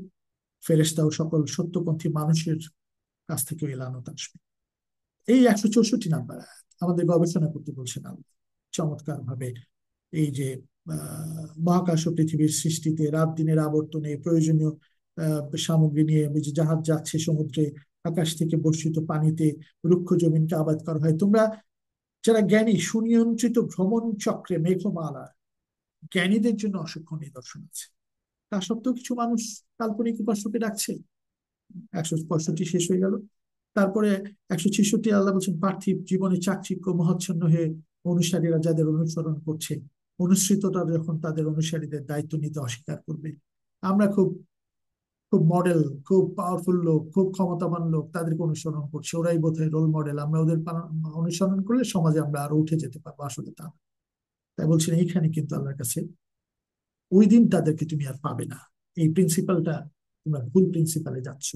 ফেরেশতা ও সকল সত্যপন্থী মানুষের কাছ থেকে এই লানত আসবে। এই 164 নম্বর আয়াত আমাদের গবেষণা করতে বলছেন আল্লাহ চমৎকার ভাবে। এই যে মহাকাশ ও পৃথিবীর সৃষ্টিতে রাত দিনের আবর্তনে প্রয়োজনীয় সামগ্রী নিয়ে যে জাহাজ যাচ্ছে সমুদ্রে, আকাশ থেকে বর্ষিত পানিতে রুক্ষ জমিনকে আবাদ করা হয়। তোমরা যারা জ্ঞানী, সুনিয়ন্ত্রিত ভ্রমণ চক্রে মেঘমালা, জ্ঞানীদের জন্য অসংখ্য নিদর্শন আছে। তা সত্ত্বেও কিছু মানুষ কাল্পনিক উপাস্যকে ডাকছে। 165 শেষ হয়ে গেল। তারপরে 166 আল্লাহ বলছেন পার্থিব জীবনে চাকচিক্য মহাচ্ছন্ন হয়ে অনুসারীরা যাদের অনুসরণ করছে, অনুসৃতরা যখন তাদের অনুসারীদের দায়িত্ব নিতে অস্বীকার করবে। আমরা খুব খুব মডেল, খুব পাওয়ারফুল লোক, খুব ক্ষমতাবান লোক, তাদেরকে অনুসরণ করছি, ওরাই বোধহয় রোল মডেল, আমরা ওদের অনুসরণ করলে সমাজে আমরা আরো উঠে যেতে পারবো। আসলে তা, তাই বলছেন এইখানে কিন্তু আল্লাহর কাছে ওই দিন তাদেরকে তুমি আর পাবে না। এই প্রিন্সিপালটা তোমরা ভুল প্রিন্সিপালে যাচ্ছ,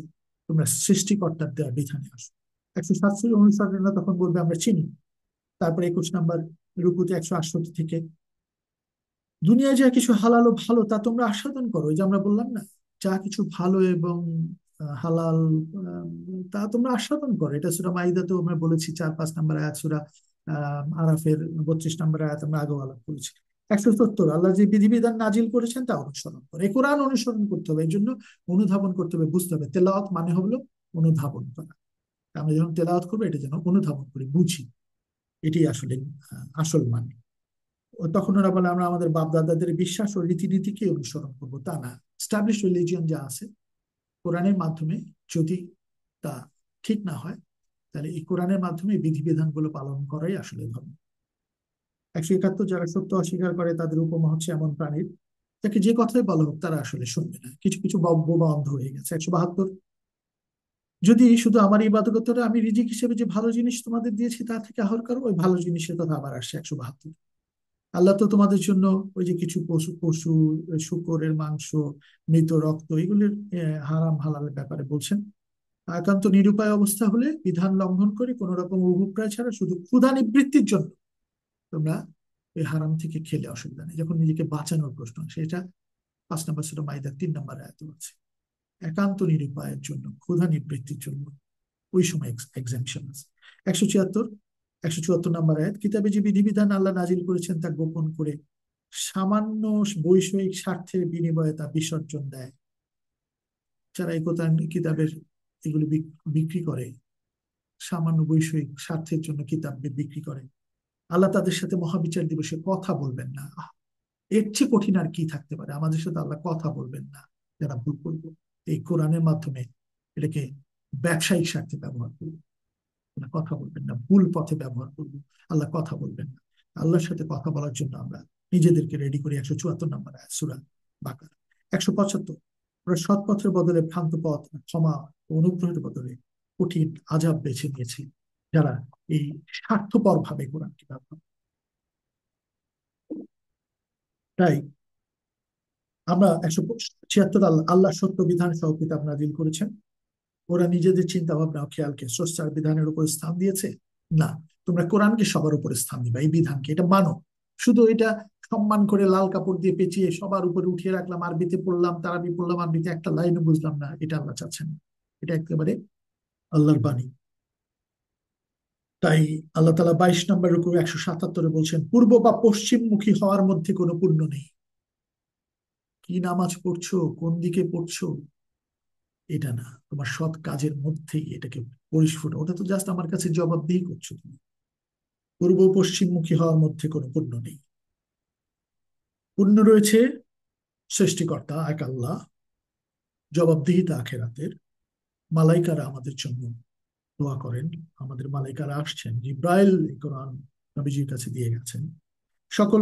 তোমরা সৃষ্টিকর্তার দেওয়া বিধানে আসো। 167 অনুসরণরা তখন বলবে আমরা চিনি। তারপরে 21 নম্বর রুকুতে 168 থেকে দুনিয়ায় যা কিছু হালাল ও ভালো তা তোমরা আস্বাদন করো। এই যে আমরা বললাম না, যা কিছু ভালো এবং হালাল তা তোমরা আস্বাদন করো। এটা সূরা মাইদাতেও আমরা বলেছি, 4-5 নম্বর আয়াত, সূরা আরাফের 32 নম্বর আয়াত আমরা আগেও আলাপ করেছি। 170 আল্লাহ যে বিধিবিধান নাজিল করেছেন তা অনুসরণ করে। এই কোরআন অনুসরণ করতে হবে, এই জন্য অনুধাবন করতে হবে, বুঝতে হবে। তেলাওয়াত মানে হলো অনুধাবন করা। আমরা যখন তেলাওয়াত করবো এটা যেন অনুধাবন করি, বুঝি, এটি আসলে আসল মানে। তখন ওরা বলে আমরা আমাদের বাপ দাদাদের বিশ্বাস ও রীতিনীতিকে অনুসরণ করবো, তা না। স্টাবলিশ রিলিজিয়ন যা আছে কোরআনের মাধ্যমে যদি তা ঠিক না হয়, তাহলে এই কোরআনের মাধ্যমে বিধিবিধান গুলো পালন করাই আসলে ধর্ম। 171 যারা সত্য অস্বীকার করে তাদের উপমা হচ্ছে এমন প্রাণীর তাকে যে কথাই বলা হোক তারা আসলে শুনবে না, কিছু কিছু বোবা অন্ধ হয়ে গেছে। 172 যদি শুধু আমার ইবাদতটা আমি রিজিক হিসেবে যে ভালো জিনিস তোমাদের দিয়েছি তা থেকে আহর করো, ওই ভালো জিনিসের কথা আবার আসছে 172। আল্লাহ তো তোমাদের জন্য ওই যে কিছু পশু পশু শূকরের মাংস, মৃত রক্ত, এগুলির হারাম হালালের ব্যাপারে বলছেন। একান্ত নিরুপায় অবস্থা হলে বিধান লঙ্ঘন করে কোন রকম অভিপ্রায় ছাড়া শুধু ক্ষুধা নিবৃত্তির জন্য তোমরা এই হারাম থেকে খেলে অসুবিধা নেই। যখন নিজেকে বাঁচানোর প্রশ্ন সেটা 5 নম্বর সূরা মাইদা 3 নম্বর আয়াত আছে। একান্ত নিরুপায়ের জন্য, ক্ষুধা নিবৃত্তির জন্য ওই সময় এক্সাম্পশন আছে। 174 নম্বর আয়াত, কিতাবে যে বিধিবিধান আল্লাহ নাজিল করেছেন তা গোপন করে সামান্য বৈষয়িক স্বার্থের বিনিময়ে তা বিসর্জন দেয়। যারা এই কোরআন কিতাবের এগুলি বিক্রি করে, সামান্য বৈষয়িক স্বার্থের জন্য কিতাব বিক্রি করে, আল্লাহ তাদের সাথে মহাবিচার দিবসে কথা বলবেন না। এর চেয়ে কঠিন আর কি থাকতে পারে? আমাদের সাথে আল্লাহ কথা বলবেন না যারা ভুল করবো। এই কোরআনের মাধ্যমে এটাকে ব্যবসায়িক স্বার্থে ব্যবহার করবো, কথা বলবেন না, ভুল পথে ব্যবহার করবো, আল্লাহ কথা বলবেন না। আল্লাহর সাথে কথা বলার জন্য আমরা নিজেদেরকে রেডি করি। 174 নম্বর আয়াত সূরা বাকারা। 175, সৎ পথের বদলে ভ্রান্ত পথ, ক্ষমা ও অনুগ্রহের বদলে কঠিন আযাব বেছে নিয়েছি যারা এই স্বার্থপর ভাবে কোরআনকে ব্যবহার। তাই আমরা 176, আল্লাহ সত্য বিধান সহ কিতাব নাজিল করেছেন। ওরা নিজেদের চিন্তা ভাবনা খেয়ালকে স্রষ্টার বিধানের উপর স্থান দিয়েছে? না, তোমরা কোরআনকে সবার উপরে স্থান দিবা, এই বিধানকে, এটা মানো। শুধু এটা সম্মান করে লাল কাপড় দিয়ে পেঁচিয়ে সবার উপরে উঠিয়ে রাখলাম, আরবিতে পড়লাম, তারাবি পড়লাম, আরবিতে একটা লাইনও বুঝলাম না, এটা আল্লাহ চাচ্ছেন না। এটা একেবারে আল্লাহর বাণী। তাই আল্লাহ তাআলা 22 নম্বর রুকু 177 বলছেন, পূর্ব বা পশ্চিমমুখী হওয়ার মধ্যে কোনো পুণ্য নেই। কি নামাজ পড়ছো, কোন দিকে পড়ছো, এটা না, তোমার সৎ কাজের মধ্যেই এটাকে পরিস্ফুট। ওটা তো জাস্ট আমার কাছে জবাবদিহি করছো তুমি। পূর্ব পশ্চিমমুখী হওয়ার মধ্যে কোনো পুণ্য নেই। পুণ্য রয়েছে সৃষ্টিকর্তা এক আল্লাহ, জবাবদিহিতা আখেরাতের। মালাইকারা আমাদের জন্য দোয়া করেন, আমাদের মালাইকারা আসছেন, জিব্রাইল কোরআন নবীজির কাছে দিয়ে গেছেন। সকল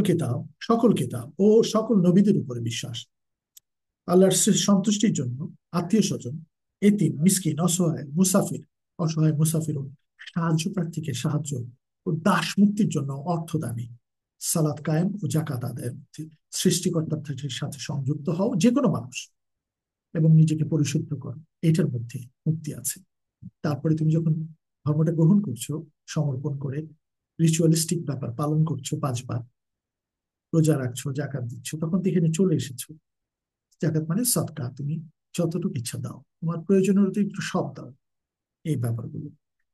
কিতাব ও সকল নবীদের উপরে বিশ্বাস। আল্লাহর সন্তুষ্টির জন্য আত্মীয় স্বজন, এতিম, মিসকিন, অসহায় মুসাফির সাহায্য প্রার্থীকে সাহায্য ও দাস মুক্তির জন্য অর্থদানে, সালাত কায়েম ও জাকাত আদায়ের মধ্যে সৃষ্টিকর্তার সাথে সংযুক্ত হও যে কোনো মানুষ, এবং নিজেকে পরিশুদ্ধ করো, এটার মধ্যে মুক্তি আছে। তারপরে তুমি যখন ধর্মটা গ্রহণ করছো, সমর্পণ করে রিচুয়ালিস্টিক ব্যাপার পালন করছো, 5 বার রোজা রাখছো, জাকাত দিচ্ছ, তখন তো এখানে চলে এসেছো। জাকাত মানে সদকা, তুমি যতটুকু ইচ্ছা দাও, তোমার প্রয়োজনের একটু সব দাও, এই ব্যাপারগুলো।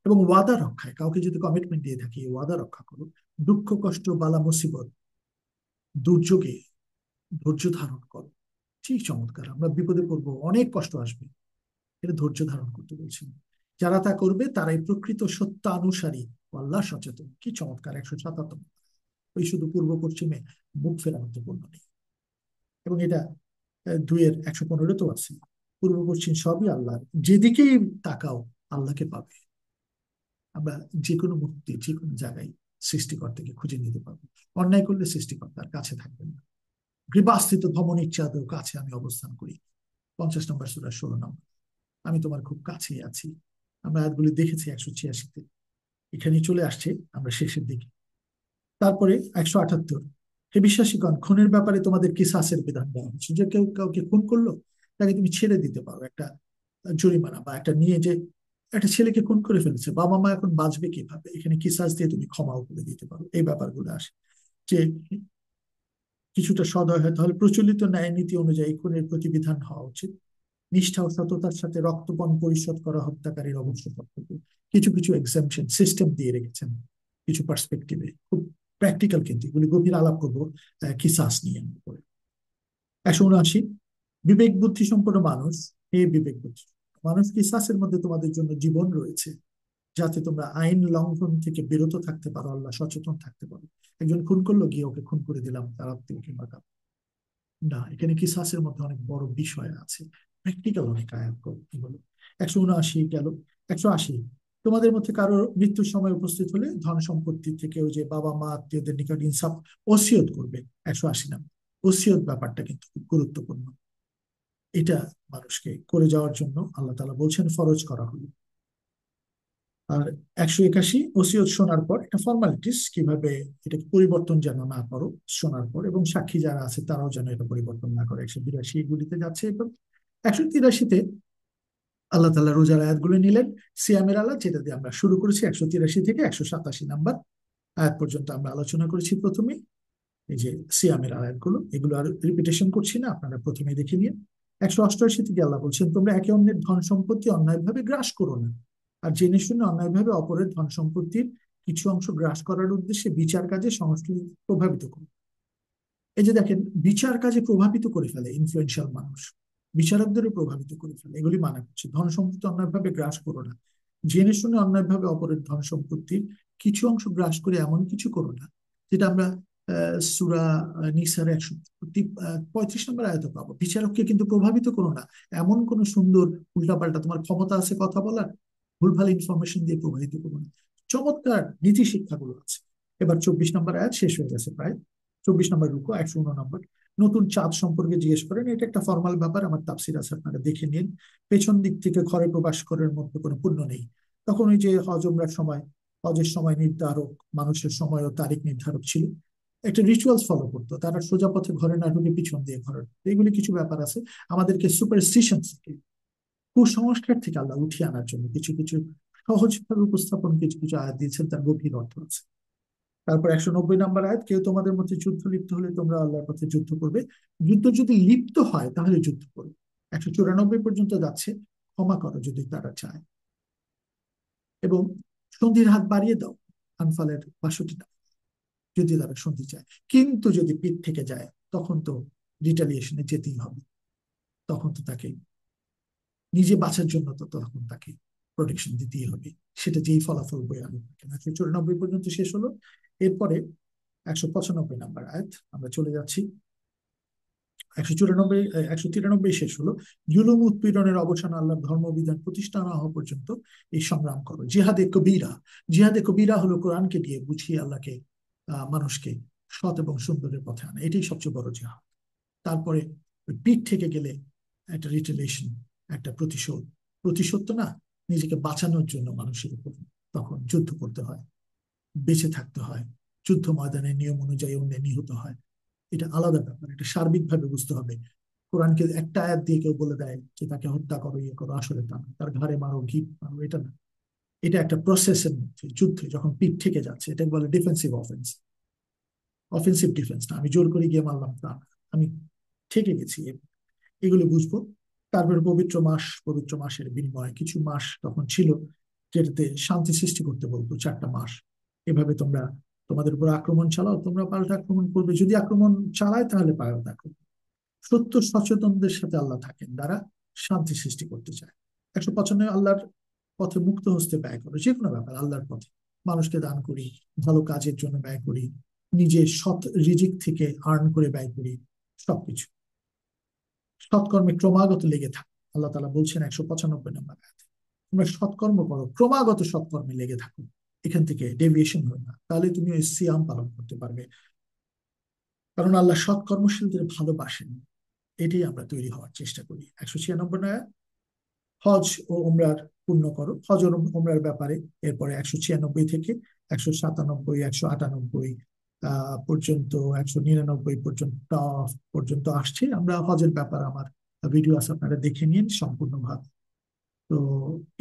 এবং ওয়াদা রক্ষায়, কাউকে যদি কমিটমেন্ট দিয়ে থাকি, ওয়াদা রক্ষা করো। দুঃখ কষ্ট বালা মুসিবত দুর্যোগে ধৈর্য ধারণ করো। ঠিক চমৎকার, আমরা বিপদে পড়বো, অনেক কষ্ট আসবে, এটা ধৈর্য ধারণ করতে বলছেন। যারা তা করবে তারাই প্রকৃত সত্যানুসারী ও আল্লাহ সচেতন। কি চমৎকার! 177, ওই শুধু পূর্ব পশ্চিমে মুখ ফেরা মতো পূর্ণ নেই। এবং এটা 2-এর 115 তো আছে, পূর্ব পশ্চিম সবই আল্লাহ, যেদিকেই তাকাও আল্লাহকে পাবে। আমরা যে কোনো মুক্তি যে কোনো জায়গায় সৃষ্টিকর্তাকে খুঁজে নিতে পারবো। অন্যায় করলে সৃষ্টিকর্তার কাছে থাকবেন না। গৃহস্থিত ধমন ইচ্ছাদের কাছে আমি অবস্থান করি। 50 নম্বর সূরা 16 নম্বর, আমি তোমার খুব কাছেই আছি। আমরা আয়াতগুলি দেখেছি 186-তে, এখানে চলে আসছে আমরা শেষের দিকে। তারপরে 178, হে বিশ্বাসীগণ, খুনের ব্যাপারে তোমাদের কিসাসের বিধান দেওয়া হচ্ছে। যে কেউ কাউকে খুন করলো, তাকে তুমি ছেড়ে দিতে পারো, একটা জরিমানা বা একটা নিয়ে, যে একটা ছেলেকে খুন করে ফেলেছে, বাবা মা এখন বাঁচবে কিভাবে, এখানে কিসাস দিয়ে তুমি ক্ষমাও করে দিতে পারো। এই ব্যাপারগুলো আসে। যে কিছুটা সদয় হয়, তাহলে প্রচলিত ন্যায় নীতি অনুযায়ী খুনের প্রতিবিধান হওয়া উচিত। নিষ্ঠা ও সততার সাথে রক্তপণ পরিশোধ করা হত্যাকারীর অবশ্য কর্তব্য। কিছু কিছু এক্সাম্পশন সিস্টেম দিয়ে রেখেছেন কিছু পার্সপেক্টিভে, খুব প্র্যাকটিক্যাল, কিন্তু এগুলি গভীর আলাপ করবো কিসাস নিয়ে। 179, বিবেক বুদ্ধি সম্পন্ন মানুষ, হে বিবেক বুদ্ধি মানুষ, কিসাসের মধ্যে তোমাদের জন্য জীবন রয়েছে, যাতে তোমরা আইন লঙ্ঘন থেকে বিরত থাকতে পারো, আল্লাহ সচেতন থাকতে পারো। একজন খুন করলো, গিয়ে ওকে খুন করে দিলাম, তার আত্মীয় কিংবা না, এখানে কিসাসের মধ্যে অনেক বড় বিষয় আছে, প্র্যাকটিক্যাল অনেক আয়াত এগুলো। 179 গেল। 180, তোমাদের মধ্যে কারো মৃত্যুর সময় উপস্থিত হলে ধন সম্পত্তি থেকে ওই যে বাবা মা আত্মীয়দের নিকট ইনসাফ ওসিয়ত করবে। 180 নাম ওসিয়ত ব্যাপারটা কিন্তু খুব গুরুত্বপূর্ণ। এটা মানুষকে করে যাওয়ার জন্য আল্লাহ তাআলা বলছেন ফরজ করা হলো। আর 181, ওসিয়ত শোনার পর এটা ফর্মালিটিস, কিভাবে এটাকে পরিবর্তন যেন না করো শোনার পর, এবং সাক্ষী যারা আছে তারাও যেন এটা পরিবর্তন না করে। 182 এগুলিতে যাচ্ছে। এবং 183-তে আল্লাহ তাআলা রোজার আয়াতগুলো নিলেন, সিয়ামের আলাদা, যেটা দিয়ে আমরা শুরু করেছি। 183 থেকে 187 নাম্বার আয়াত পর্যন্ত আমরা আলোচনা করেছি প্রথমে। এই যে সিয়ামের আয়াতগুলো, এগুলো আর রিপিটেশন করছি না, আপনারা প্রথমে দেখে নিন। 188 থেকে আল্লাহ বলছেন, তোমরা একে অন্যের ধন সম্পত্তি অন্যায়ভাবে গ্রাস করো না, আর জেনে শুনে অন্যায়ভাবে অপরের ধন সম্পত্তির কিছু অংশ গ্রাস করার উদ্দেশ্যে বিচার কাজে সংস্কৃতি প্রভাবিত করো। এই যে দেখেন, বিচার কাজে প্রভাবিত করে ফেলে ইনফ্লুয়েন্সিয়াল মানুষ, বিচারকদেরও প্রভাবিত করে ফেলে, এগুলি মানা করছে। ধন সম্পত্তি অন্যায়ভাবে গ্রাস করো না, জেনে শুনে অন্যায়ভাবে অপরের ধন সম্পত্তির কিছু অংশ গ্রাস করে এমন কিছু করো না, যেটা আমরা সূরা নিসার 135 নম্বর আয়াতে পাবো। বিচারককে কিন্তু প্রভাবিত করো না, এমন কোন সুন্দর উল্টাপাল্টা তোমার ক্ষমতা আছে কথা বলার, ভুলভাল ইনফরমেশন দিয়ে প্রভাবিত করো না। চমৎকার নীতি শিক্ষাগুলো আছে। এবার 24 নম্বর আয়াত শেষ হয়ে গেছে প্রায়। 24 নম্বর রুকু 109 নম্বর। নতুন চাঁদ সম্পর্কে জিজ্ঞেস করেন, এটা একটা ফর্মাল ব্যাপার, আমার তাফসির আছে, আপনারা দেখে নিন। পেছন দিক থেকে ঘরে প্রবেশ করার মধ্যে কোনো পুণ্য নেই। তখন ওই যে হজ উমরার সময়, হজের সময় নির্ধারক মানুষের সময় ও তারিখ নির্ধারক ছিল, একটা রিচুয়ালস ফলো করতো, তারা সোজা পথে ঘরে না ঢুকে পিছন দিয়ে ঘরে ঢুকতো। এগুলি কিছু ব্যাপার আছে আমাদেরকে সুপারস্টিশন থেকে, কুসংস্কার থেকে আল্লাহ উঠিয়ে আনার জন্য কিছু কিছু সহজভাবে উপস্থাপন, কিছু কিছু আয়াত দিয়েছেন, তার গভীর অর্থ আছে। তারপর 190 নম্বর আয়াত, কেউ তোমাদের মধ্যে যুদ্ধ লিপ্ত হলে তোমরা আল্লাহর পথে যুদ্ধ করবে, যুদ্ধ যদি লিপ্ত হয় তাহলে যুদ্ধ করবে। 194 পর্যন্ত যাচ্ছে, ক্ষমা করো যদি তারা চায়, এবং সন্ধির হাত বাড়িয়ে দাও, আনফালের 62 যদি তারা সন্ধি চায়। কিন্তু যদি পিঠ থেকে যায় তখন তো রিটালিয়েশনে যেতেই হবে, তখন তো তাকে নিজে বাঁচার জন্য তো তখন তাকে প্রোটেকশন দিতেই হবে, সেটা যেই ফলাফল বয়ে আনুক না কেন। 194 পর্যন্ত শেষ হলো। এরপরে 195 নাম্বার আয়াত আমরা চলে যাচ্ছি। 193 শেষ হলো, জুলুম উৎপীড়নের অবসান আল্লাহর ধর্মবিধান প্রতিষ্ঠা না হওয়া পর্যন্ত এই সংগ্রাম করো। জিহাদে কবিরা, জিহাদে কবিরা হলো কোরআনকে দিয়ে বুঝিয়ে আল্লাহকে, মানুষকে সৎ এবং সুন্দরের পথে আনা, এটাই সবচেয়ে বড় জিহাদ। তারপরে পিঠ থেকে গেলে একটা রিটেলিয়েশন, একটা প্রতিশোধ, প্রতিশোধ তো না, নিজেকে বাঁচানোর জন্য মানুষের উপর তখন যুদ্ধ করতে হয়, বেঁচে থাকতে হয়, যুদ্ধ ময়দানের নিয়ম অনুযায়ী অন্য নিহত হয়। এটা আলাদা ব্যাপার, এটা সার্বিকভাবে বুঝতে হবে। কোরআনকে একটা আয়াত দিয়ে কেউ বলে দেয় যে তাকে হত্যা করো, ইয়ে করো, আসলে তা না, তার ঘাড়ে মারো, গিট মারো, এটা না। এটা একটা প্রসেসের মধ্যে যুদ্ধে যখন পিঠ থেকে যাচ্ছে, এটা বলে ডিফেন্সিভ অফেন্স, অফেন্সিভ ডিফেন্স না। আমি জোর করে গিয়ে মারলাম তা না, আমি থেকে গেছি, এগুলো বুঝবো। তারপরে পবিত্র মাস, পবিত্র মাসের বিনিময়ে কিছু মাস তখন ছিল যেটাতে শান্তি সৃষ্টি করতে বলতো, 4টা মাস। এভাবে তোমরা তোমাদের উপর আক্রমণ চালাও, তোমরা পাল্টা আক্রমণ করবে, যদি আক্রমণ চালায় তাহলে পাল্টা আক্রমণ। সত্য সচেতনদের সাথে আল্লাহ থাকেন, দ্বারা শান্তি সৃষ্টি করতে চায়। 195 আল্লাহর পথে মুক্ত হস্তে ব্যয় করো, যে কোনো ব্যাপার আল্লাহর পথে, মানুষকে দান করি, ভালো কাজের জন্য ব্যয় করি, নিজের সৎ রিজিক থেকে আর্ন করে ব্যয় করি, সবকিছু সৎকর্মে ক্রমাগত লেগে থাকো। আল্লাহ তাআলা বলছেন 195 নম্বর আয়াতে, তোমরা সৎকর্ম করো, ক্রমাগত সৎকর্মে লেগে থাকো, এখান থেকে ডেভিয়েশন হয় না, তাহলে তুমি ওই সিয়াম পালন করতে পারবে। কারণ আল্লাহ সৎকর্মশীলদের ভালোবাসেন, এটাই আমরা তৈরি হওয়ার চেষ্টা করি। 196 আয়াত, হজ ও উমরার পূর্ণ করো, হজ ও উমরার ব্যাপারে এরপরে 196 থেকে 197, 198 পর্যন্ত, 199 পর্যন্ত আসছে। আমরা হজের ব্যাপার আমার ভিডিও আছে, আপনারা দেখে নিন সম্পূর্ণভাবে। তো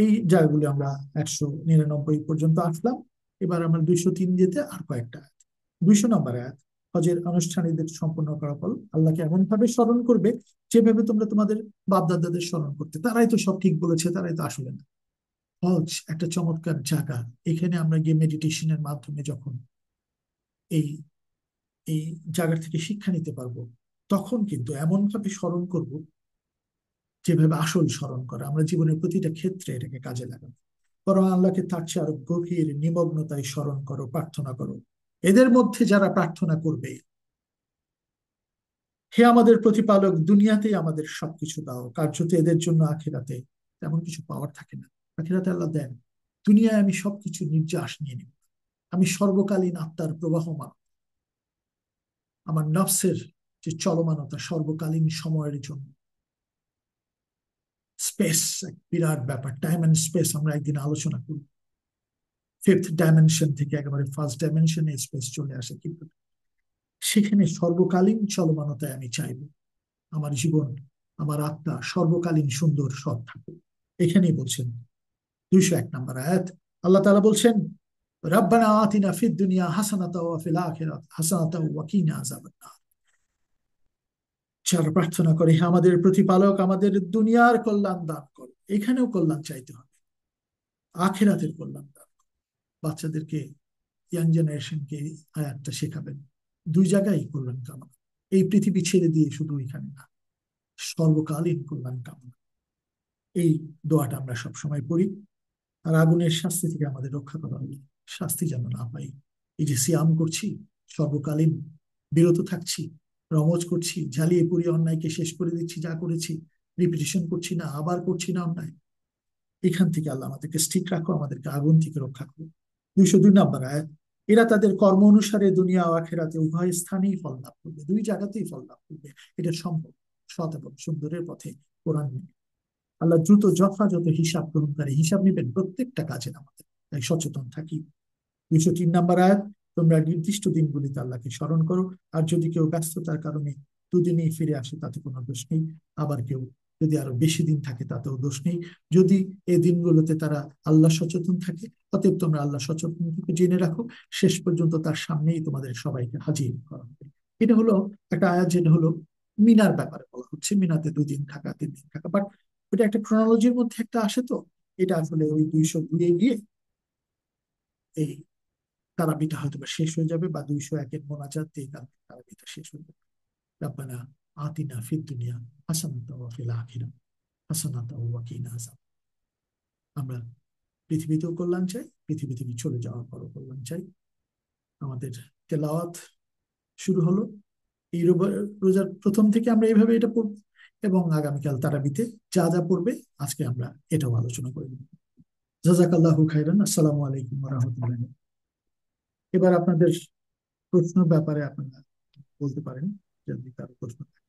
এই জায়গাগুলি আমরা 199 পর্যন্ত আসলাম। এবার আমরা 203 যেতে আর কয়েকটা আয়াত। 200 নম্বর আয়াত, হজের আনুষ্ঠানিকদের সম্পন্ন করার ফল, আল্লাহকে এমন ভাবে স্মরণ করবে যেভাবে তোমরা তোমাদের বাপ দাদাদের স্মরণ করতে। তারাই তো সব ঠিক বলেছে, তারাই তো আসলে না। হজ একটা চমৎকার জায়গা, এখানে আমরা গিয়ে মেডিটেশনের মাধ্যমে যখন এই এই জায়গা থেকে শিক্ষা নিতে পারবো, তখন কিন্তু এমন ভাবে স্মরণ করব যেভাবে আসল স্মরণ করা, আমরা জীবনের প্রতিটা ক্ষেত্রে এটাকে কাজে লাগাবো। বরং আল্লাহকে তার চেয়ে আরো গভীর নিমগ্নতায় স্মরণ করো, প্রার্থনা করো। এদের মধ্যে যারা প্রার্থনা করবে, হে আমাদের প্রতিপালক, দুনিয়াতেই আমাদের সবকিছু দাও, কার্যত এদের জন্য আখিরাতে তেমন কিছু পাওয়ার থাকে না। আখিরাতে আল্লাহ দেন, দুনিয়ায় আমি সবকিছু নির্যাস নিয়ে নিব, আমি সর্বকালীন আত্মার প্রবাহমান, আমার নফসের যে চলমানতা সর্বকালীন সময়ের জন্য। স্পেস এক বিরাট ব্যাপার, টাইম এন্ড স্পেস আমরা একদিন আলোচনা করি। 5th ডাইমেনশন থেকে একেবারে 1st ডাইমেনশনে স্পেস চলে আসে, কিন্তু সেখানে সর্বকালীন চলমানতায় আমি চাইব আমার জীবন, আমার আত্মা সর্বকালীন সুন্দর সৎ থাকুক। এখানেই বলছেন 201 নম্বর আয়াত, আল্লাহ তাআলা বলছেন, রব্বানা আতিনা ফিদ দুনিয়া হাসানাতাও ওয়া ফিল আখিরাতি হাসানাতাও ওয়া কিনা আযাবান নার। যারা প্রার্থনা করে, হে আমাদের প্রতিপালক, আমাদের দুনিয়ার কল্যাণ দান করো, এখানেও কল্যাণ চাইতে হবে, আখিরাতের কল্যাণ দান করো। বাচ্চাদেরকে, ইয়াং জেনারেশনকে আয়াতটা শেখাবেন, দুই জায়গায় কল্যাণ কামনা, এই পৃথিবী ছেড়ে দিয়ে শুধু এখানে না, সর্বকালীন কল্যাণ কামনা। এই দোয়াটা আমরা সবসময় পড়ি। আর আগুনের শাস্তি থেকে আমাদের রক্ষা করা হবে, শাস্তি যেন না পাই। এই যে সিয়াম করছি, সর্বকালীন বিরত থাকছি, রমজ করছি, ঝালিয়ে পুড়িয়ে অন্যায়কে শেষ করে দিচ্ছি, যা করেছি রিপিটিশন করছি না, আবার করছি না অন্যায়। এখান থেকে আল্লাহ আমাদেরকে স্টিক রাখো, আমাদেরকে আগুন থেকে রক্ষা করো। 202 নম্বর আয়াত, এরা তাদের কর্ম অনুসারে দুনিয়া ও আখিরাতে উভয় স্থানেই ফল লাভ করবে, দুই জায়গাতেই ফল লাভ করবে। এটা সম্ভব, সৎ এবং সুন্দরের পথে কোরআন মেনে। আল্লাহ দ্রুত যথাযথ হিসাব গ্রহণকারী, হিসাব নেবেন প্রত্যেকটা কাজের, আমাদের তাই সচেতন থাকি। 203 নম্বর আয়াত, তোমরা নির্দিষ্ট দিনগুলিতে আল্লাহকে স্মরণ করো, আর যদি কেউ ব্যস্ততার কারণে দুদিনেই ফিরে আসে তাতে কোনো দোষ নেই, আবার কেউ যদি আরো বেশি দিন থাকে তাতেও দোষ নেই, যদি এই দিনগুলোতে তারা আল্লাহ সচেতন থাকে। অতএব তোমরা আল্লাহ সচেতন থেকে জেনে রাখো, শেষ পর্যন্ত তার সামনেই তোমাদের সবাইকে হাজির করা হবে। এটা হলো একটা আয়াত, যেটা হলো মিনার ব্যাপারে বলা হচ্ছে, মিনাতে 2 দিন থাকা, 3 দিন থাকা, বাট ওটা একটা ক্রোনোলজির মধ্যে একটা আসে। তো এটা আসলে ওই 202 গিয়ে এই তারাবিটা হয়তো বা শেষ হয়ে যাবে, বা 201-এর মোনাজাত দিয়ে কালকে তারাবিটা শেষ হয়ে যাবে। রব্বানা আতিনা ফিদ দুনিয়া হাসানাতাও ওয়া ফিল আখিরাতি হাসানাতাও ওয়া কিনা আযাব। আমরা পৃথিবীতেও কল্যাণ চাই, পৃথিবী থেকে চলে যাওয়ার পরও কল্যাণ চাই। আমাদের তেলাওয়াত শুরু হলো, এই রোজার প্রথম থেকে আমরা এইভাবে এটা পড়ব, এবং আগামীকাল তারাবিতে যা যা পড়বে আজকে আমরা এটাও আলোচনা করে নেব। জাযাকাল্লাহু খাইরান। আসসালামু আলাইকুম ওয়া রাহমাতুল্লাহি। এবার আপনাদের প্রশ্ন ব্যাপারে আপনারা বলতে পারেন, যদি কারো প্রশ্ন থাকে।